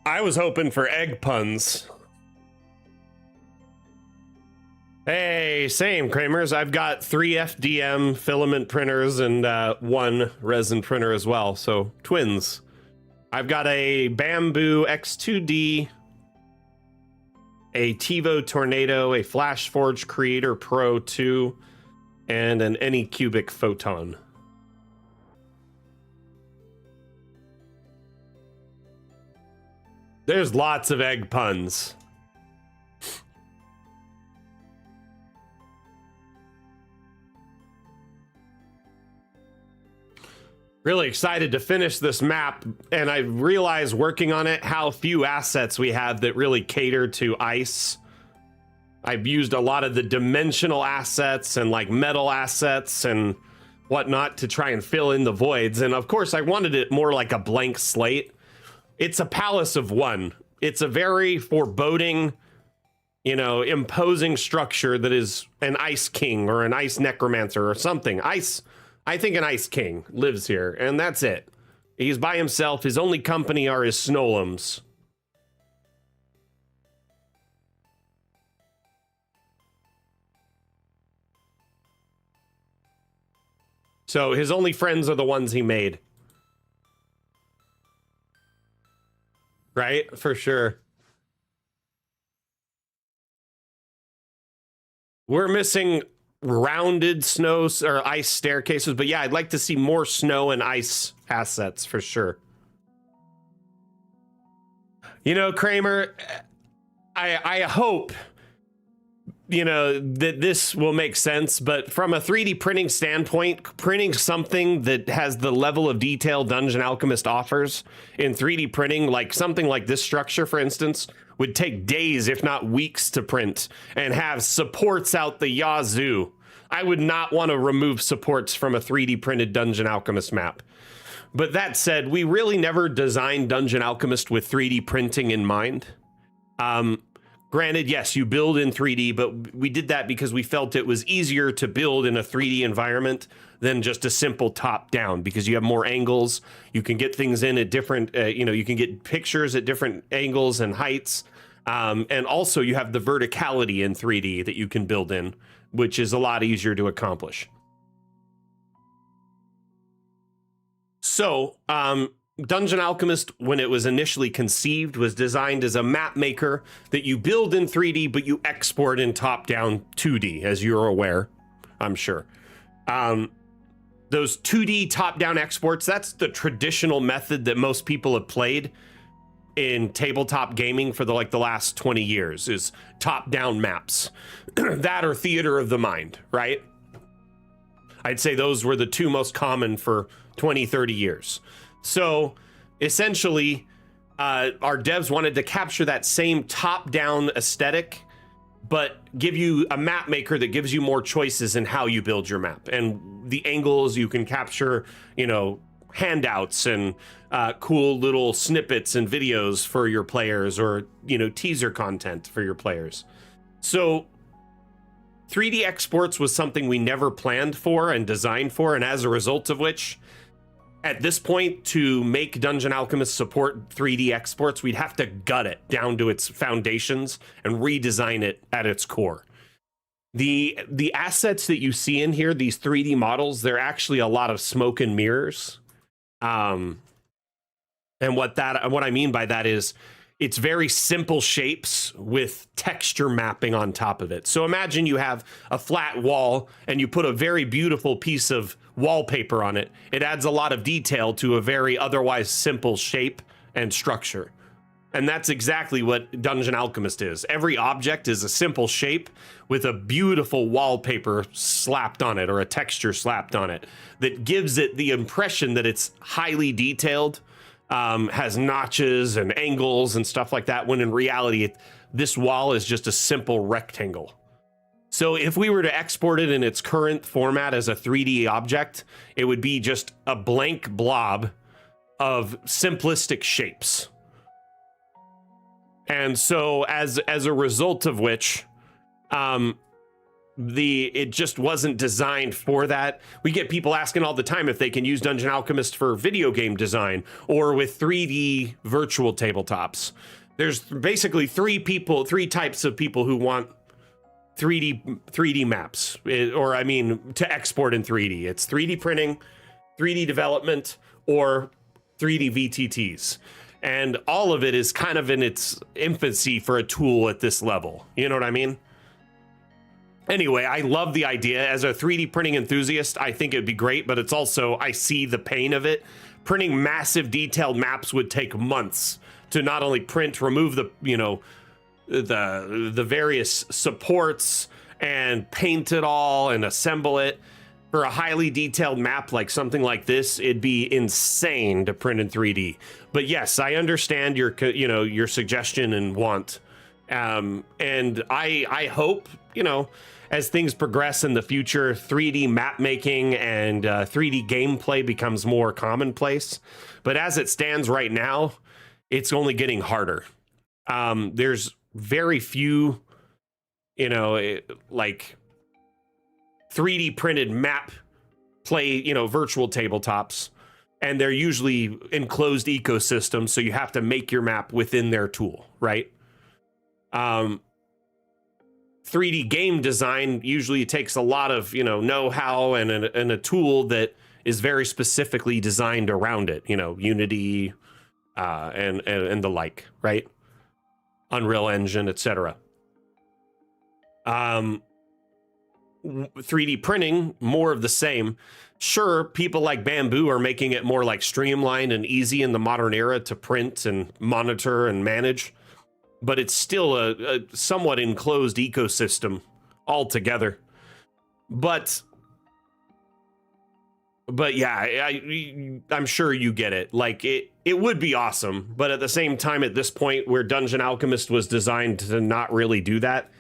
A: I was hoping for egg puns. Hey, same, Kramers. I've got 3 FDM filament printers and 1 resin printer as well, so twins. I've got a Bamboo X2D, a TiVo Tornado, a FlashForge Creator Pro 2, and an Anycubic Photon. There's lots of egg puns. Really excited to finish this map, and I realized working on it how few assets we have that really cater to ice. I've used a lot of the dimensional assets and like metal assets and whatnot to try and fill in the voids, and of course I wanted it more like a blank slate. It's a palace of one. It's a very foreboding, you know, imposing structure that is an ice king or an ice necromancer or something. I think an ice king lives here, and that's it. He's by himself. His only company are his snowlums. So his only friends are the ones he made. Right? For sure. We're missing rounded snow or ice staircases, but yeah, I'd like to see more snow and ice assets for sure. You know, Kramer, I hope, you know, that this will make sense, but from a 3D printing standpoint, printing something that has the level of detail Dungeon Alchemist offers in 3D printing, like something like this structure, for instance, would take days, if not weeks, to print and have supports out the yazoo. I would not want to remove supports from a 3D printed Dungeon Alchemist map. But that said, we really never designed Dungeon Alchemist with 3D printing in mind. Granted, yes, you build in 3D, but we did that because we felt it was easier to build in a 3D environment than just a simple top-down, because you have more angles. You can get things in at different, you can get pictures at different angles and heights. And also you have the verticality in 3D that you can build in, which is a lot easier to accomplish. So, Dungeon Alchemist, when it was initially conceived, was designed as a map maker that you build in 3D, but you export in top-down 2D, as you're aware, I'm sure. Those 2D top-down exports, that's the traditional method that most people have played in tabletop gaming for the last 20 years, is top-down maps. That or Theater of the Mind, right? I'd say those were the two most common for 20, 30 years. So essentially, our devs wanted to capture that same top-down aesthetic, but give you a map maker that gives you more choices in how you build your map. And the angles you can capture, handouts and cool little snippets and videos for your players, or, teaser content for your players. So 3D exports was something we never planned for and designed for, and as a result of which, at this point, to make Dungeon Alchemist support 3D exports, we'd have to gut it down to its foundations and redesign it at its core. The assets that you see in here, these 3D models, they're actually a lot of smoke and mirrors. And what I mean by that is, it's very simple shapes with texture mapping on top of it. So imagine you have a flat wall and you put a very beautiful piece of wallpaper on it. It adds a lot of detail to a very otherwise simple shape and structure. And that's exactly what Dungeon Alchemist is. Every object is a simple shape with a beautiful wallpaper slapped on it, or a texture slapped on it, that gives it the impression that it's highly detailed, has notches and angles and stuff like that, when in reality, this wall is just a simple rectangle. So if we were to export it in its current format as a 3D object, it would be just a blank blob of simplistic shapes. And so as a result of which, it just wasn't designed for that. We get people asking all the time if they can use Dungeon Alchemist for video game design or with 3D virtual tabletops. There's basically three types of people who want 3D maps, to export in 3D. It's 3D printing, 3D development, or 3D VTTs. And all of it is kind of in its infancy for a tool at this level. You know what I mean? Anyway, I love the idea. As a 3D printing enthusiast, I think it'd be great, but it's also, I see the pain of it. Printing massive detailed maps would take months to not only print, remove the various supports and paint it all and assemble it. For a highly detailed map like something like this, it'd be insane to print in 3D. But yes, I understand your suggestion and want. And I hope, as things progress in the future, 3D map making and 3D gameplay becomes more commonplace. But as it stands right now, it's only getting harder. There's very few, 3D printed map virtual tabletops, and they're usually enclosed ecosystems, so you have to make your map within their tool, right? 3D game design usually takes a lot of know-how and a tool that is very specifically designed around it, Unity and the like, right? Unreal Engine, etc. 3D printing, more of the same. Sure, people like Bamboo are making it more like streamlined and easy in the modern era to print and monitor and manage, but it's still a somewhat enclosed ecosystem altogether. But yeah, I'm sure you get it. Like it would be awesome, but at the same time, at this point where Dungeon Alchemist was designed to not really do that,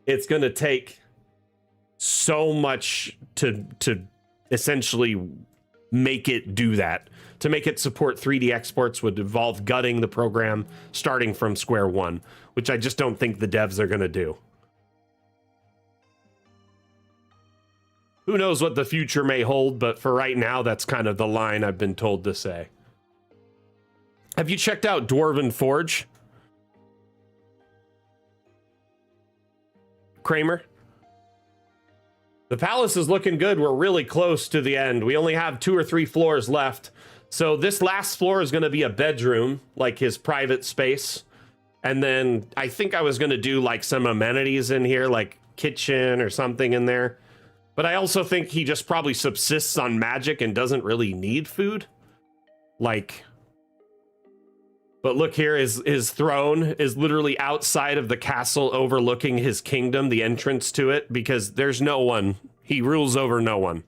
A: it's going to take so much to essentially make it do that. To make it support 3D exports would involve gutting the program starting from square one, which I just don't think the devs are going to do. Who knows what the future may hold, but for right now, that's kind of the line I've been told to say. Have you checked out Dwarven Forge? Kramer? The palace is looking good. We're really close to the end. We only have 2 or 3 floors left. So this last floor is going to be a bedroom, like his private space. And then I think I was going to do like some amenities in here, like kitchen or something in there. But I also think he just probably subsists on magic and doesn't really need food. Like, but look here, his throne is literally outside of the castle overlooking his kingdom, the entrance to it, because there's no one. He rules over no one.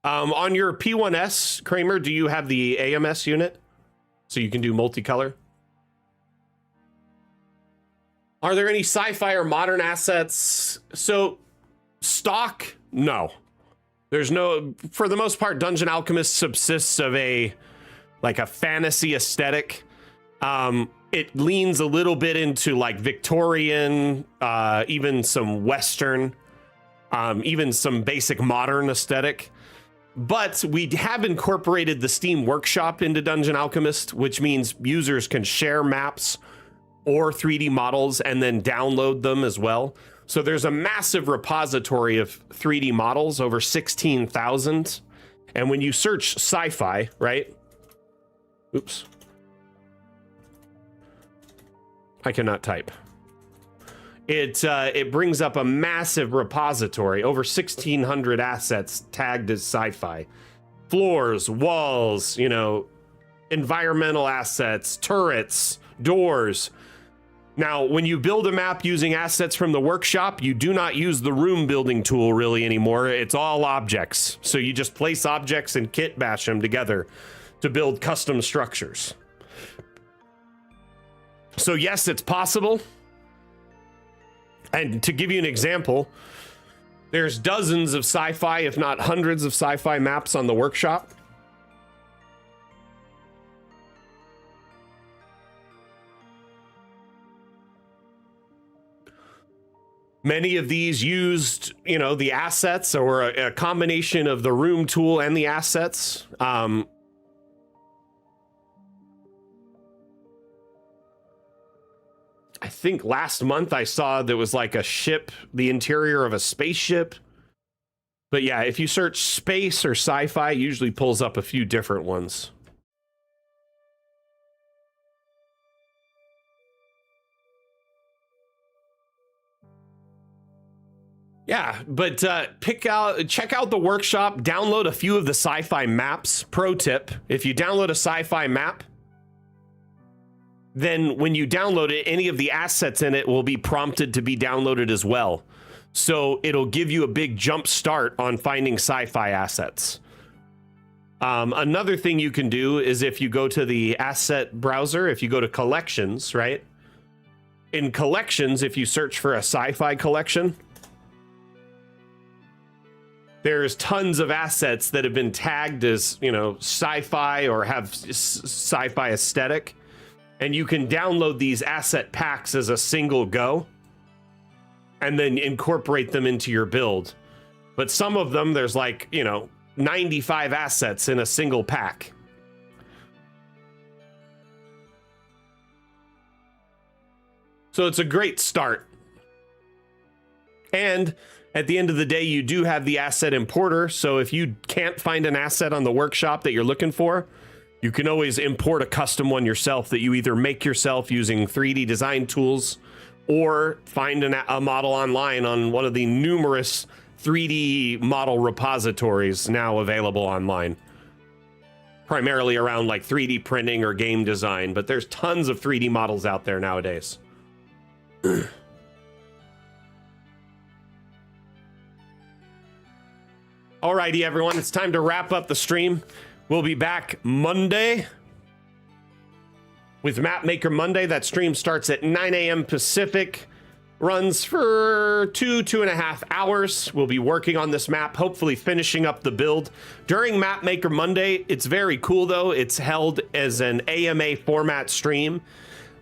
A: On your P1S, Kramer, do you have the AMS unit? So you can do multicolor? Are there any sci-fi or modern assets? So, stock? No. There's no, for the most part, Dungeon Alchemist subsists of a fantasy aesthetic. It leans a little bit into like Victorian, even some Western, even some basic modern aesthetic. But we have incorporated the Steam Workshop into Dungeon Alchemist, which means users can share maps or 3D models and then download them as well. So there's a massive repository of 3D models, over 16,000. And when you search sci-fi, right? Oops. I cannot type. It brings up a massive repository, over 1,600 assets tagged as sci-fi. Floors, walls, you know, environmental assets, turrets, doors. Now, when you build a map using assets from the workshop, you do not use the room building tool really anymore. It's all objects. So you just place objects and kit bash them together to build custom structures. So yes, it's possible. And to give you an example, there's dozens of sci-fi, if not hundreds of sci-fi maps on the workshop. Many of these used, you know, the assets or a combination of the room tool and the assets. I think last month I saw there was like a ship, the interior of a spaceship. But yeah, if you search space or sci-fi, it usually pulls up a few different ones. Yeah, but check out the workshop, download a few of the sci-fi maps. Pro tip, if you download a sci-fi map, then when you download it, any of the assets in it will be prompted to be downloaded as well. So it'll give you a big jump start on finding sci-fi assets. Another thing you can do is if you go to the asset browser, if you go to collections, right? In collections, if you search for a sci-fi collection, there's tons of assets that have been tagged as, you know, sci-fi or have sci-fi aesthetic. And you can download these asset packs as a single go and then incorporate them into your build. But some of them, there's like, you know, 95 assets in a single pack. So it's a great start. And at the end of the day, you do have the asset importer. So if you can't find an asset on the workshop that you're looking for, you can always import a custom one yourself that you either make yourself using 3D design tools or find a model online on one of the numerous 3D model repositories now available online. Primarily around like 3D printing or game design, but there's tons of 3D models out there nowadays. Alrighty, everyone, it's time to wrap up the stream. We'll be back Monday with Mapmaker Monday. That stream starts at 9 a.m. Pacific, runs for 2.5 hours. We'll be working on this map, hopefully finishing up the build. During Mapmaker Monday, it's very cool though. It's held as an AMA format stream,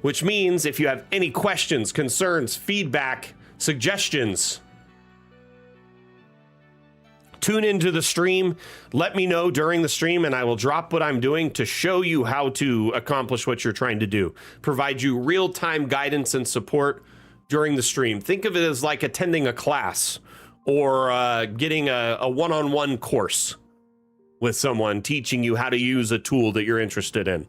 A: which means if you have any questions, concerns, feedback, suggestions, tune into the stream. Let me know during the stream and I will drop what I'm doing to show you how to accomplish what you're trying to do. Provide you real-time guidance and support during the stream. Think of it as like attending a class or getting a one-on-one course with someone teaching you how to use a tool that you're interested in.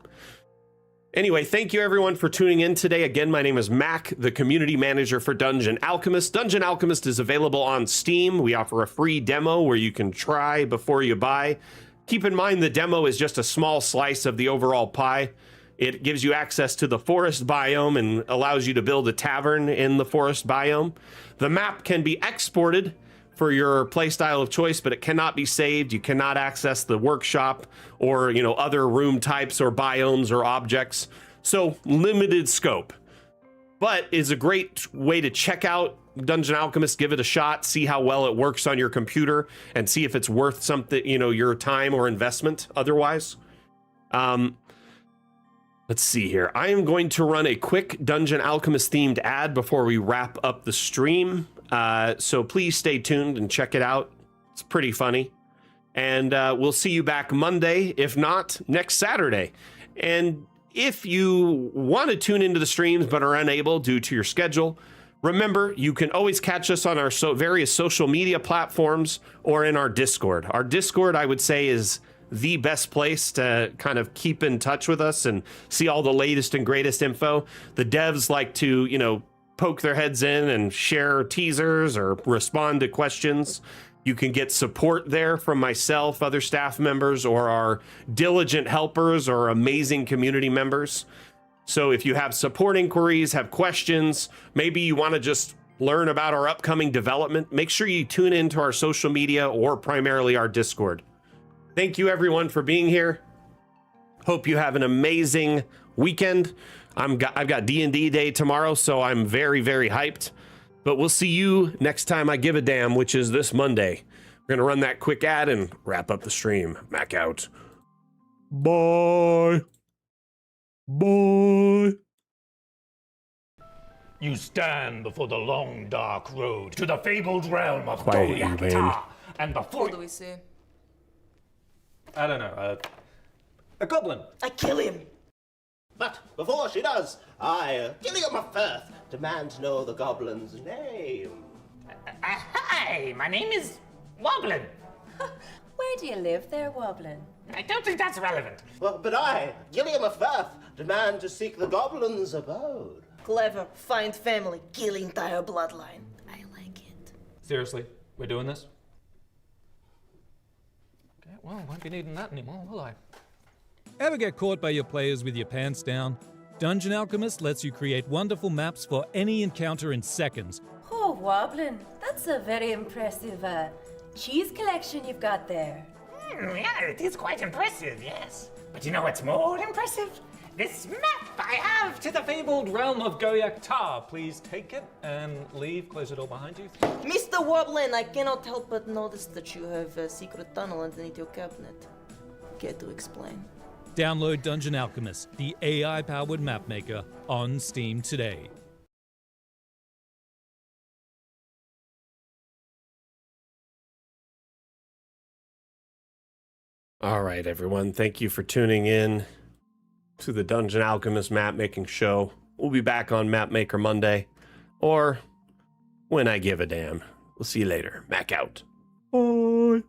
A: Anyway, thank you everyone for tuning in today. Again, my name is Mac, the community manager for Dungeon Alchemist. Dungeon Alchemist is available on Steam. We offer a free demo where you can try before you buy. Keep in mind the demo is just a small slice of the overall pie. It gives you access to the forest biome and allows you to build a tavern in the forest biome. The map can be exported for your playstyle of choice, but it cannot be saved. You cannot access the workshop or, you know, other room types or biomes or objects. So limited scope, but is a great way to check out Dungeon Alchemist, give it a shot, see how well it works on your computer and see if it's worth something, you know, your time or investment otherwise. Let's see here. I am going to run a quick Dungeon Alchemist themed ad before we wrap up the stream. So please stay tuned and check it out. It's pretty funny. And we'll see you back Monday, if not next Saturday. And if you want to tune into the streams but are unable due to your schedule, remember, you can always catch us on our various social media platforms or in our Discord. Our Discord, I would say, is the best place to kind of keep in touch with us and see all the latest and greatest info. The devs like to, you know, poke their heads in and share teasers or respond to questions. You can get support there from myself, other staff members, or our diligent helpers or amazing community members. So if you have support inquiries, have questions, maybe you want to just learn about our upcoming development, make sure you tune into our social media or primarily our Discord. Thank you everyone for being here. Hope you have an amazing weekend. I've got D&D day tomorrow, so I'm very, very hyped. But we'll see you next time I give a damn, which is this Monday. We're gonna run that quick ad and wrap up the stream. Mac out. Bye. Bye.
B: You stand before the long, dark road to the fabled realm of
A: Quiet, you man.
B: and before
C: What do we see?
B: I don't know, a goblin.
C: I kill him.
D: But before she does, I, Gilliam of Firth, demand to know the goblin's name.
E: Hi, my name is Woblin.
F: Where do you live there, Woblin?
E: I don't think that's relevant.
D: Well, but I, Gilliam of Firth, demand to seek the goblin's abode.
C: Clever. Find family. Kill entire bloodline. I like it.
B: Seriously, we're doing this? Okay, well, won't be needing that anymore, will I?
G: Ever get caught by your players with your pants down? Dungeon Alchemist lets you create wonderful maps for any encounter in seconds.
F: Oh, Woblin, that's a very impressive cheese collection you've got there.
E: Yeah, it is quite impressive, yes. But you know what's more impressive? This map I have
B: To the fabled realm of Goyak-Ta. Please take it and leave. Close the door behind you.
C: Mr. Woblin, I cannot help but notice that you have a secret tunnel underneath your cabinet. Care to explain?
G: Download Dungeon Alchemist, the AI-powered map maker, on Steam today.
A: All right, everyone. Thank you for tuning in to the Dungeon Alchemist map making show. We'll be back on Mapmaker Monday, or when I give a damn. We'll see you later. Mac out. Bye.